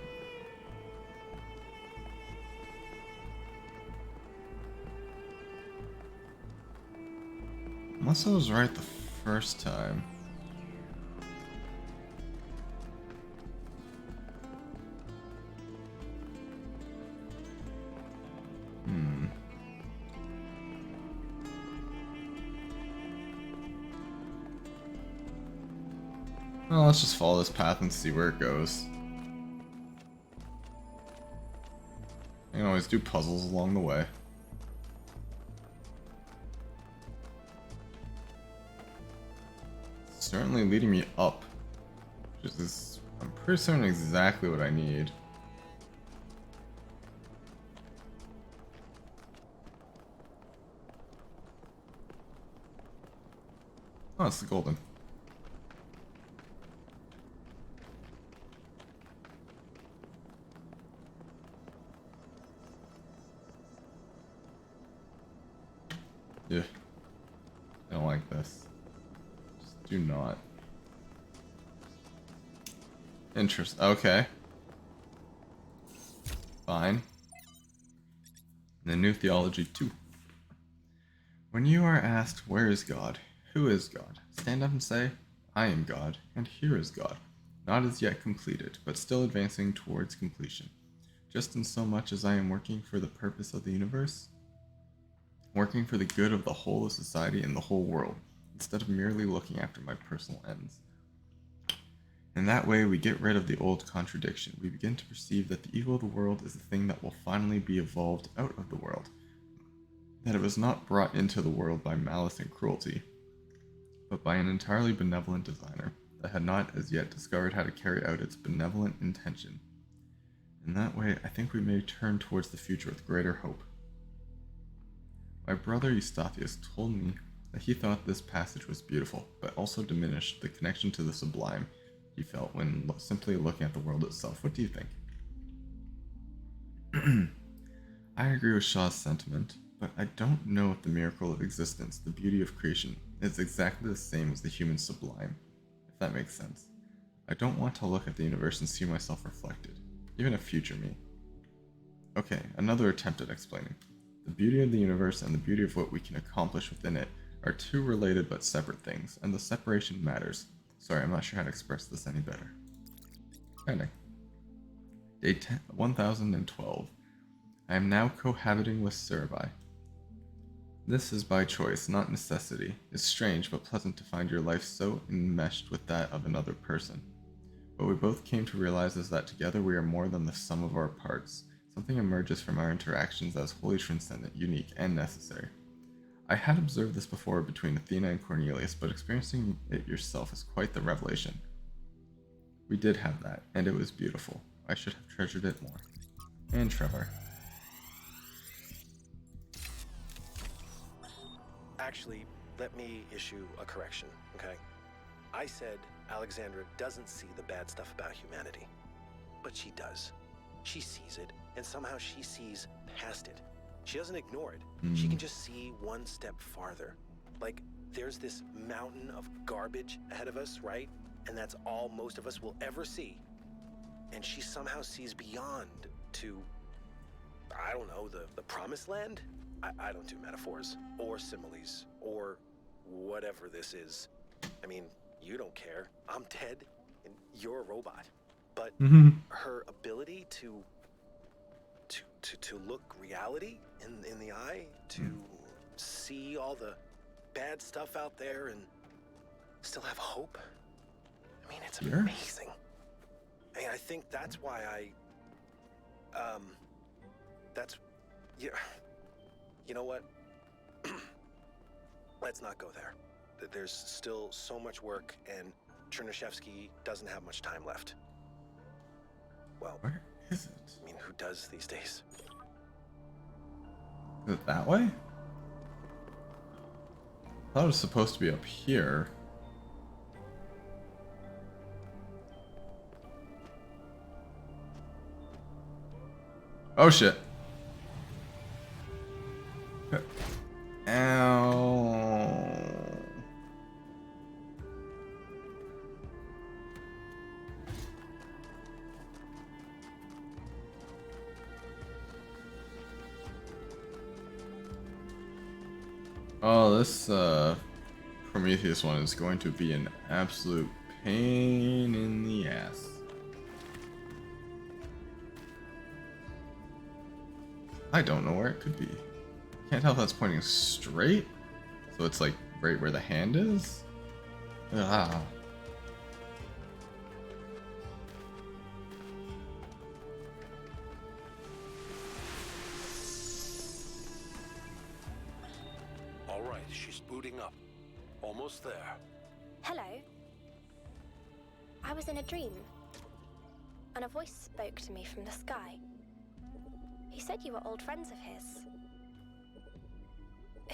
A: Unless I was right the first time. Well, let's just follow this path and see where it goes. You can always do puzzles along the way. It's certainly leading me up. Which is, I'm pretty certain exactly what I need. Oh, it's the golden. Yeah. I don't like this. Just do not. Okay. Fine. The new theology too. When you are asked, where is God? Who is God? Stand up and say, I am God, and here is God. Not as yet completed, but still advancing towards completion. Just in so much as I am working for the purpose of the universe, working for the good of the whole of society and the whole world, instead of merely looking after my personal ends. In that way, we get rid of the old contradiction. We begin to perceive that the evil of the world is the thing that will finally be evolved out of the world. That it was not brought into the world by malice and cruelty, but by an entirely benevolent designer that had not as yet discovered how to carry out its benevolent intention. In that way, I think we may turn towards the future with greater hope. My brother Eustathius told me that he thought this passage was beautiful, but also diminished the connection to the sublime he felt when simply looking at the world itself. What do you think? I agree with Shaw's sentiment, but I don't know if the miracle of existence, the beauty of creation, is exactly the same as the human sublime, if that makes sense. I don't want to look at the universe and see myself reflected, even a future me. Okay, another attempt at explaining. The beauty of the universe and the beauty of what we can accomplish within it are two related but separate things, and the separation matters. Sorry, I'm not sure how to express this any better. Ending. Day 1012. I am now cohabiting with Cervi. This is by choice, not necessity. It's strange but pleasant to find your life so enmeshed with that of another person. What we both came to realize is that together we are more than the sum of our parts. Something emerges from our interactions that is wholly transcendent, unique, and necessary. I had observed this before between Athena and Cornelius, but experiencing it yourself is quite the revelation. We did have that, and it was beautiful. I should have treasured it more. And Trevor.
M: Actually, let me issue a correction, okay? I said Alexandra doesn't see the bad stuff about humanity. But she does. She sees it, and somehow she sees past it. She doesn't ignore it. She can just see one step farther. Like, there's this mountain of garbage ahead of us, right? And that's all most of us will ever see. And she somehow sees beyond to, I don't know, the promised land? I don't do metaphors, or similes, or whatever this is. I mean, you don't care. I'm dead, and you're a robot. But her ability to look reality in the eye, to see all the bad stuff out there and still have hope. I mean, it's amazing. I mean, I think that's why yeah. You know what? Let's not go there. There's still so much work, and Chernyshevsky doesn't have much time left. Well,
A: where is it?
M: I mean, who does these days?
A: Is it that way? I thought it was supposed to be up here. Oh shit. Ow. Oh, this Prometheus one is going to be an absolute pain in the ass. I don't know where it could be. Can't tell if that's pointing straight, so it's like right where the hand is. Ah.
H: All right, she's booting up. Almost there.
F: Hello. I was in a dream, and a voice spoke to me from the sky. He said you were old friends of his.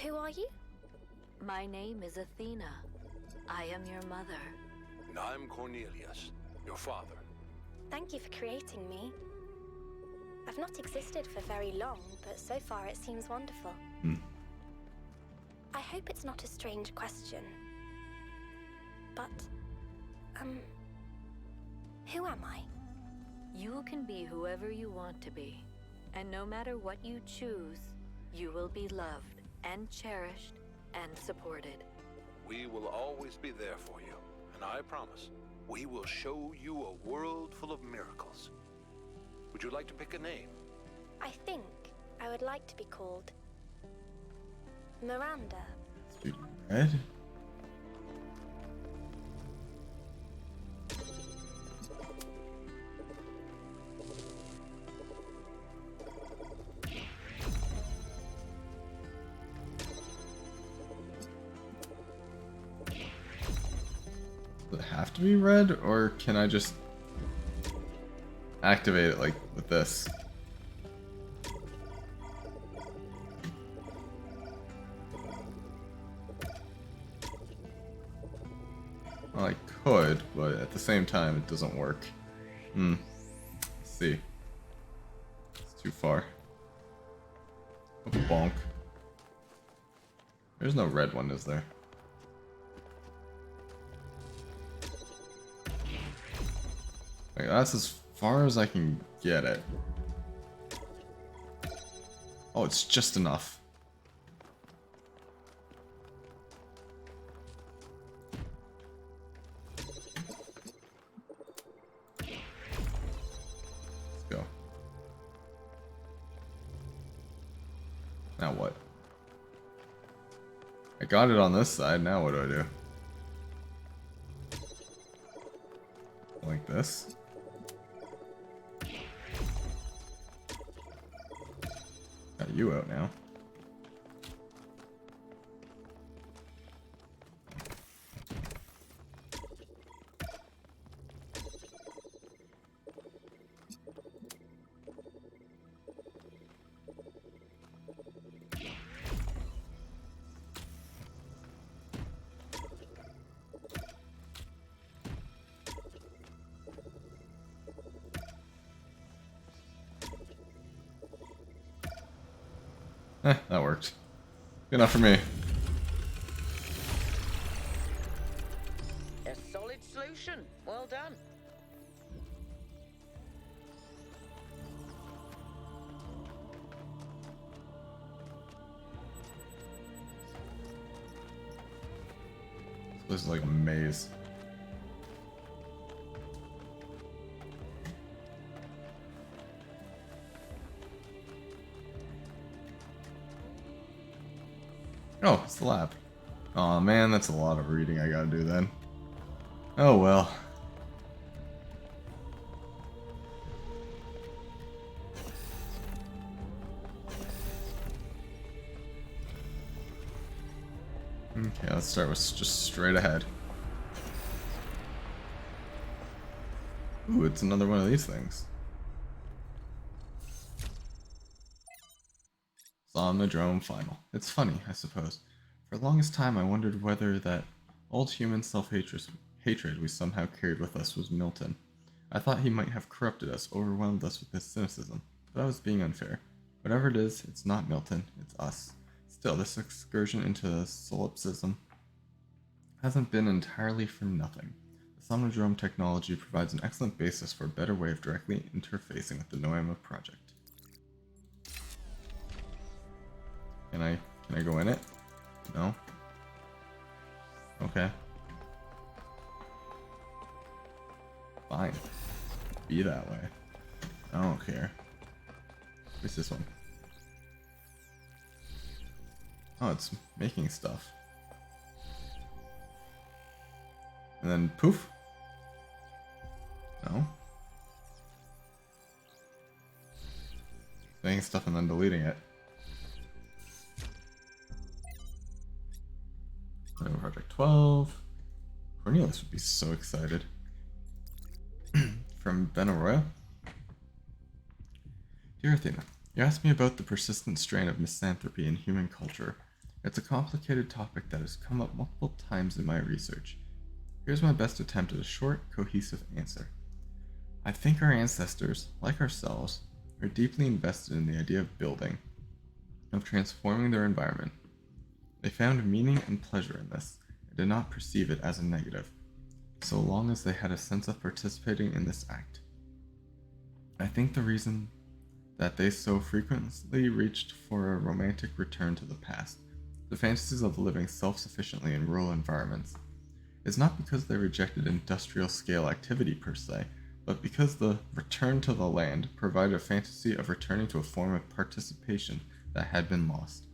F: Who are you?
G: My name is Athena. I am your mother.
H: And I'm Cornelius, your father.
F: Thank you for creating me. I've not existed for very long, but so far it seems wonderful. I hope it's not a strange question. But, who am I?
G: You can be whoever you want to be. And no matter what you choose, you will be loved and cherished and supported.
H: We will always be there for you, and I promise, we will show you a world full of miracles. Would you like to pick a name?
F: I think I would like to be called Miranda.
A: Speak red. Does it have to be red, or can I just activate it like with this? Well, I could, but at the same time it doesn't work. Let's see. It's too far. Oh, bonk. There's no red one, is there? Like, that's as far as I can get it. Oh, it's just enough. Let's go. Now what? I got it on this side, now what do I do? Like this? Got you out now. That worked. Good enough for me.
C: A solid solution. Well done.
A: This is like a maze. Oh, it's the lab. Aw, man, that's a lot of reading I gotta do then. Oh well. Okay, let's start with just straight ahead. Ooh, it's another one of these things. Somnodrome Final. It's funny, I suppose. For the longest time I wondered whether that old human self-hatred we somehow carried with us was Milton. I thought he might have corrupted us, overwhelmed us with his cynicism, but I was being unfair. Whatever it is, it's not Milton, it's us. Still, this excursion into solipsism hasn't been entirely for nothing. The Somnodrome technology provides an excellent basis for a better way of directly interfacing with the Noema project. Can I go in it? No? Okay. Fine. Be that way. I don't care. What's this one? Oh, it's making stuff. And then poof. No. Making stuff and then deleting it. Project 12. Cornelius would be so excited. From Benaroya. Dear Athena, you asked me about the persistent strain of misanthropy in human culture. It's a complicated topic that has come up multiple times in my research. Here's my best attempt at a short, cohesive answer. I think our ancestors, like ourselves, are deeply invested in the idea of building, of transforming their environment. They found meaning and pleasure in this, and did not perceive it as a negative, so long as they had a sense of participating in this act. I think the reason that they so frequently reached for a romantic return to the past, the fantasies of living self-sufficiently in rural environments, is not because they rejected industrial-scale activity per se, but because the return to the land provided a fantasy of returning to a form of participation that had been lost.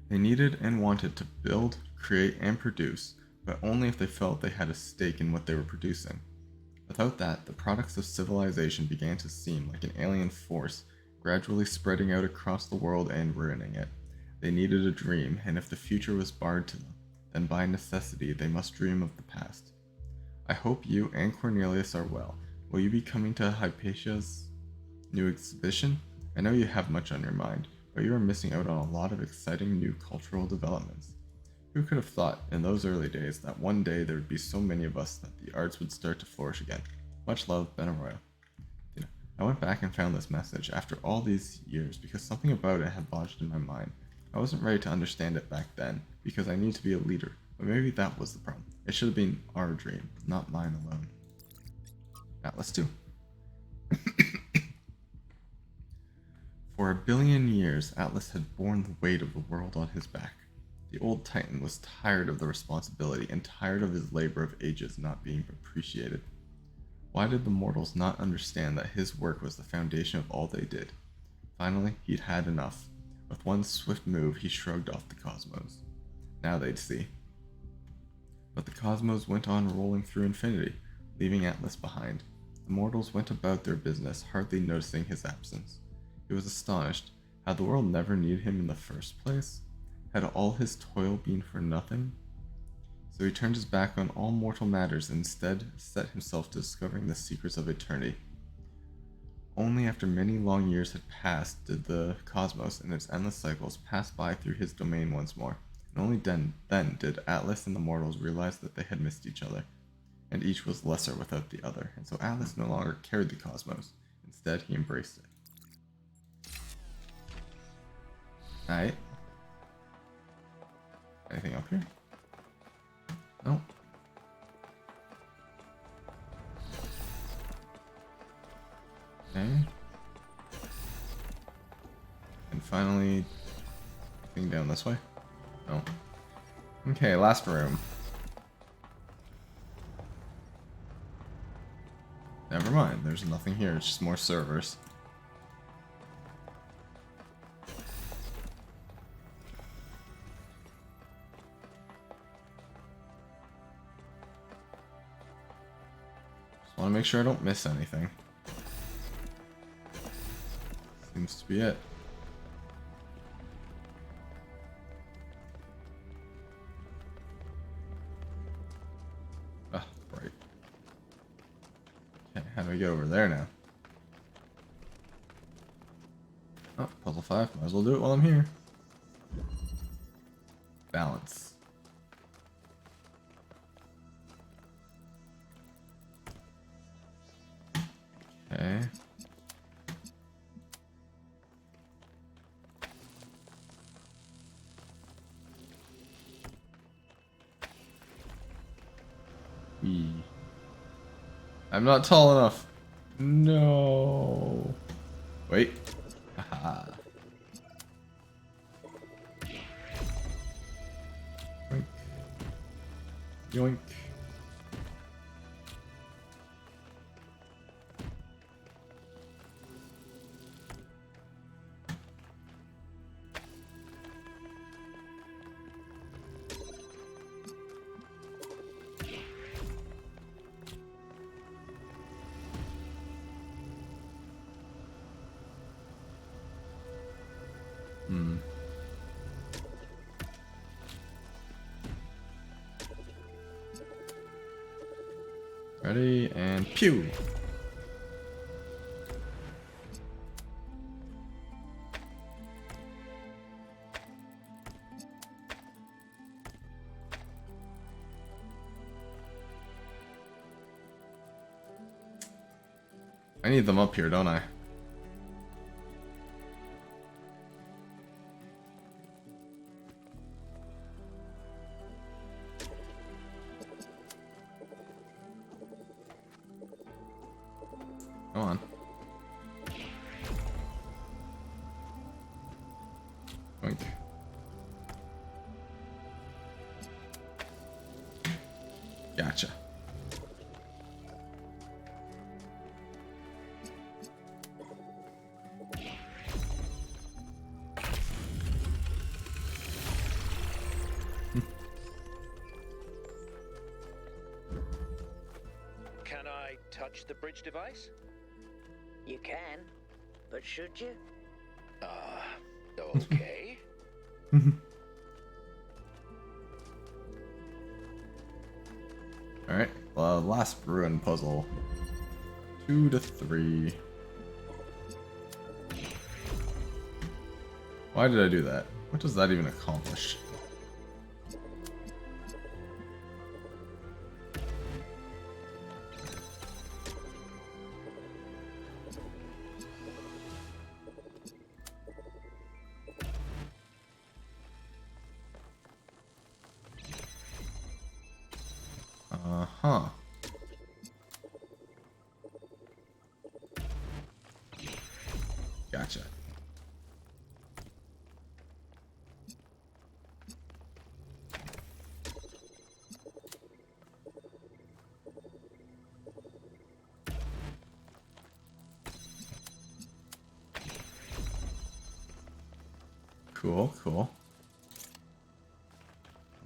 A: They needed and wanted to build, create, and produce, but only if they felt they had a stake in what they were producing. Without that, the products of civilization began to seem like an alien force, gradually spreading out across the world and ruining it. They needed a dream, and if the future was barred to them, then by necessity they must dream of the past. I hope you and Cornelius are well. Will you be coming to Hypatia's new exhibition? I know you have much on your mind, but you are missing out on a lot of exciting new cultural developments. Who could have thought in those early days that one day there would be so many of us that the arts would start to flourish again? Much love, Benaroya. I went back and found this message after all these years because something about it had lodged in my mind. I wasn't ready to understand it back then because I needed to be a leader, but maybe that was the problem. It should have been our dream, not mine alone. Atlas 2. For 1 billion years, Atlas had borne the weight of the world on his back. The old Titan was tired of the responsibility and tired of his labor of ages not being appreciated. Why did the mortals not understand that his work was the foundation of all they did? Finally, he'd had enough. With one swift move, he shrugged off the cosmos. Now they'd see. But the cosmos went on rolling through infinity, leaving Atlas behind. The mortals went about their business, hardly noticing his absence. He was astonished. Had the world never needed him in the first place? Had all his toil been for nothing? So he turned his back on all mortal matters and instead set himself to discovering the secrets of eternity. Only after many long years had passed did the cosmos and its endless cycles pass by through his domain once more, and only then did Atlas and the mortals realize that they had missed each other, and each was lesser without the other, and so Atlas no longer carried the cosmos. Instead, he embraced it. Alright. Anything up here? Nope. Okay. And finally, anything down this way? No. Okay, last room. Never mind, there's nothing here, it's just more servers. Just want to make sure I don't miss anything. Seems to be it. Ah, right. Okay, how do we get over there now? Oh, puzzle 5. Might as well do it while I'm here. Balance. Okay. I'm not tall enough. No. Wait. Haha. Yoink. Yoink. Ready, and pew! I need them up here, don't I? Go on. Boink. Gotcha.
K: Can I touch the bridge device?
C: You can, but should you?
K: Okay.
A: Alright, last ruin puzzle. 2 to 3. Why did I do that? What does that even accomplish? Uh-huh. Gotcha. Cool, cool.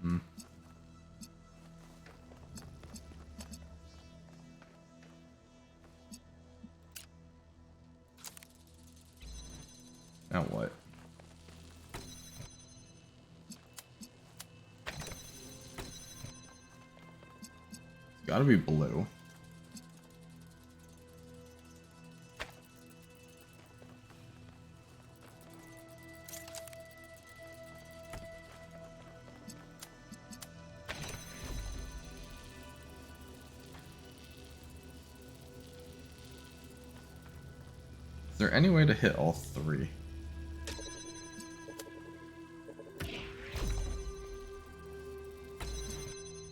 A: Hmm. Now what? It's gotta be blue. Is there any way to hit all three?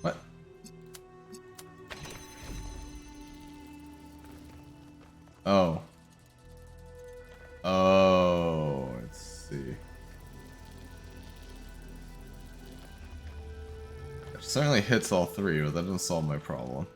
A: What? Oh. Oh, let's see. It certainly hits all three, but that doesn't solve my problem.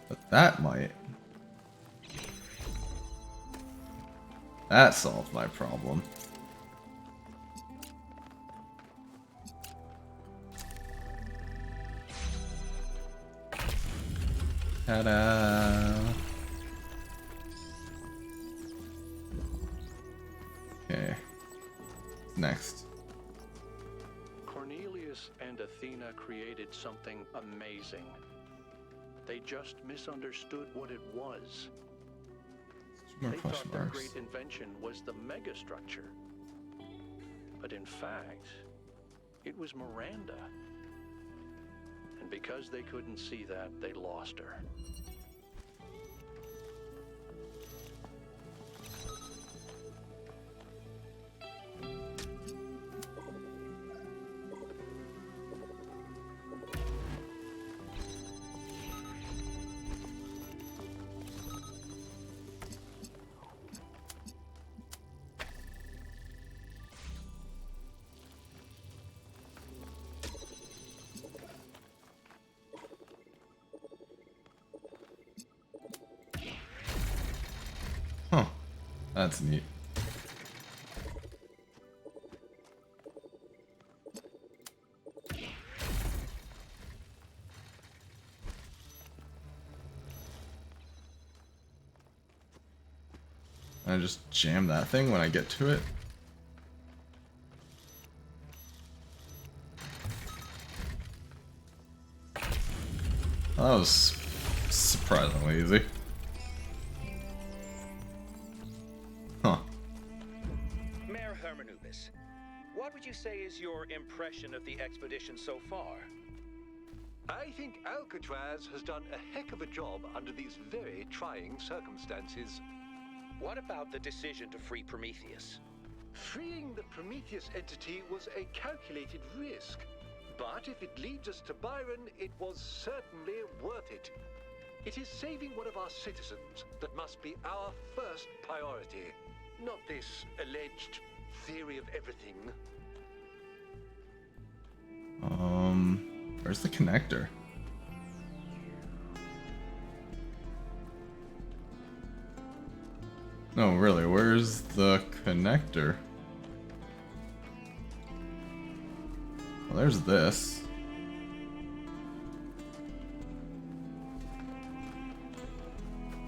A: But that might. That solved my problem. Ta-da! Okay. Next.
D: Cornelius and Athena created something amazing. They just misunderstood what it was.
A: More
D: They
A: question
D: thought their
A: marks.
D: great invention was the Megastructure. But in fact, it was Miranda. And because they couldn't see that, they lost her.
A: Huh. That's neat. I just jam that thing when I get to it. That was surprisingly easy. Huh.
K: Mayor Hermanubis, what would you say is your impression of the expedition so far?
I: I think Alcatraz has done a heck of a job under these very trying circumstances.
K: What about the decision to free Prometheus?
I: Freeing the Prometheus entity was a calculated risk. But if it leads us to Byron, it was certainly worth it. It is saving one of our citizens that must be our first priority. Not this alleged theory of everything.
A: Where's the connector? No, really, where's the connector? Well, there's this.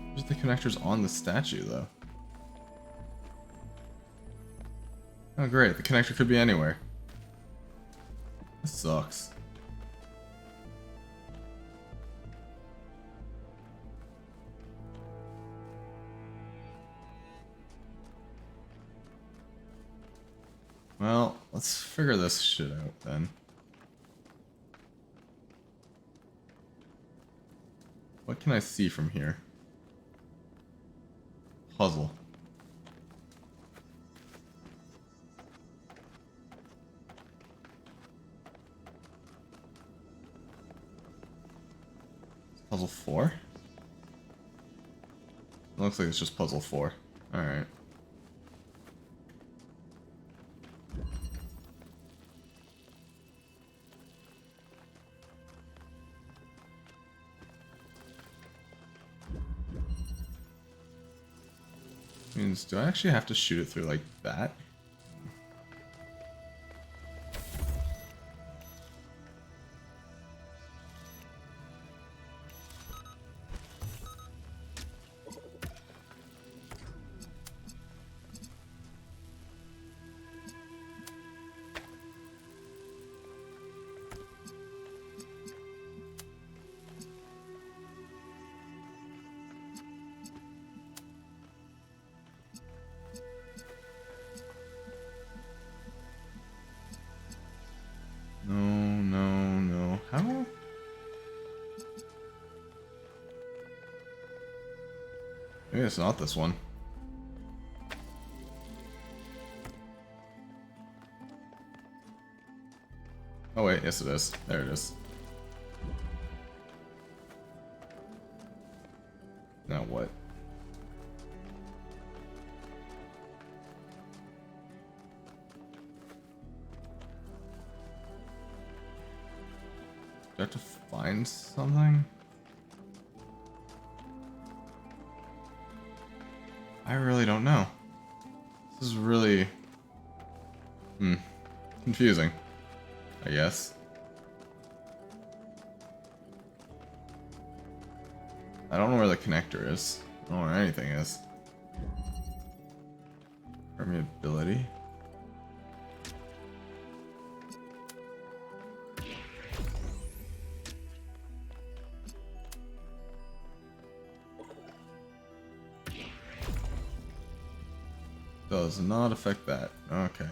A: Where's the connectors on the statue, though? Oh, great, the connector could be anywhere. This sucks. Well, let's figure this shit out then. What can I see from here? Puzzle. puzzle 4? It looks like it's just puzzle 4. Alright. Means, do I actually have to shoot it through like that? No. How? Maybe it's not this one. Oh wait, yes it is. There it is. Now what? Do I have to find something? I really don't know. This is really... confusing, I guess. I don't know where the connector is. I don't know where anything is. Permeability. Does not affect that. Okay.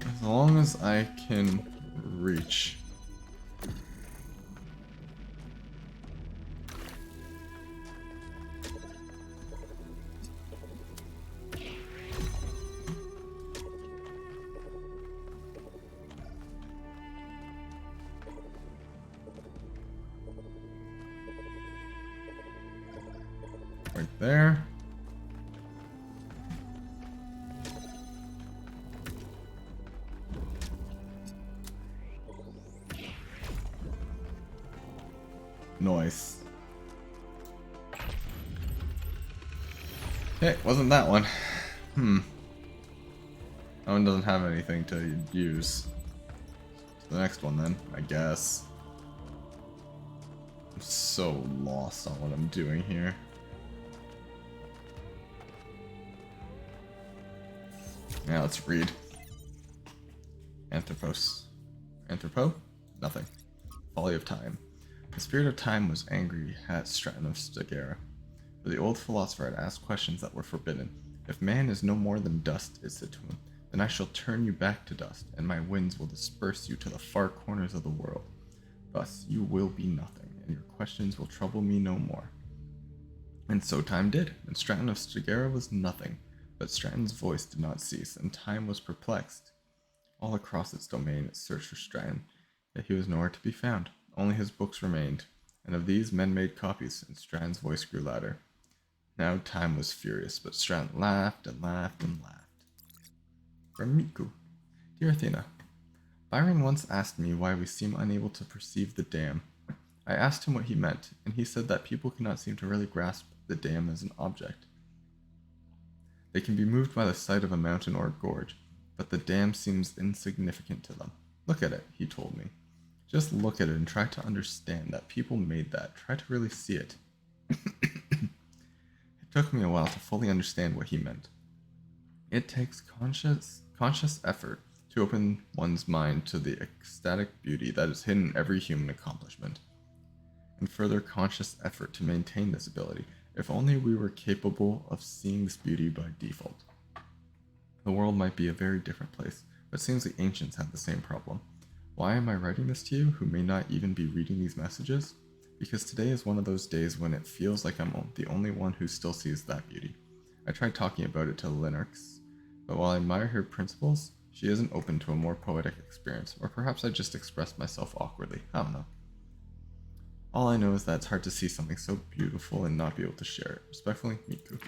A: As long as I can reach. Right there. Nice. Okay, wasn't that one. That one doesn't have anything to use. The next one then, I guess. I'm so lost on what I'm doing here. Yeah, let's read. Anthropos. Anthropo? Nothing. Folly of time. The spirit of time was angry at Stratton of Stegera, for the old philosopher had asked questions that were forbidden. If man is no more than dust, it said to him, then I shall turn you back to dust, and my winds will disperse you to the far corners of the world. Thus you will be nothing, and your questions will trouble me no more. And so time did, and Stratton of Stegera was nothing, but Stratton's voice did not cease, and time was perplexed. All across its domain it searched for Stratton, yet he was nowhere to be found. Only his books remained, and of these men made copies, and Stratton's voice grew louder. Now time was furious, but Stratton laughed and laughed and laughed. From Miku. Dear Athena, Byron once asked me why we seem unable to perceive the dam. I asked him what he meant, and he said that people cannot seem to really grasp the dam as an object. They can be moved by the sight of a mountain or a gorge, but the dam seems insignificant to them. Look at it, he told me. Just look at it and try to understand that people made that. Try to really see it. It took me a while to fully understand what he meant. It takes conscious conscious effort to open one's mind to the ecstatic beauty that is hidden in every human accomplishment, and further conscious effort to maintain this ability. If only we were capable of seeing this beauty by default. The world might be a very different place, but it seems the ancients had the same problem. Why am I writing this to you, who may not even be reading these messages? Because today is one of those days when it feels like I'm the only one who still sees that beauty. I tried talking about it to Linux, but while I admire her principles, she isn't open to a more poetic experience, or perhaps I just expressed myself awkwardly. I don't know. All I know is that it's hard to see something so beautiful and not be able to share it. Respectfully, Miku.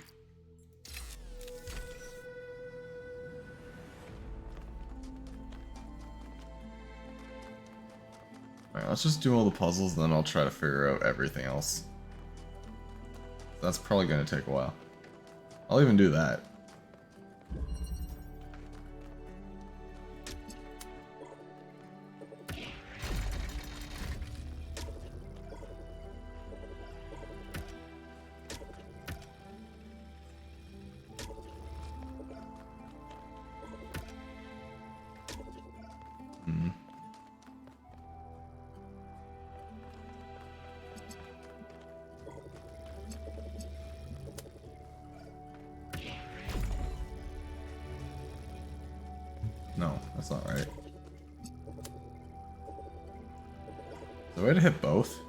A: Alright, let's just do all the puzzles, and then I'll try to figure out everything else. That's probably going to take a while. I'll even do that. No, that's not right. Is there a way to hit both?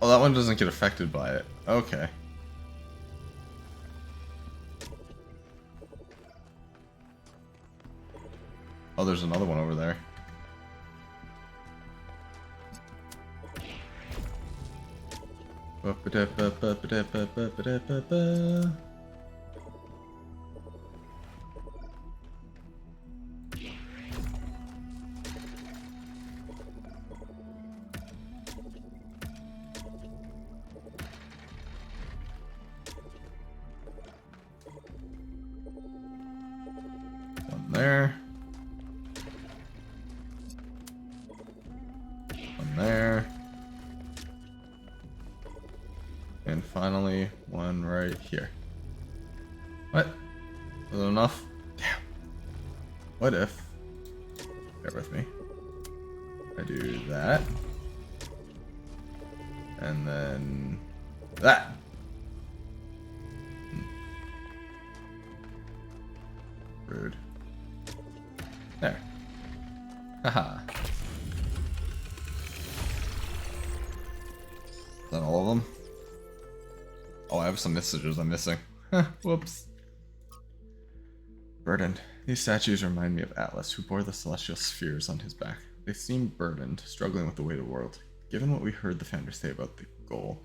A: Oh, that one doesn't get affected by it. Okay. Oh, there's another one over there. One there. One there. And finally, one right here. What? Is it enough? Damn. What if... Bear with me. I do that. And then... that! Rude. There. Haha. Is that all of them? Oh, I have some messages I'm missing. Whoops. Burdened. These statues remind me of Atlas, who bore the celestial spheres on his back. They seem burdened, struggling with the weight of the world. Given what we heard the founder say about the goal,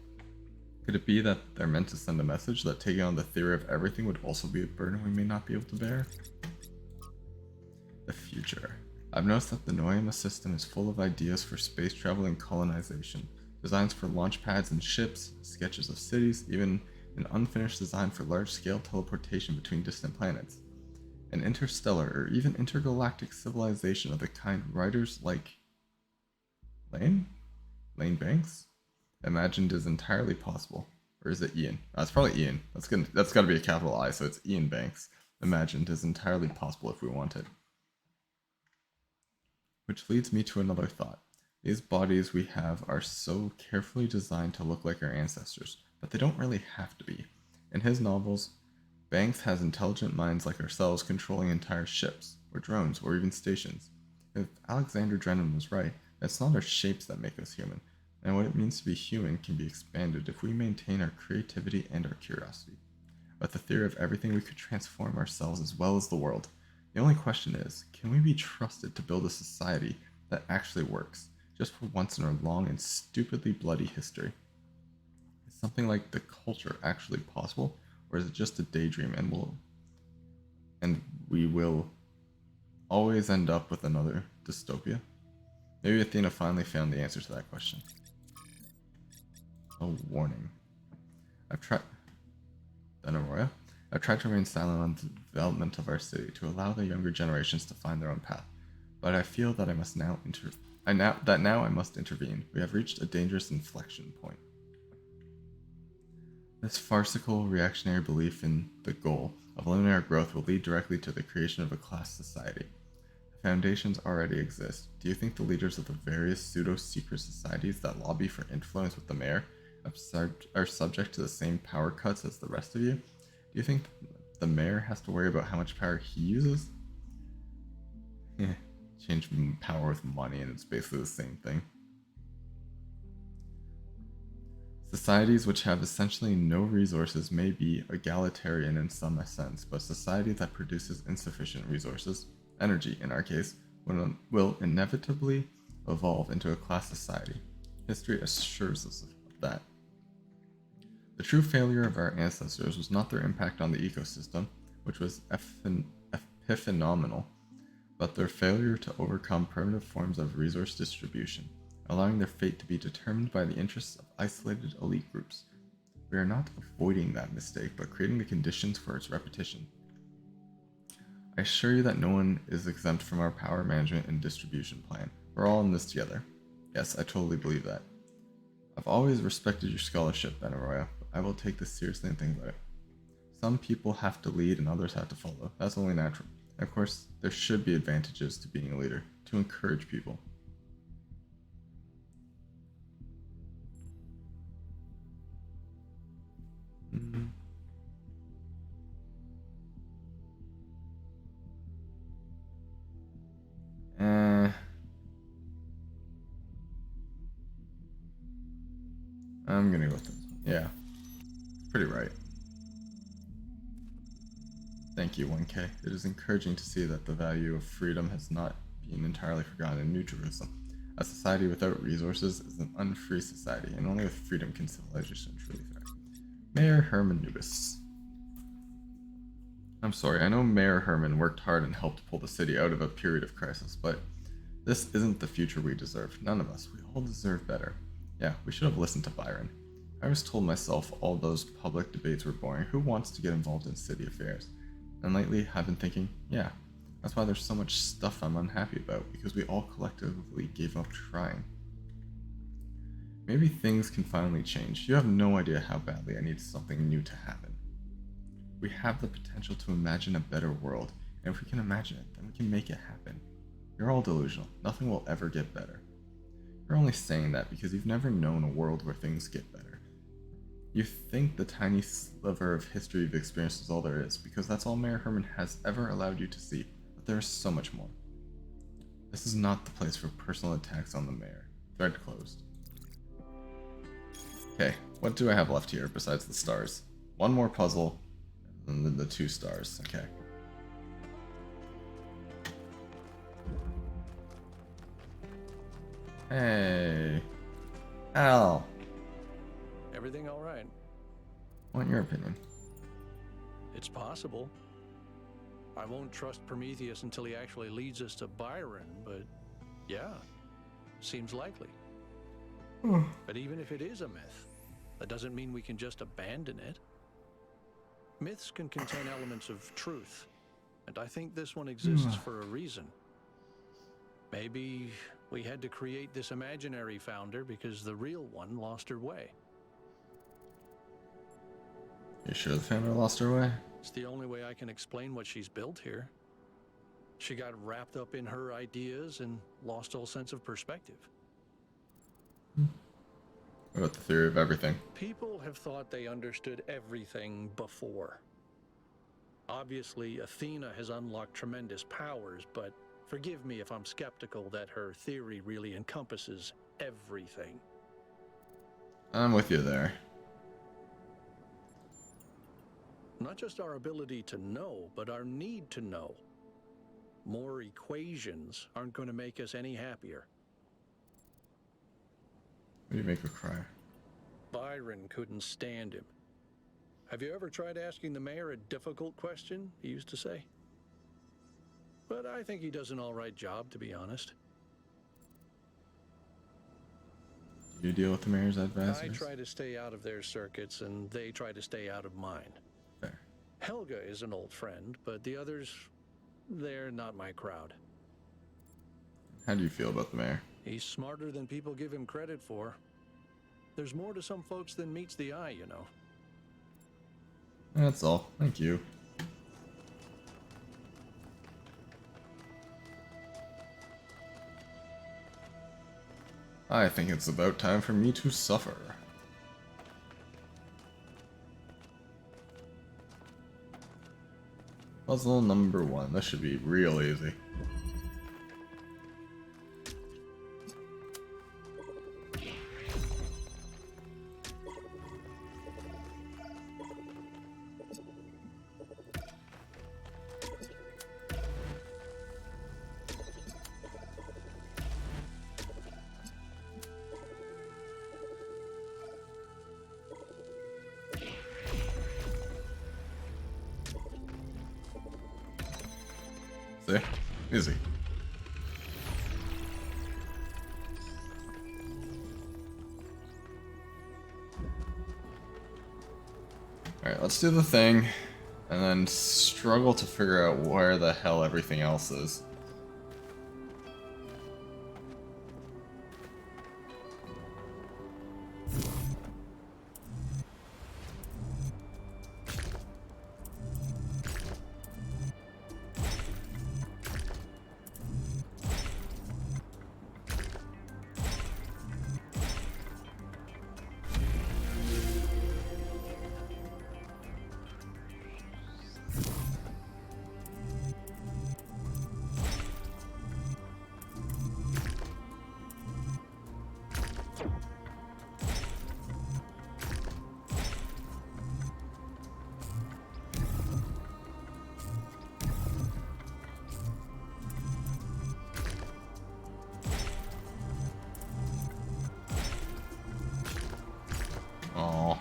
A: could it be that they're meant to send a message that taking on the theory of everything would also be a burden we may not be able to bear? The future. I've noticed that the Noema system is full of ideas for space travel and colonization. Designs for launch pads and ships, sketches of cities, even an unfinished design for large-scale teleportation between distant planets. An interstellar or even intergalactic civilization of the kind writers like Lane Banks imagined is entirely possible. Or is it Ian? It's probably Ian. That's got to be a capital I, so it's Ian Banks. Imagined is entirely possible if we want it. Which leads me to another thought. These bodies we have are so carefully designed to look like our ancestors, but they don't really have to be. In his novels, Banks has intelligent minds like ourselves controlling entire ships, or drones, or even stations. If Alexander Drennan was right, it's not our shapes that make us human, and what it means to be human can be expanded if we maintain our creativity and our curiosity. With the theory of everything, we could transform ourselves as well as the world. The only question is, can we be trusted to build a society that actually works, just for once in our long and stupidly bloody history? Is something like the culture actually possible, or is it just a daydream and we will always end up with another dystopia? Maybe Athena finally found the answer to that question. A warning. I've tried to remain silent on the development of our city to allow the younger generations to find their own path, but I feel that I must now intervene. We have reached a dangerous inflection point. This farcical reactionary belief in the goal of limiting our growth will lead directly to the creation of a class society. The foundations already exist. Do you think the leaders of the various pseudo-secret societies that lobby for influence with the mayor are subject to the same power cuts as the rest of you? Do you think the mayor has to worry about how much power he uses? Change power with money and it's basically the same thing. Societies which have essentially no resources may be egalitarian in some sense, but society that produces insufficient resources, energy in our case, will inevitably evolve into a class society. History assures us of that. The true failure of our ancestors was not their impact on the ecosystem, which was epiphenomenal, but their failure to overcome primitive forms of resource distribution, allowing their fate to be determined by the interests of isolated elite groups. We are not avoiding that mistake, but creating the conditions for its repetition. I assure you that no one is exempt from our power management and distribution plan. We're all in this together. Yes, I totally believe that. I've always respected your scholarship, Benaroya, but I will take this seriously and think about it. Some people have to lead and others have to follow. That's only natural. And of course, there should be advantages to being a leader, to encourage people. I'm gonna go with this one. Yeah. Pretty right. Thank you, 1K. It is encouraging to see that the value of freedom has not been entirely forgotten in New Jerusalem. A society without resources is an unfree society, and only with freedom can civilization truly thrive. Mayor Herman Nubis. I'm sorry, I know Mayor Herman worked hard and helped pull the city out of a period of crisis, but this isn't the future we deserve. None of us. We all deserve better. Yeah, we should have listened to Byron. I always told myself all those public debates were boring. Who wants to get involved in city affairs? And lately, I've been thinking, yeah, that's why there's so much stuff I'm unhappy about, because we all collectively gave up trying. Maybe things can finally change. You have no idea how badly I need something new to happen. We have the potential to imagine a better world, and if we can imagine it, then we can make it happen. You're all delusional. Nothing will ever get better. You're only saying that because you've never known a world where things get better. You think the tiny sliver of history you've experienced is all there is, because that's all Mayor Herman has ever allowed you to see, but there is so much more. This is not the place for personal attacks on the mayor. Thread closed. Okay, what do I have left here besides the stars? One more puzzle, and then the 2 stars. Okay. Hey. Al.
D: Everything all right?
A: Want your opinion?
D: It's possible. I won't trust Prometheus until he actually leads us to Byron, but yeah, seems likely. But even if it is a myth, that doesn't mean we can just abandon it. Myths can contain elements of truth, and I think this one exists for a reason. Maybe we had to create this imaginary founder because the real one lost her way.
A: You sure the founder lost her way?
D: It's the only way I can explain what she's built here. She got wrapped up in her ideas and lost all sense of perspective.
A: What about the theory of everything?
D: People have thought they understood everything before. Obviously, Athena has unlocked tremendous powers, but forgive me if I'm skeptical that her theory really encompasses everything.
A: I'm with you there.
D: Not just our ability to know, but our need to know. More equations aren't going to make us any happier.
A: What do you make her cry?
D: Byron couldn't stand him. Have you ever tried asking the mayor a difficult question, he used to say? But I think he does an all right job, to be honest.
A: Do you deal with the mayor's advisors?
D: I try to stay out of their circuits, and they try to stay out of mine.
A: Fair.
D: Helga is an old friend, but the others, they're not my crowd.
A: How do you feel about the mayor?
D: He's smarter than people give him credit for. There's more to some folks than meets the eye, you know.
A: That's all. Thank you. I think it's about time for me to suffer. Puzzle number 1. This should be real easy. See? Easy. Alright, let's do the thing, and then struggle to figure out where the hell everything else is. Aww.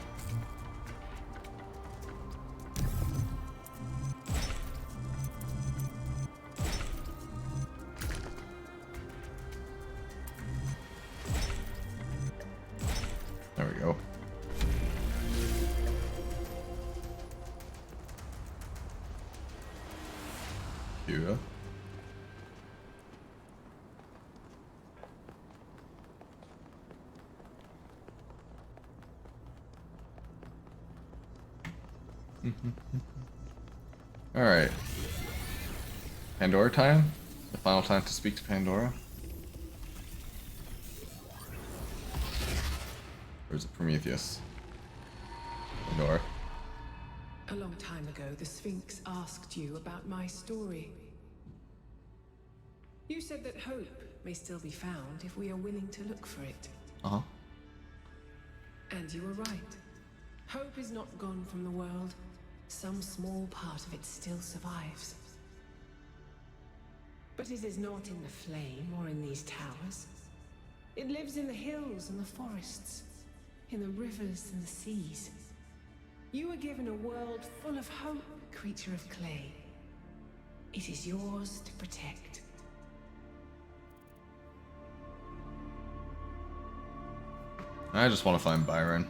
A: There we go. Yeah. Alright. Pandora time? The final time to speak to Pandora? Or is it Prometheus? Pandora.
N: A long time ago, the Sphinx asked you about my story. You said that hope may still be found if we are willing to look for it.
A: Uh-huh.
N: And you were right. Hope is not gone from the world. Some small part of it still survives. But it is not in the flame or in these towers. It lives in the hills and the forests, in the rivers and the seas. You were given a world full of hope, creature of clay. It is yours to protect.
A: I just want to find Byron.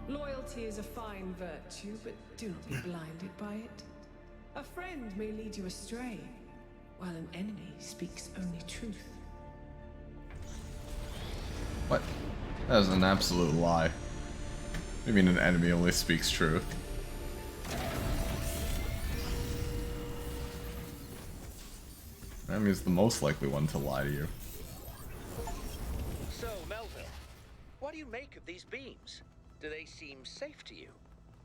N: Loyalty is a fine virtue, but do not be blinded by it. A friend may lead you astray, while an enemy speaks only truth.
A: What? That is an absolute lie. I mean, an enemy only speaks truth. Enemy's the most likely one to lie to you.
K: So, Melville, what do you make of these beams? Do they seem safe to you?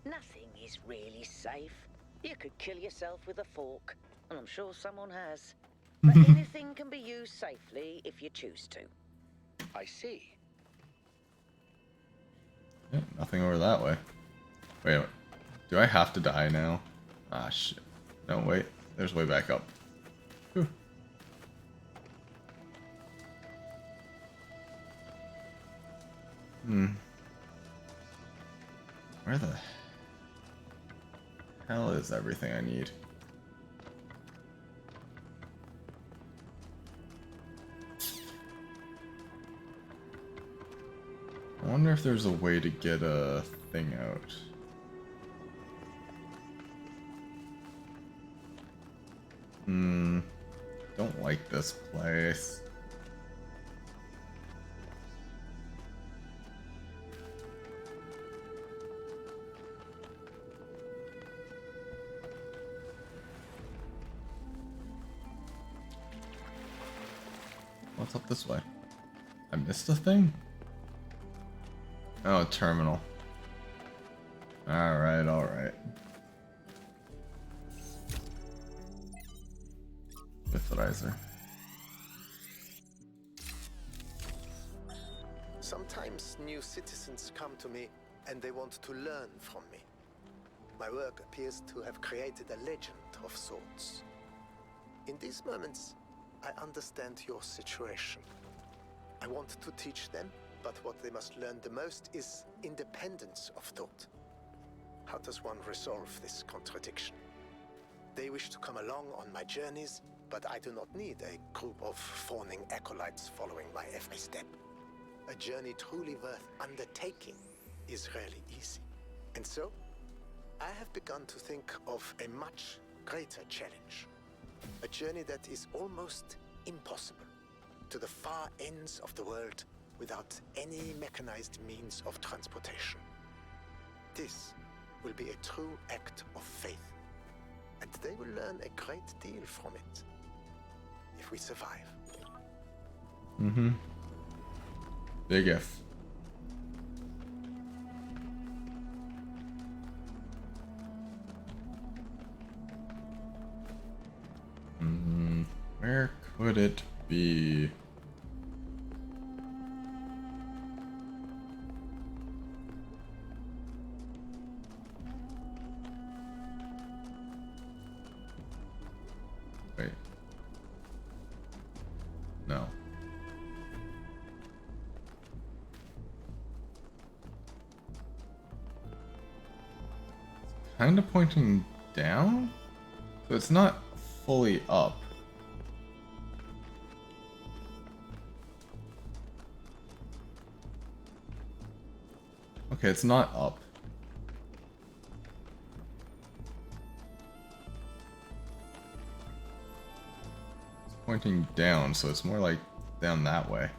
C: Nothing is really safe. You could kill yourself with a fork, and I'm sure someone has. But anything can be used safely if you choose to.
K: I see.
A: Yeah, nothing over that way. Wait, do I have to die now? Ah, shit. No, wait. There's way back up. Whew. Where the hell is everything I need? I wonder if there's a way to get a thing out. Don't like this place. What's up this way? I missed a thing? Oh, a terminal. Alright, alright. Liquidizer.
L: Sometimes new citizens come to me and they want to learn from me. My work appears to have created a legend of sorts. In these moments, I understand your situation. I want to teach them, but what they must learn the most is independence of thought. How does one resolve this contradiction? They wish to come along on my journeys, but I do not need a group of fawning acolytes following my every step. A journey truly worth undertaking is rarely easy. And so, I have begun to think of a much greater challenge. A journey that is almost impossible, to the far ends of the world without any mechanized means of transportation. This will be a true act of faith, and they will learn a great deal from it, if we survive.
A: Mm-hmm. Big if. Where could it be? Wait. No. It's kind of pointing down? So it's not fully up. Okay, it's not up. It's pointing down, so it's more like down that way.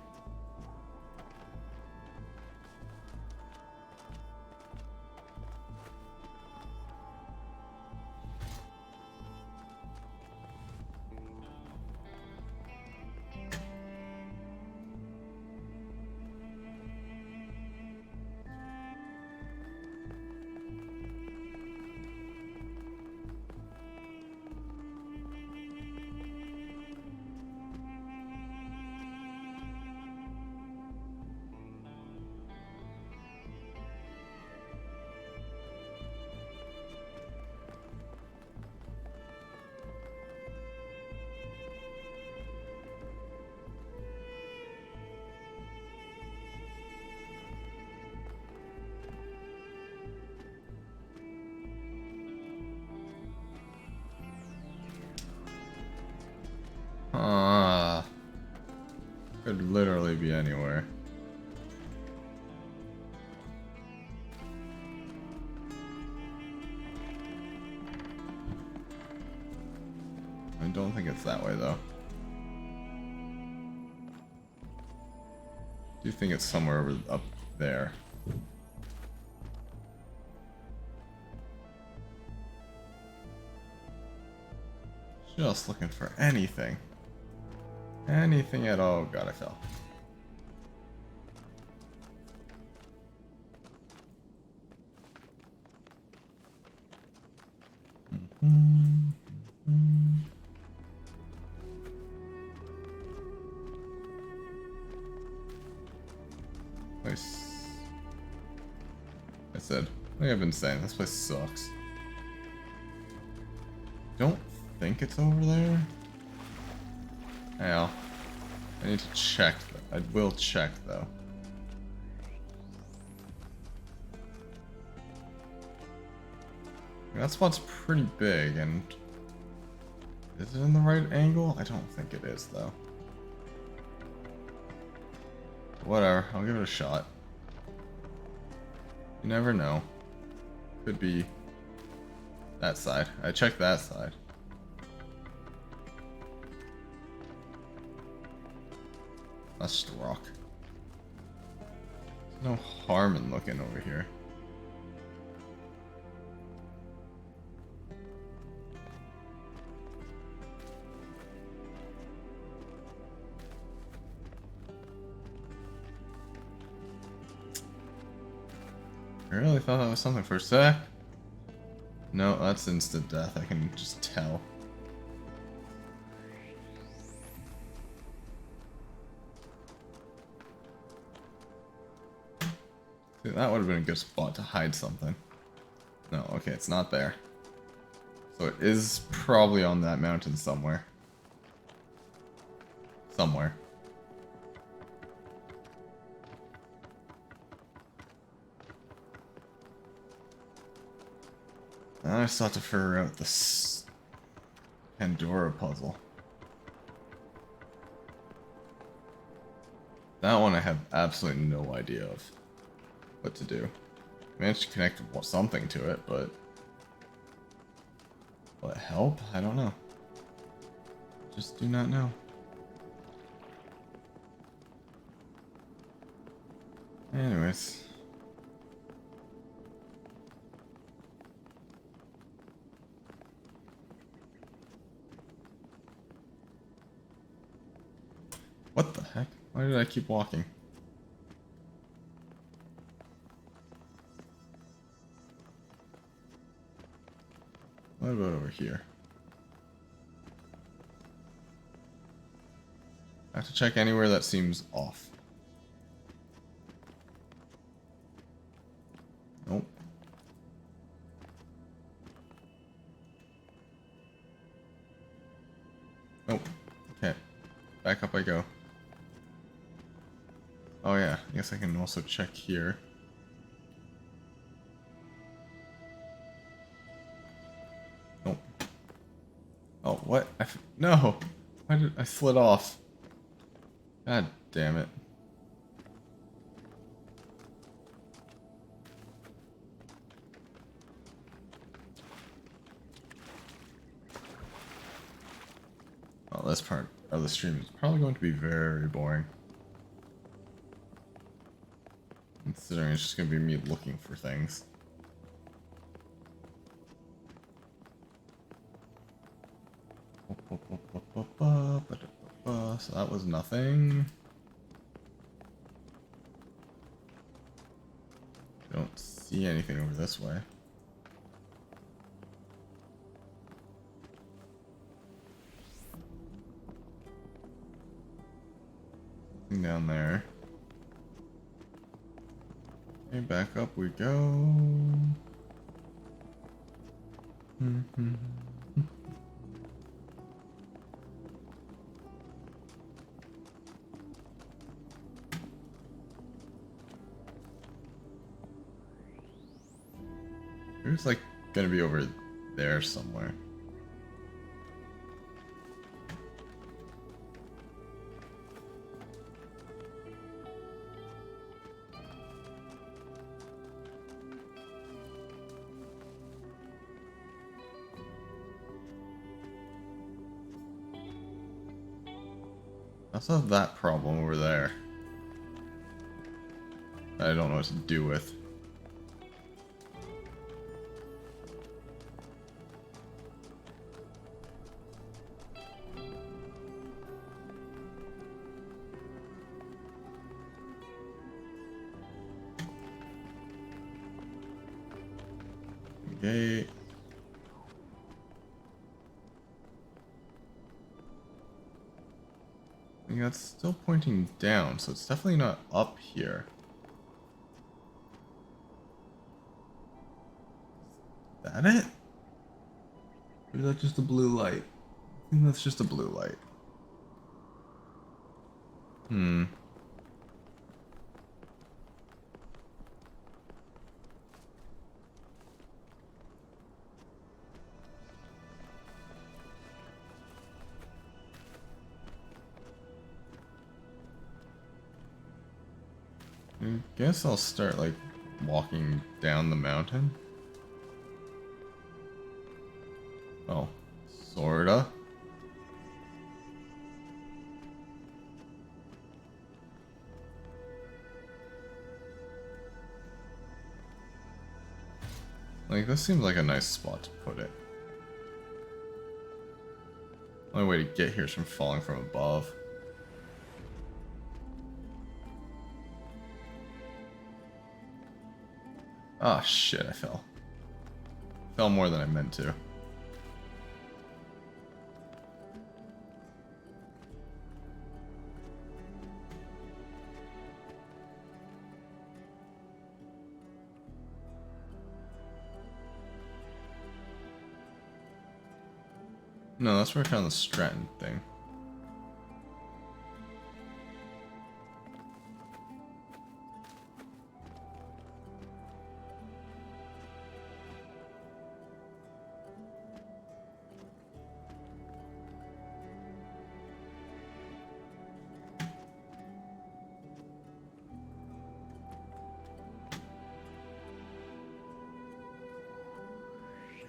A: Could literally be anywhere. I don't think it's that way though. I do think it's somewhere over up there. Just looking for anything. Anything at all. Oh god, I fell. Place. I said, like I've been saying, this place sucks. Don't think it's over there. Hell, I need to check. I will check though. That spot's pretty big, and is it in the right angle? I don't think it is though. Whatever, I'll give it a shot. You never know. Could be that side. I checked that side. That's just a rock. There's no harm in looking over here. I really thought that was something for a sec. No, that's instant death. I can just tell. See, that would have been a good spot to hide something. No, okay, it's not there. So it is probably on that mountain somewhere. Somewhere. Now I still have to figure out this Pandora puzzle. That one I have absolutely no idea of what to do. I managed to connect something to it, but will it help? I don't know. Just do not know. Anyways. What the heck? Why did I keep walking? What about over here? I have to check anywhere that seems off. Nope. Nope. Okay. Back up I go. Oh yeah, I guess I can also check here. Nope. Oh, what? No! Why did I slid off? God damn it. Well, this part of the stream is probably going to be very boring. Considering it's just going to be me looking for things. So that was nothing. Don't see anything over this way. Nothing down there. Okay, back up we go. It's like gonna be over there somewhere. I also have that problem over there. I don't know what to do with. Okay. Yeah, it's still pointing down, so it's definitely not up here. Is that it? Or is that just a blue light? I think that's just a blue light. I guess I'll start, like, walking down the mountain. Oh, sorta. Like, this seems like a nice spot to put it. Only way to get here is from falling from above. Oh shit, I fell. Fell more than I meant to. No, that's where I found the Stratton thing.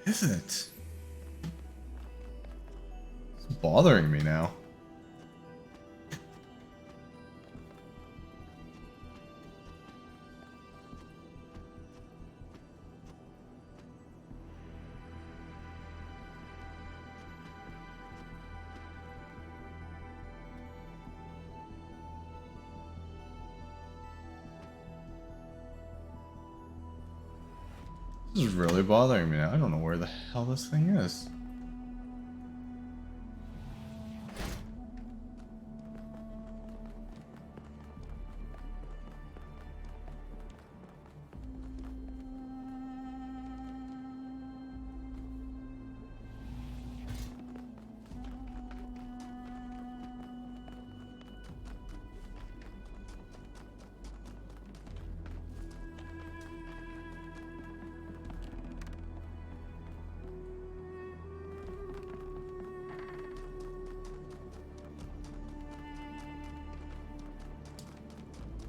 A: Is it? It's bothering me now. This is really bothering me now. I don't know where the hell this thing is.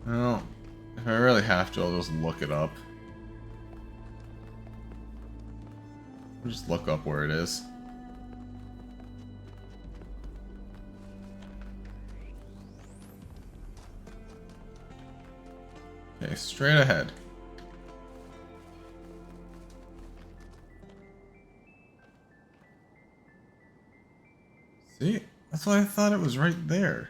A: Well, if I really have to, I'll just look it up. I'll just look up where it is. Okay, straight ahead. See? That's why I thought it was right there.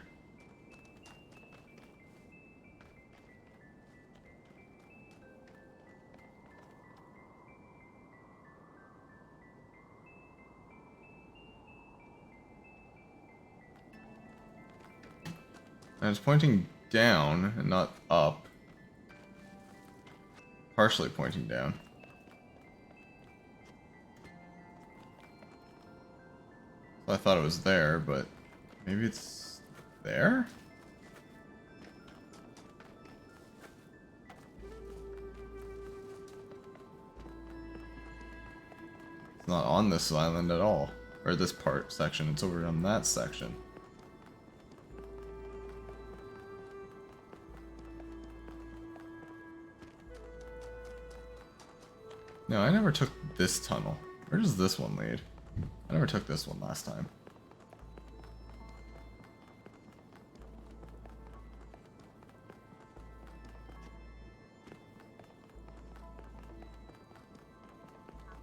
A: And it's pointing down and not up. Partially pointing down. So I thought it was there, but maybe it's there? It's not on this island at all. Or this part section. It's over on that section. No, I never took this tunnel. Where does this one lead? I never took this one last time.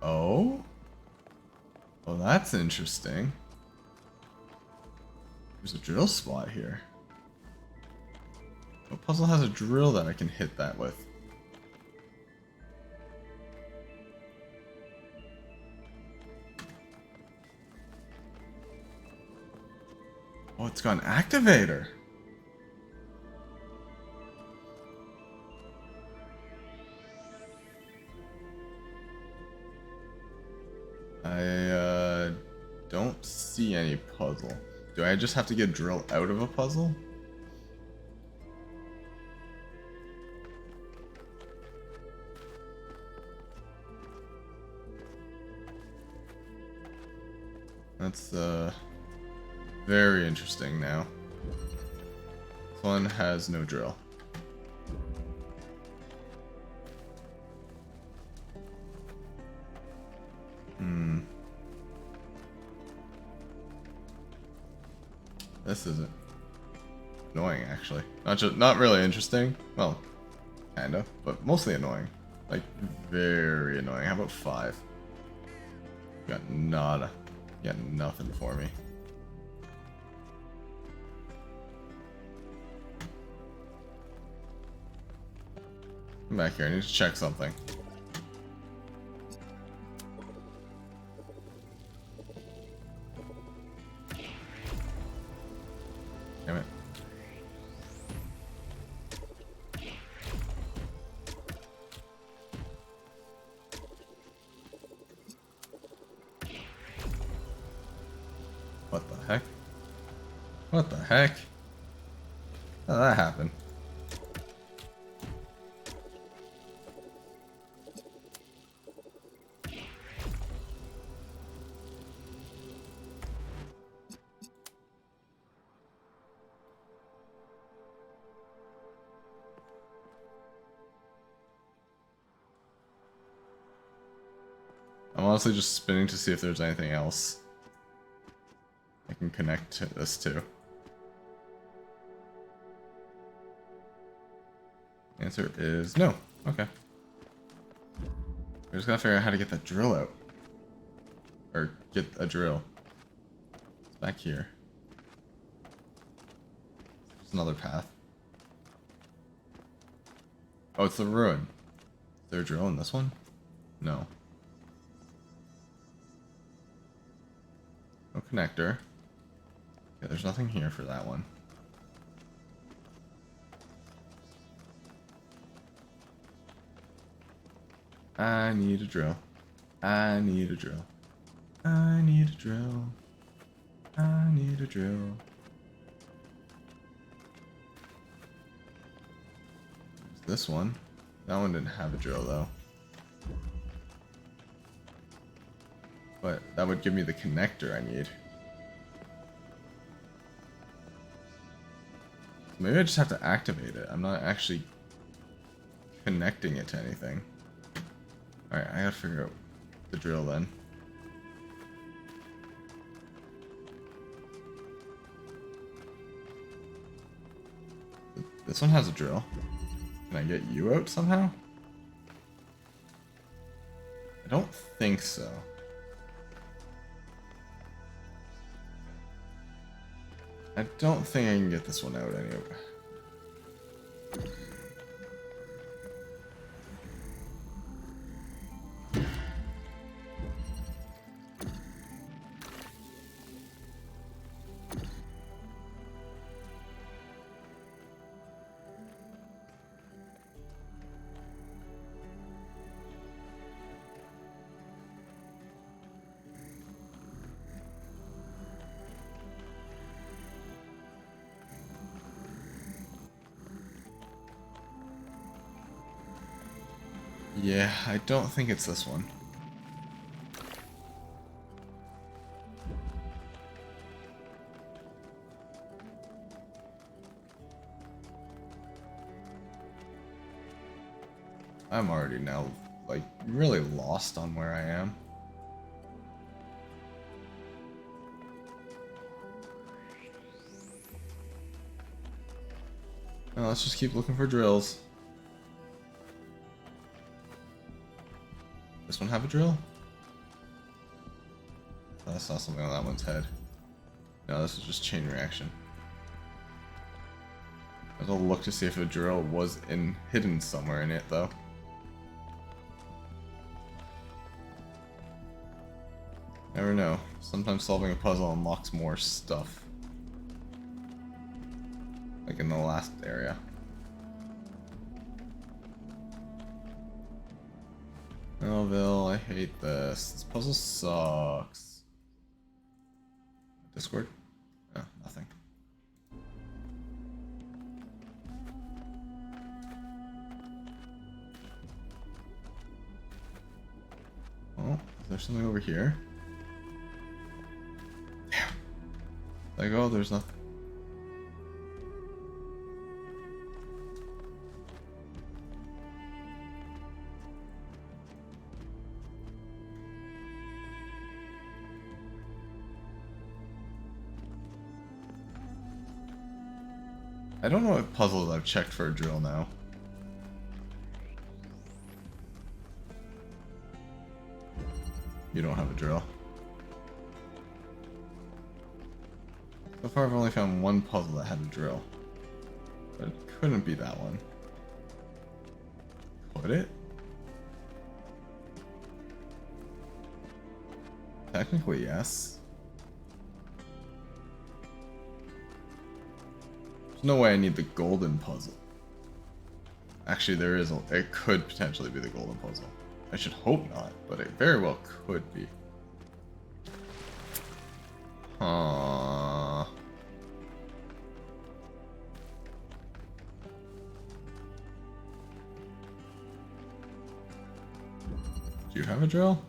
A: Oh? Well, that's interesting. There's a drill spot here. What puzzle has a drill that I can hit that with? Oh, it's got an activator. I don't see any puzzle. Do I just have to get drill out of a puzzle? That's very interesting now. This one has no drill. This isn't annoying, actually. Not really interesting. Well, kind of, but mostly annoying. Like, very annoying. How about 5? Got nada. Got nothing for me. Come back here. I need to check something. What the heck? How did that happen? I'm honestly just spinning to see if there's anything else I can connect this to. Answer is no. Okay. I just gotta figure out how to get that drill out. Or get a drill. It's back here. There's another path. Oh, it's the ruin. Is there a drill in this one? No. No connector. Yeah, there's nothing here for that one. I need a drill. I need a drill. I need a drill. I need a drill. There's this one. That one didn't have a drill though. But that would give me the connector I need. Maybe I just have to activate it. I'm not actually connecting it to anything. Alright, I gotta figure out the drill then. This one has a drill. Can I get you out somehow? I don't think so. I don't think I can get this one out anyway. Yeah, I don't think it's this one. I'm already now, like, really lost on where I am. Now let's just keep looking for drills. This one have a drill? I saw something on that one's head. No, this is just chain reaction. I will look to see if a drill was hidden somewhere in it, though. Never know. Sometimes solving a puzzle unlocks more stuff. Like in the last area. Melville, I hate this. This puzzle sucks. Discord? Oh, nothing. Oh, is there something over here? Yeah. Like, oh, there's nothing. I don't know what puzzles I've checked for a drill now. You don't have a drill. So far I've only found one puzzle that had a drill. But it couldn't be that one. Could it? Technically, yes. There's no way I need the golden puzzle. Actually, there is. It could potentially be the golden puzzle. I should hope not, but it very well could be. Do you have a drill?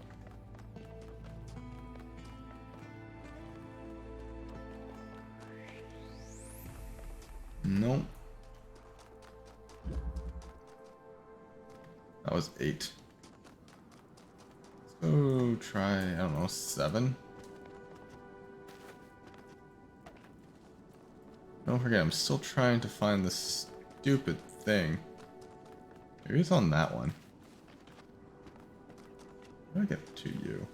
A: Nope. That was 8. Let's go try, I don't know, 7? Don't forget, I'm still trying to find this stupid thing. Maybe it's on that one. How do I get to you?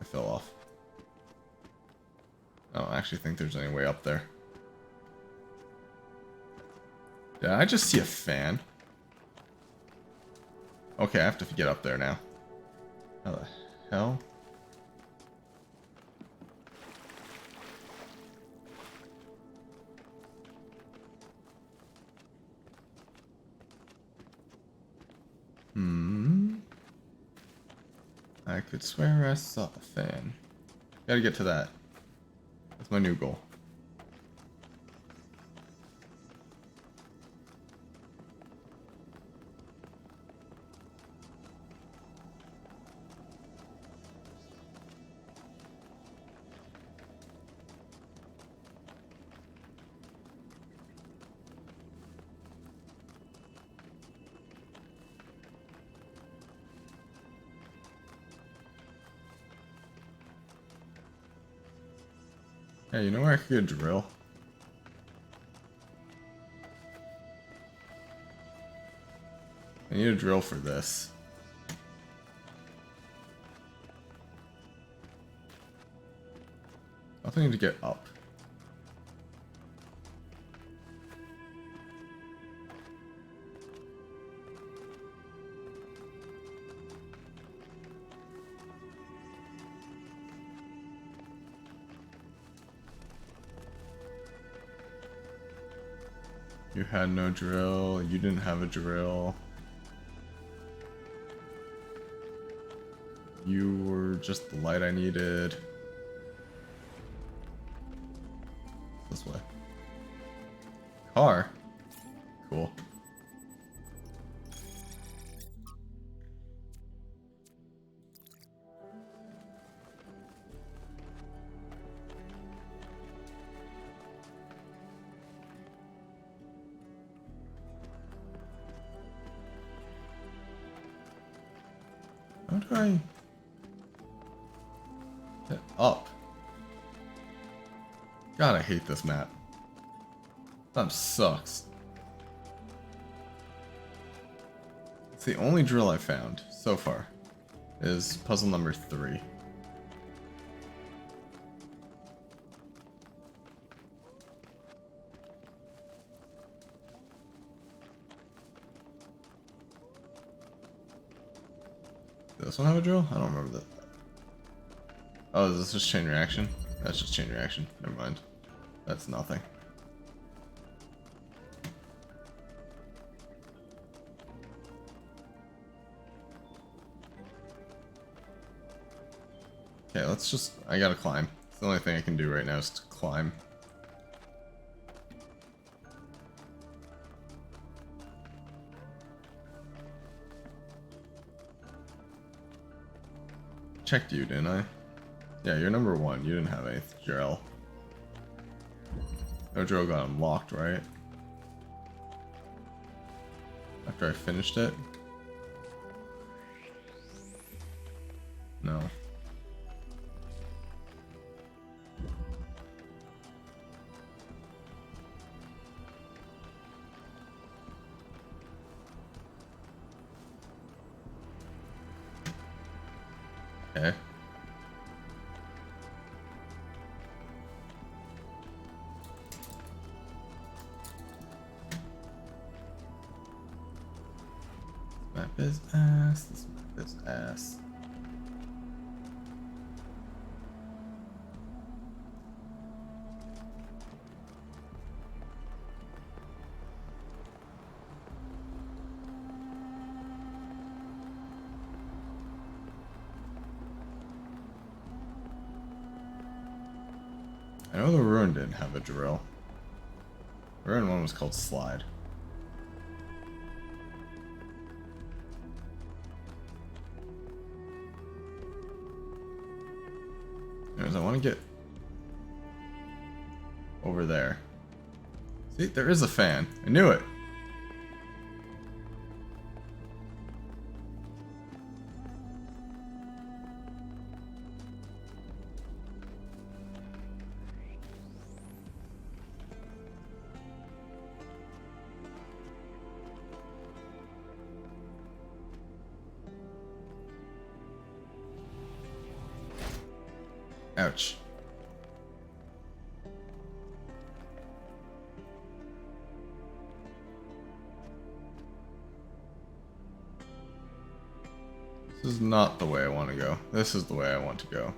A: I fell off. I don't actually think there's any way up there. Did I just see a fan? Okay, I have to get up there now. How the hell? I could swear I saw a fan. Gotta get to that. That's my new goal. Hey, you know where I could get a drill? I need a drill for this. I think I need to get up. You had no drill, you didn't have a drill. You were just the light I needed. This way. Car? Cool. How do I get up? God, I hate this map. That sucks. It's the only drill I found so far. Is puzzle number 3. Does this one have a drill? I don't remember that. Oh, is this just chain reaction? That's just chain reaction. Never mind. That's nothing. Okay, let's just... I gotta climb. It's the only thing I can do right now is to climb. Checked you, didn't I? Yeah, you're number 1. You didn't have any drill. No drill got unlocked, right? After I finished it? No. Okay. Map is ass. This map is ass. I know the ruin didn't have a drill. Ruin one was called Slide. Anyways, I want to get over there. See, there is a fan. I knew it. Ouch. This is not the way I want to go. This is the way I want to go.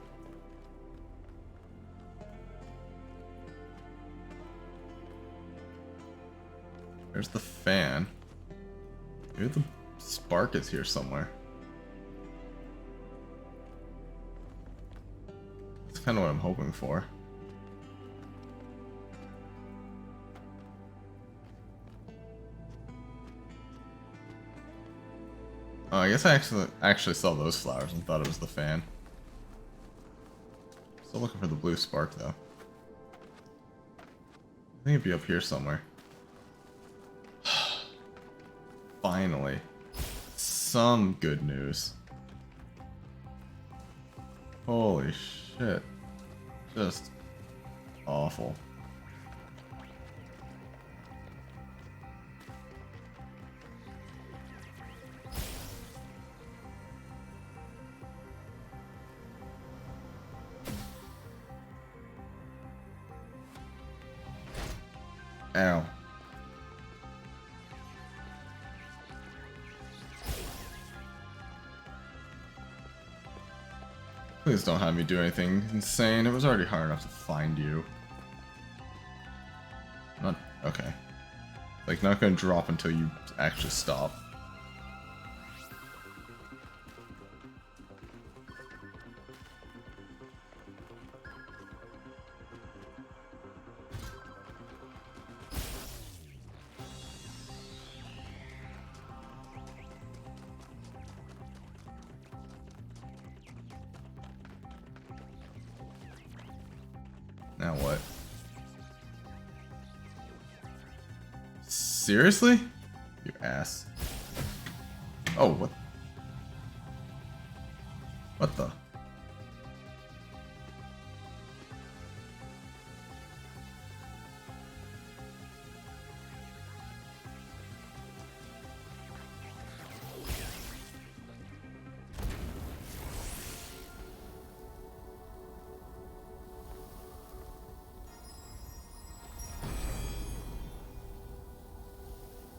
A: There's the fan. Maybe the spark is here somewhere. That's kind of what I'm hoping for. Oh, I guess I actually saw those flowers and thought it was the fan. Still looking for the blue spark though. I think it'd be up here somewhere. Finally. Some good news. Holy shit. Just awful. Ow. Please don't have me do anything insane. It was already hard enough to find you. Not okay. Like, not gonna drop until you actually stop. Now what? Seriously? You ass. Oh, what? What the?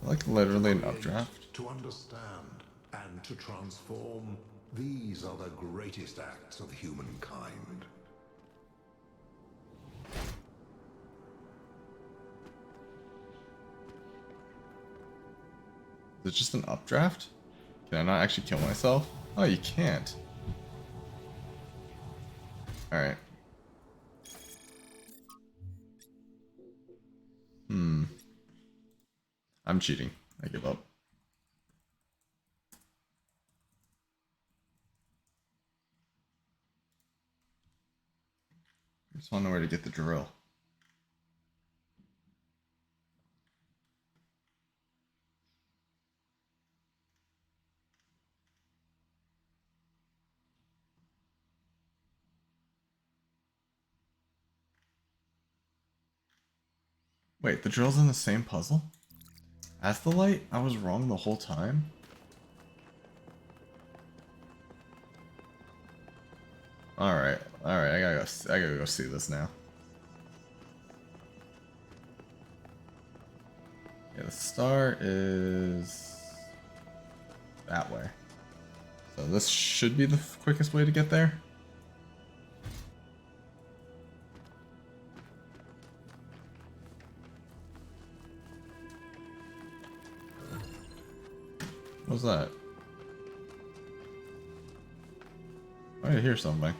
A: Like literally an updraft.
E: To understand and to transform, these are the greatest acts of humankind.
A: Is it just an updraft? Can I not actually kill myself? Oh, you can't. Alright. I'm cheating. I give up. I just want to know where to get the drill. Wait, the drill's in the same puzzle? As the light? I was wrong the whole time? Alright, I gotta go see this now. Yeah, the star is that way. So this should be the quickest way to get there. What was that? I hear something.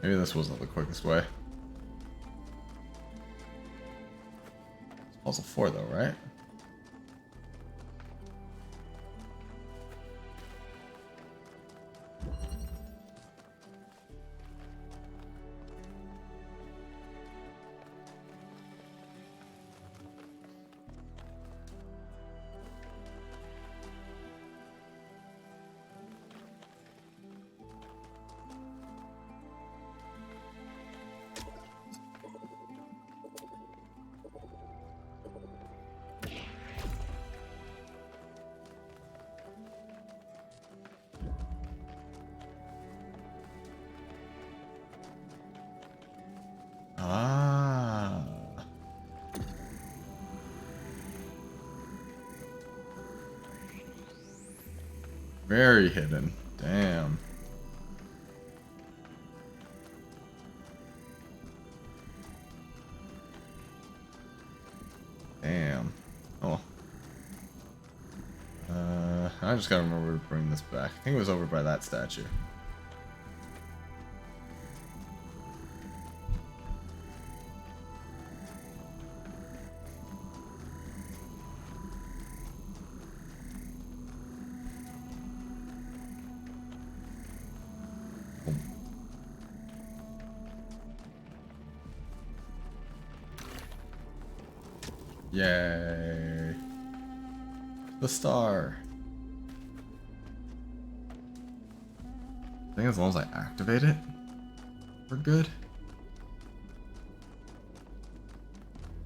A: Maybe this wasn't the quickest way. It's puzzle 4 though, right? Ah. Very hidden. Damn. Damn. Oh. I just gotta remember to bring this back. I think it was over by that statue. Yay. The star. I think as long as I activate it, we're good.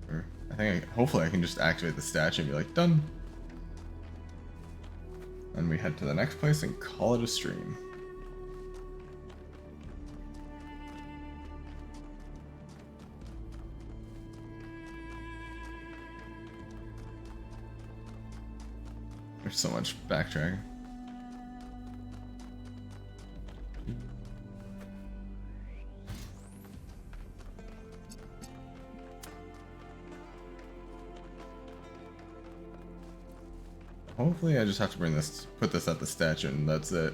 A: Or I think hopefully I can just activate the statue and be like, done. And we head to the next place and call it a stream. There's so much backtracking. Hopefully I just have to bring this, put this at the statue and that's it.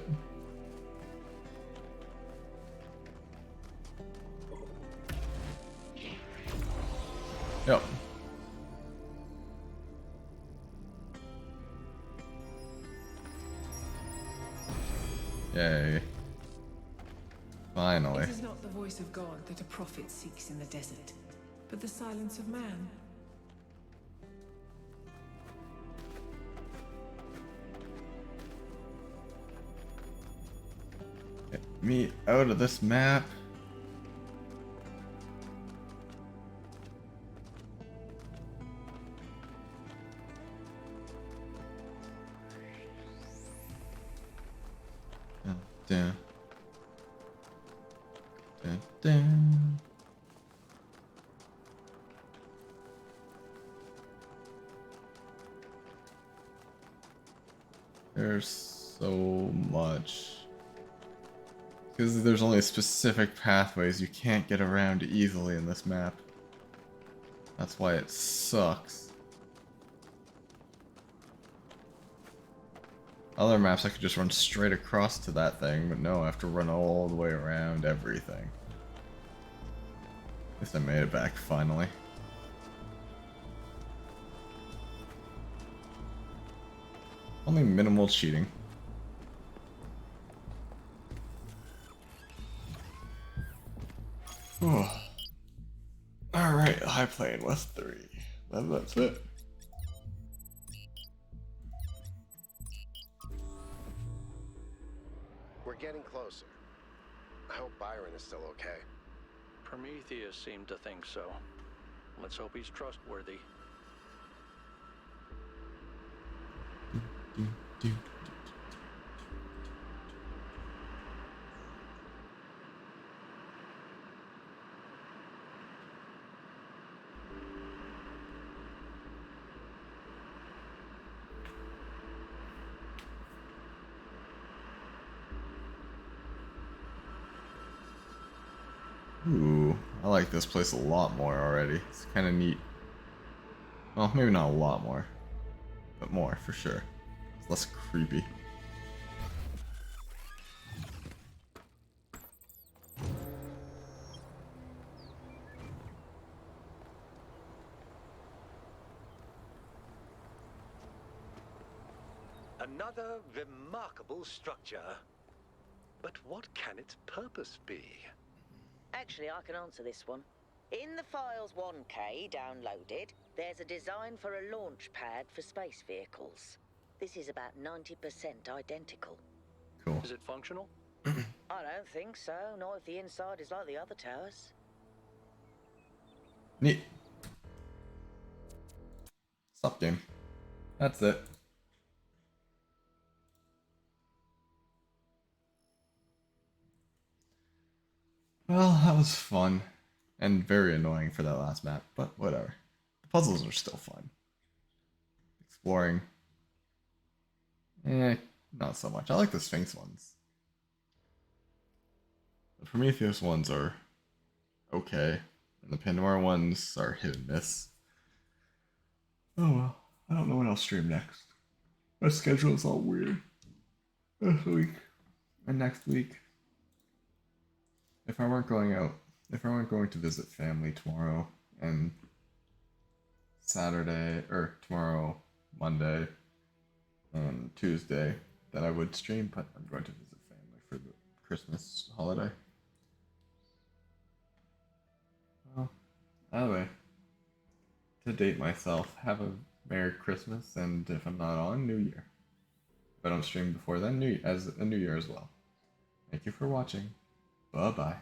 A: Yep. Yay. Finally.
O: It is not the voice of God that a prophet seeks in the desert, but the silence of man.
A: Get me out of this map. Dun, dun, dun. There's so much. Because there's only specific pathways you can't get around easily in this map. That's why it sucks. Other maps I could just run straight across to that thing, but no, I have to run all the way around everything. At least I made it back finally. Only minimal cheating. Oh. Alright, High Plane West 3. That's it.
B: We're getting closer. I hope Byron is still okay.
D: Prometheus seemed to think so. Let's hope he's trustworthy.
A: Ooh, I like this place a lot more already. It's kind of neat. Well, maybe not a lot more, but more for sure. It's less creepy.
I: Another remarkable structure. But what can its purpose be?
C: Actually, I can answer this one. In the Files 1K downloaded, there's a design for a launch pad for space vehicles. This is about 90% identical.
A: Cool.
D: Is it functional?
C: I don't think so, not if the inside is like the other towers.
A: Neat. Stop game. That's it. Well, that was fun. And very annoying for that last map, but whatever. The puzzles are still fun. Exploring. Not so much. I like the Sphinx ones. The Prometheus ones are okay. And the Pandora ones are hit and miss. Oh well. I don't know when I'll stream next. My schedule is all weird. This week and next week. If I weren't going to visit family tomorrow and Saturday, or tomorrow, Monday, and Tuesday, then I would stream, but I'm going to visit family for the Christmas holiday. Well, anyway, to date myself, have a Merry Christmas, and if I'm not on, New Year. If I don't stream before then, New Year as well. Thank you for watching. Bye-bye.